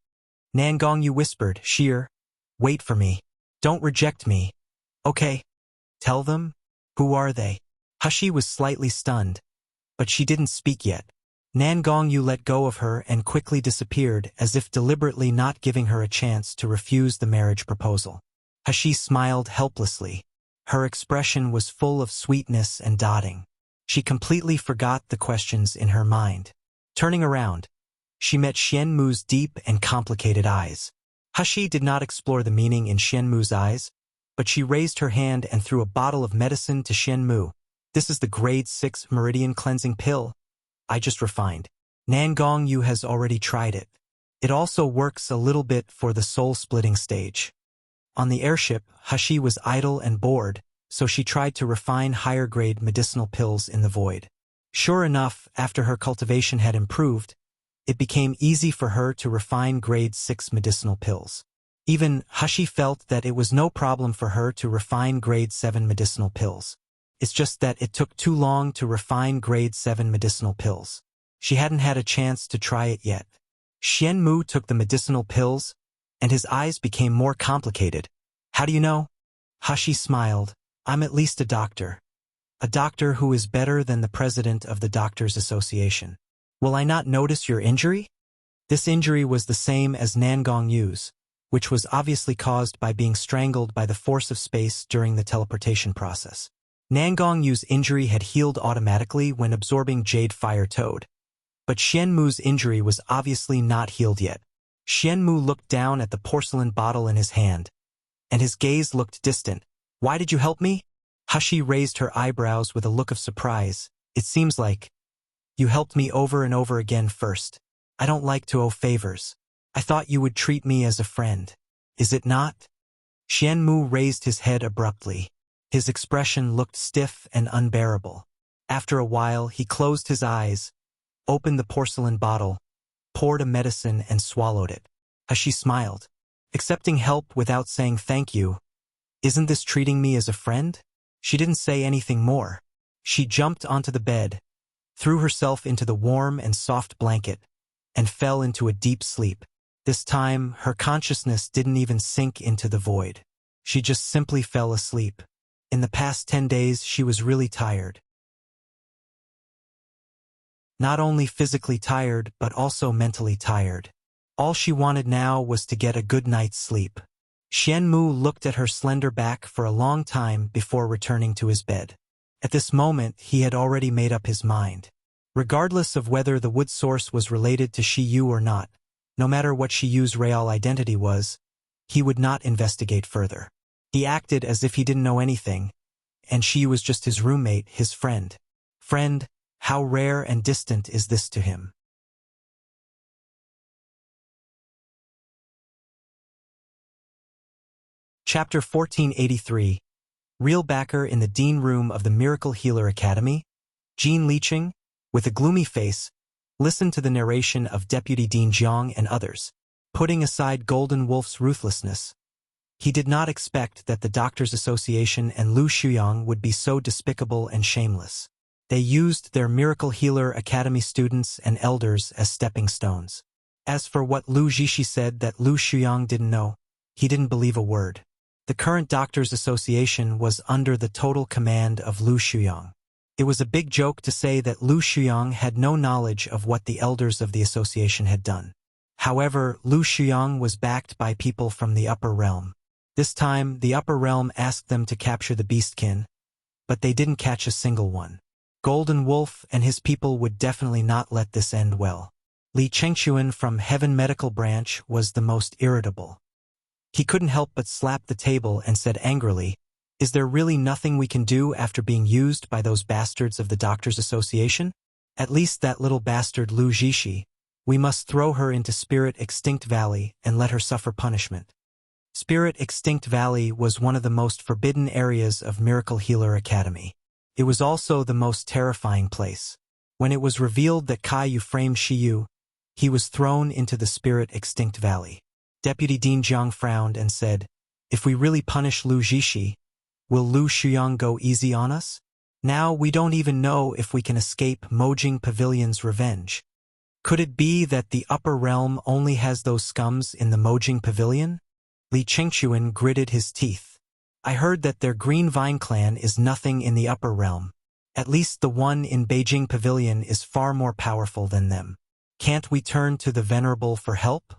Nan Gongyu whispered, "Sheer, wait for me. Don't reject me." "Okay. Tell them? Who are they?" Hushi was slightly stunned, but she didn't speak yet. Nan Gongyu let go of her and quickly disappeared as if deliberately not giving her a chance to refuse the marriage proposal. Hushi smiled helplessly. Her expression was full of sweetness and dotting. She completely forgot the questions in her mind. Turning around, she met Xian Mu's deep and complicated eyes. Hushi did not explore the meaning in Xian Mu's eyes, but she raised her hand and threw a bottle of medicine to Xian Mu. "This is the grade 6 meridian cleansing pill I just refined. Nan Gongyu has already tried it. It also works a little bit for the soul-splitting stage." On the airship, Hushi was idle and bored, so she tried to refine higher-grade medicinal pills in the void. Sure enough, after her cultivation had improved, it became easy for her to refine grade 6 medicinal pills. Even Hushi felt that it was no problem for her to refine grade 7 medicinal pills. It's just that it took too long to refine grade 7 medicinal pills. She hadn't had a chance to try it yet. Xian Mu took the medicinal pills, and his eyes became more complicated. "How do you know?" Hushi smiled. "I'm at least a doctor. A doctor who is better than the president of the Doctors Association. Will I not notice your injury?" This injury was the same as Nan Gongyu's, which was obviously caused by being strangled by the force of space during the teleportation process. Nan Gongyu's injury had healed automatically when absorbing Jade Fire Toad. But Xian Mu's injury was obviously not healed yet. Xian Mu looked down at the porcelain bottle in his hand, and his gaze looked distant. "Why did you help me?" Hushi raised her eyebrows with a look of surprise. "It seems like you helped me over and over again first. I don't like to owe favors. I thought you would treat me as a friend. Is it not?" Xian Mu raised his head abruptly. His expression looked stiff and unbearable. After a while, he closed his eyes, opened the porcelain bottle, poured a medicine and swallowed it. Hushi smiled. "Accepting help without saying thank you. Isn't this treating me as a friend?" She didn't say anything more. She jumped onto the bed, threw herself into the warm and soft blanket, and fell into a deep sleep. This time, her consciousness didn't even sink into the void. She just simply fell asleep. In the past 10 days, she was really tired. Not only physically tired, but also mentally tired. All she wanted now was to get a good night's sleep. Xian Mu looked at her slender back for a long time before returning to his bed. At this moment, he had already made up his mind. Regardless of whether the wood source was related to Shiyu or not, no matter what Shiyu's real identity was, he would not investigate further. He acted as if he didn't know anything, and Shiyu was just his roommate, his friend. Friend, how rare and distant is this to him? Chapter 1483. Real backer in the Dean Room of the Miracle Healer Academy, Jean Licheng, with a gloomy face, listened to the narration of Deputy Dean Jiang and others, putting aside Golden Wolf's ruthlessness. He did not expect that the Doctors Association and Lu Shuyang would be so despicable and shameless. They used their Miracle Healer Academy students and elders as stepping stones. As for what Lu Zhishi said that Lu Shuyang didn't know, he didn't believe a word. The current Doctors Association was under the total command of Lu Shuyang. It was a big joke to say that Lu Shuyang had no knowledge of what the elders of the association had done. However, Lu Shuyang was backed by people from the upper realm. This time, the upper realm asked them to capture the beastkin, but they didn't catch a single one. Golden Wolf and his people would definitely not let this end well. Li Chengxuan from Heaven Medical Branch was the most irritable. He couldn't help but slap the table and said angrily, "Is there really nothing we can do after being used by those bastards of the Doctors Association? At least that little bastard Lu Zhishi. We must throw her into Spirit Extinct Valley and let her suffer punishment." Spirit Extinct Valley was one of the most forbidden areas of Miracle Healer Academy. It was also the most terrifying place. When it was revealed that Kai framed Shiyu, he was thrown into the Spirit Extinct Valley. Deputy Dean Jiang frowned and said, "If we really punish Lu Zhishi, will Lu Shuyang go easy on us? Now we don't even know if we can escape Mojing Pavilion's revenge. Could it be that the upper realm only has those scums in the Mojing Pavilion?" Li Chengxuan gritted his teeth. "I heard that their Green Vine clan is nothing in the upper realm. At least the one in Beijing Pavilion is far more powerful than them. Can't we turn to the Venerable for help?"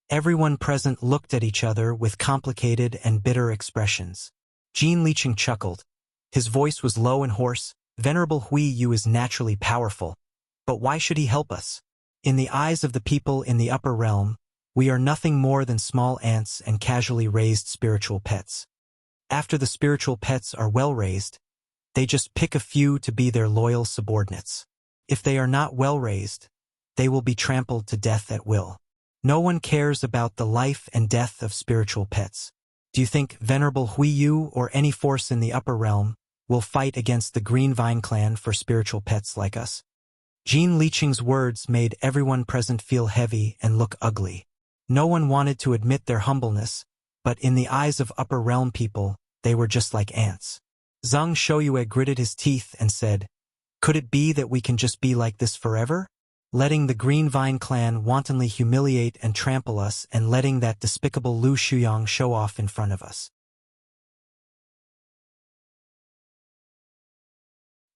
Everyone present looked at each other with complicated and bitter expressions. Jean Licheng chuckled. His voice was low and hoarse. "Venerable Hui Yu is naturally powerful, but why should he help us? In the eyes of the people in the upper realm, we are nothing more than small ants and casually raised spiritual pets. After the spiritual pets are well raised, they just pick a few to be their loyal subordinates. If they are not well raised, they will be trampled to death at will. No one cares about the life and death of spiritual pets. Do you think Venerable Hui Yu or any force in the upper realm will fight against the Green Vine clan for spiritual pets like us?" Jean Licheng's words made everyone present feel heavy and look ugly. No one wanted to admit their humbleness, but in the eyes of upper realm people, they were just like ants. Zhang Shouyue gritted his teeth and said, "Could it be that we can just be like this forever? Letting the Green Vine clan wantonly humiliate and trample us and letting that despicable Lu Shuyang show off in front of us."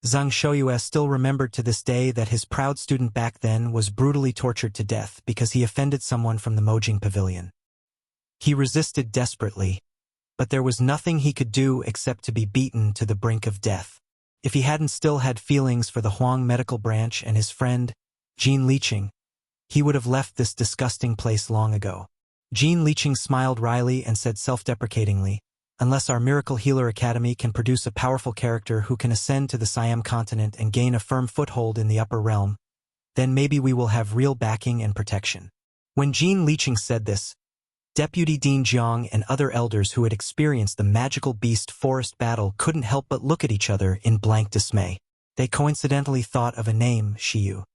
Zhang Shouyue still remembered to this day that his proud student back then was brutally tortured to death because he offended someone from the Mojing Pavilion. He resisted desperately, but there was nothing he could do except to be beaten to the brink of death. If he hadn't still had feelings for the Huang Medical Branch and his friend, Jean Licheng, he would have left this disgusting place long ago. Jean Licheng smiled wryly and said self-deprecatingly, "Unless our Miracle Healer Academy can produce a powerful character who can ascend to the Siam continent and gain a firm foothold in the upper realm, then maybe we will have real backing and protection." When Jean Licheng said this, Deputy Dean Jiang and other elders who had experienced the magical beast forest battle couldn't help but look at each other in blank dismay. They coincidentally thought of a name, Shiyu.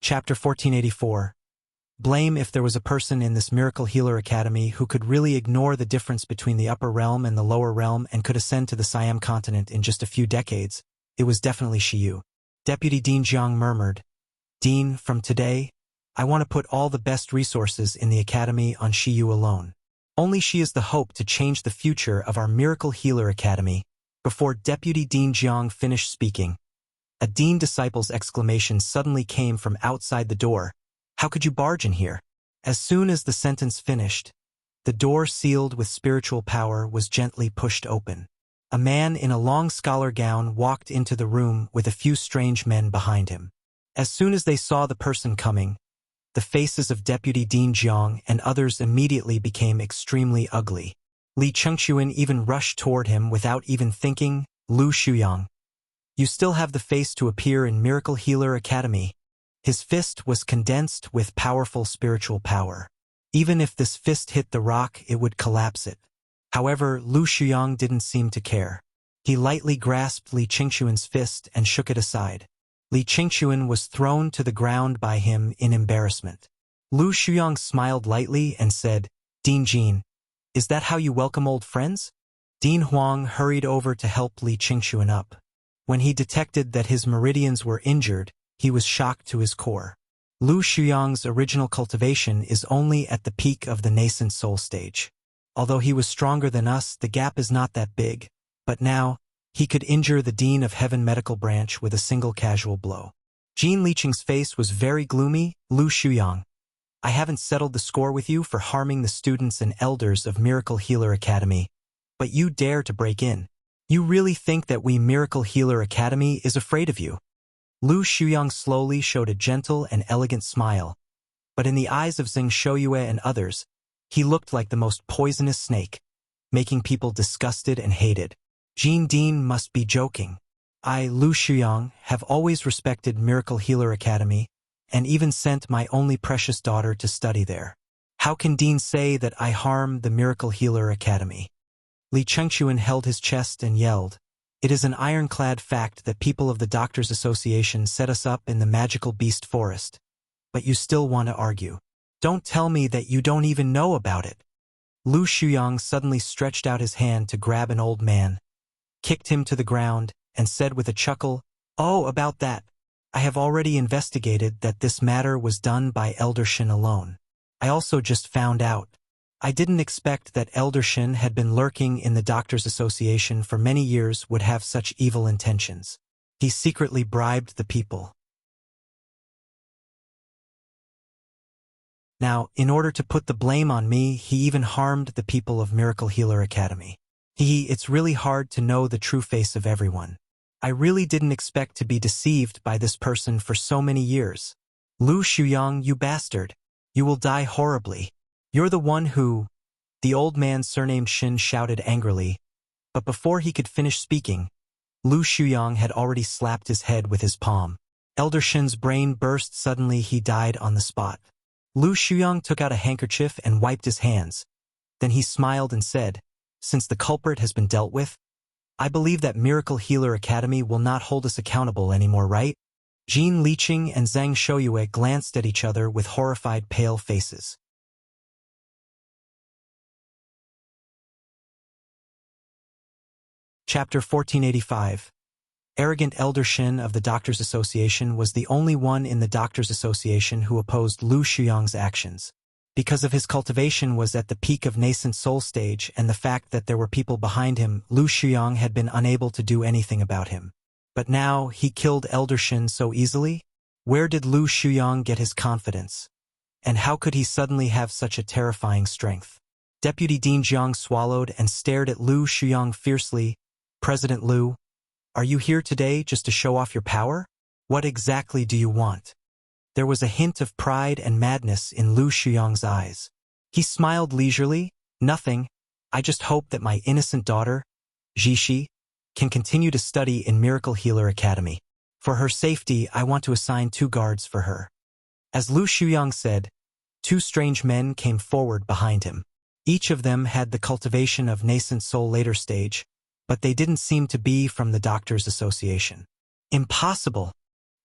Chapter 1484. Blame. If there was a person in this Miracle Healer Academy who could really ignore the difference between the upper realm and the lower realm and could ascend to the Siam continent in just a few decades, it was definitely Shiyu. Deputy Dean Jiang murmured, "Dean, from today, I want to put all the best resources in the academy on Shiyu alone. Only she is the hope to change the future of our Miracle Healer Academy." Before Deputy Dean Jiang finished speaking, a Dean disciple's exclamation suddenly came from outside the door. "How could you barge in here?" As soon as the sentence finished, The door sealed with spiritual power was gently pushed open. A man in a long scholar gown walked into the room with a few strange men behind him. As soon as they saw the person coming, the faces of Deputy Dean Jiang and others immediately became extremely ugly. Li Chengquan even rushed toward him without even thinking, "Lu Shuyang, you still have the face to appear in Miracle Healer Academy." His fist was condensed with powerful spiritual power. Even if this fist hit the rock, it would collapse it. However, Lu Shuyang didn't seem to care. He lightly grasped Li Chengquan's fist and shook it aside. Li Chengquan was thrown to the ground by him in embarrassment. Lu Shuyang smiled lightly and said, "Dean Jin, is that how you welcome old friends?" Dean Huang hurried over to help Li Chengquan up. When he detected that his meridians were injured, he was shocked to his core. Lu Shuyang's original cultivation is only at the peak of the nascent soul stage. Although he was stronger than us, the gap is not that big, but now, he could injure the Dean of Heaven Medical Branch with a single casual blow. Jean Licheng's face was very gloomy. "Lu Shuyang, I haven't settled the score with you for harming the students and elders of Miracle Healer Academy, but you dare to break in. You really think that we Miracle Healer Academy is afraid of you?" Lu Shuyang slowly showed a gentle and elegant smile, but in the eyes of Zheng Shouyue and others, he looked like the most poisonous snake, making people disgusted and hated. Jean Dean must be joking. I, Lu Shuyang, have always respected Miracle Healer Academy, and even sent my only precious daughter to study there. How can Dean say that I harm the Miracle Healer Academy? Li Chengquan held his chest and yelled, "It is an ironclad fact that people of the Doctors Association set us up in the magical beast forest. But you still want to argue. Don't tell me that you don't even know about it." Lu Shuyang suddenly stretched out his hand to grab an old man, kicked him to the ground, and said with a chuckle, "Oh, about that. I have already investigated that this matter was done by Elder Shin alone. I also just found out. I didn't expect that Elder Shin had been lurking in the Doctors Association for many years would have such evil intentions. He secretly bribed the people. Now, in order to put the blame on me, he even harmed the people of Miracle Healer Academy. It's really hard to know the true face of everyone. I really didn't expect to be deceived by this person for so many years. Lu Shuyang, you bastard. You will die horribly. You're the one who—" The old man surnamed Shin shouted angrily, but before he could finish speaking, Lu Shuyang had already slapped his head with his palm. Elder Shin's brain burst suddenly. He died on the spot. Lu Shuyang took out a handkerchief and wiped his hands. Then he smiled and said, "Since the culprit has been dealt with, I believe that Miracle Healer Academy will not hold us accountable anymore, right?" Jean Licheng and Zhang Shouyue glanced at each other with horrified pale faces. Chapter 1485. Arrogant Elder Shin of the Doctors Association was the only one in the Doctors Association who opposed Lu Shuyang's actions. Because of his cultivation was at the peak of nascent soul stage and the fact that there were people behind him, Lu Shuyang had been unable to do anything about him. But now, he killed Elder Shin so easily? Where did Lu Shuyang get his confidence? And how could he suddenly have such a terrifying strength? Deputy Dean Jiang swallowed and stared at Lu Shuyang fiercely. "President Lu, are you here today just to show off your power? What exactly do you want?" There was a hint of pride and madness in Lu Shuyang's eyes. He smiled leisurely. "Nothing. I just hope that my innocent daughter, Jishi, can continue to study in Miracle Healer Academy. For her safety, I want to assign 2 guards for her." As Lu Shuyang said, 2 strange men came forward behind him. Each of them had the cultivation of nascent soul later stage, but they didn't seem to be from the Doctors Association. "Impossible!"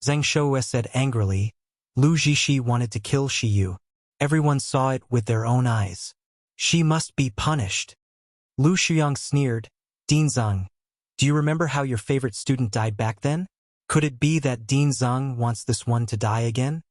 Zhang Shouyue said angrily. Lu Jishi wanted to kill Shiyu. Everyone saw it with their own eyes. She must be punished. Lu Shuyang sneered. "Dean Zhang, do you remember how your favorite student died back then? Could it be that Dean Zhang wants this one to die again?"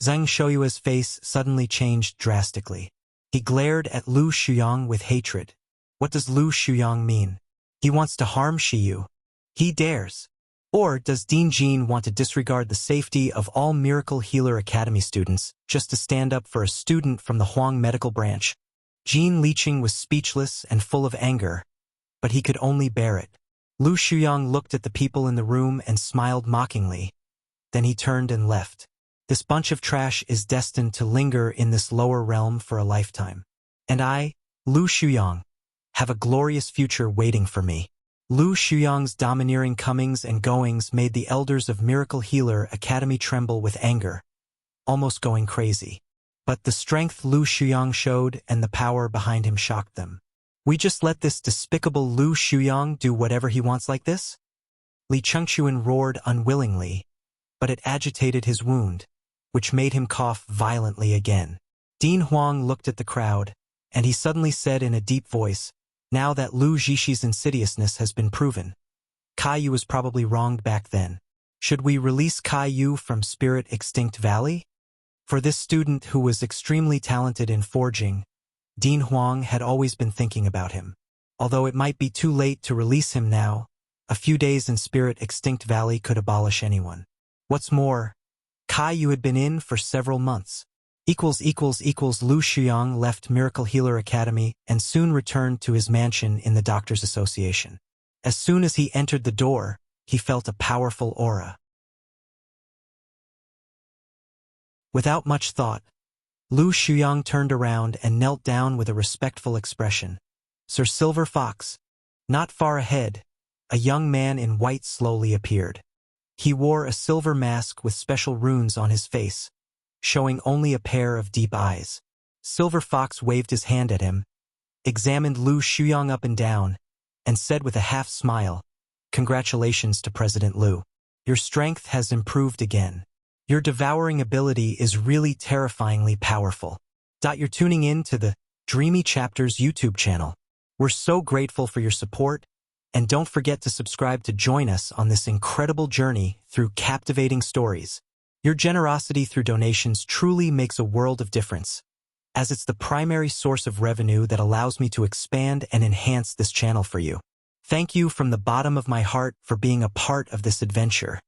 Zhang Shouyue's face suddenly changed drastically. He glared at Lu Shuyang with hatred. What does Lu Shuyang mean? He wants to harm Shiyu. He dares. Or does Dean Jin want to disregard the safety of all Miracle Healer Academy students just to stand up for a student from the Huang Medical Branch? Jean Liqing was speechless and full of anger, but he could only bear it. Lu Shuyang looked at the people in the room and smiled mockingly. Then he turned and left. This bunch of trash is destined to linger in this lower realm for a lifetime. And I, Lu Shuyang, have a glorious future waiting for me. Lu Shuyang's domineering comings and goings made the elders of Miracle Healer Academy tremble with anger, almost going crazy. But the strength Lu Shuyang showed and the power behind him shocked them. We just let this despicable Lu Shuyang do whatever he wants like this? Li Chengchuan roared unwillingly, but it agitated his wound, which made him cough violently again. Dean Huang looked at the crowd, and he suddenly said in a deep voice, "Now that Lu Zhixi's insidiousness has been proven, Kai was probably wronged back then. Should we release Kai from Spirit Extinct Valley?" For this student who was extremely talented in forging, Dean Huang had always been thinking about him. Although it might be too late to release him now, a few days in Spirit Extinct Valley could abolish anyone. What's more, Kai had been in for several months. Lu Shuyang left Miracle Healer Academy and soon returned to his mansion in the Doctors Association. As soon as he entered the door, he felt a powerful aura. Without much thought, Lu Shuyang turned around and knelt down with a respectful expression. "Sir Silver Fox." Not far ahead, a young man in white slowly appeared. He wore a silver mask with special runes on his face, showing only a pair of deep eyes. Silver Fox waved his hand at him, examined Lu Shuyang up and down, and said with a half-smile, "Congratulations to President Lu. Your strength has improved again. Your devouring ability is really terrifyingly powerful." You're tuning in to the Dreamy Chapters YouTube channel. We're so grateful for your support, and don't forget to subscribe to join us on this incredible journey through captivating stories. Your generosity through donations truly makes a world of difference, as it's the primary source of revenue that allows me to expand and enhance this channel for you. Thank you from the bottom of my heart for being a part of this adventure.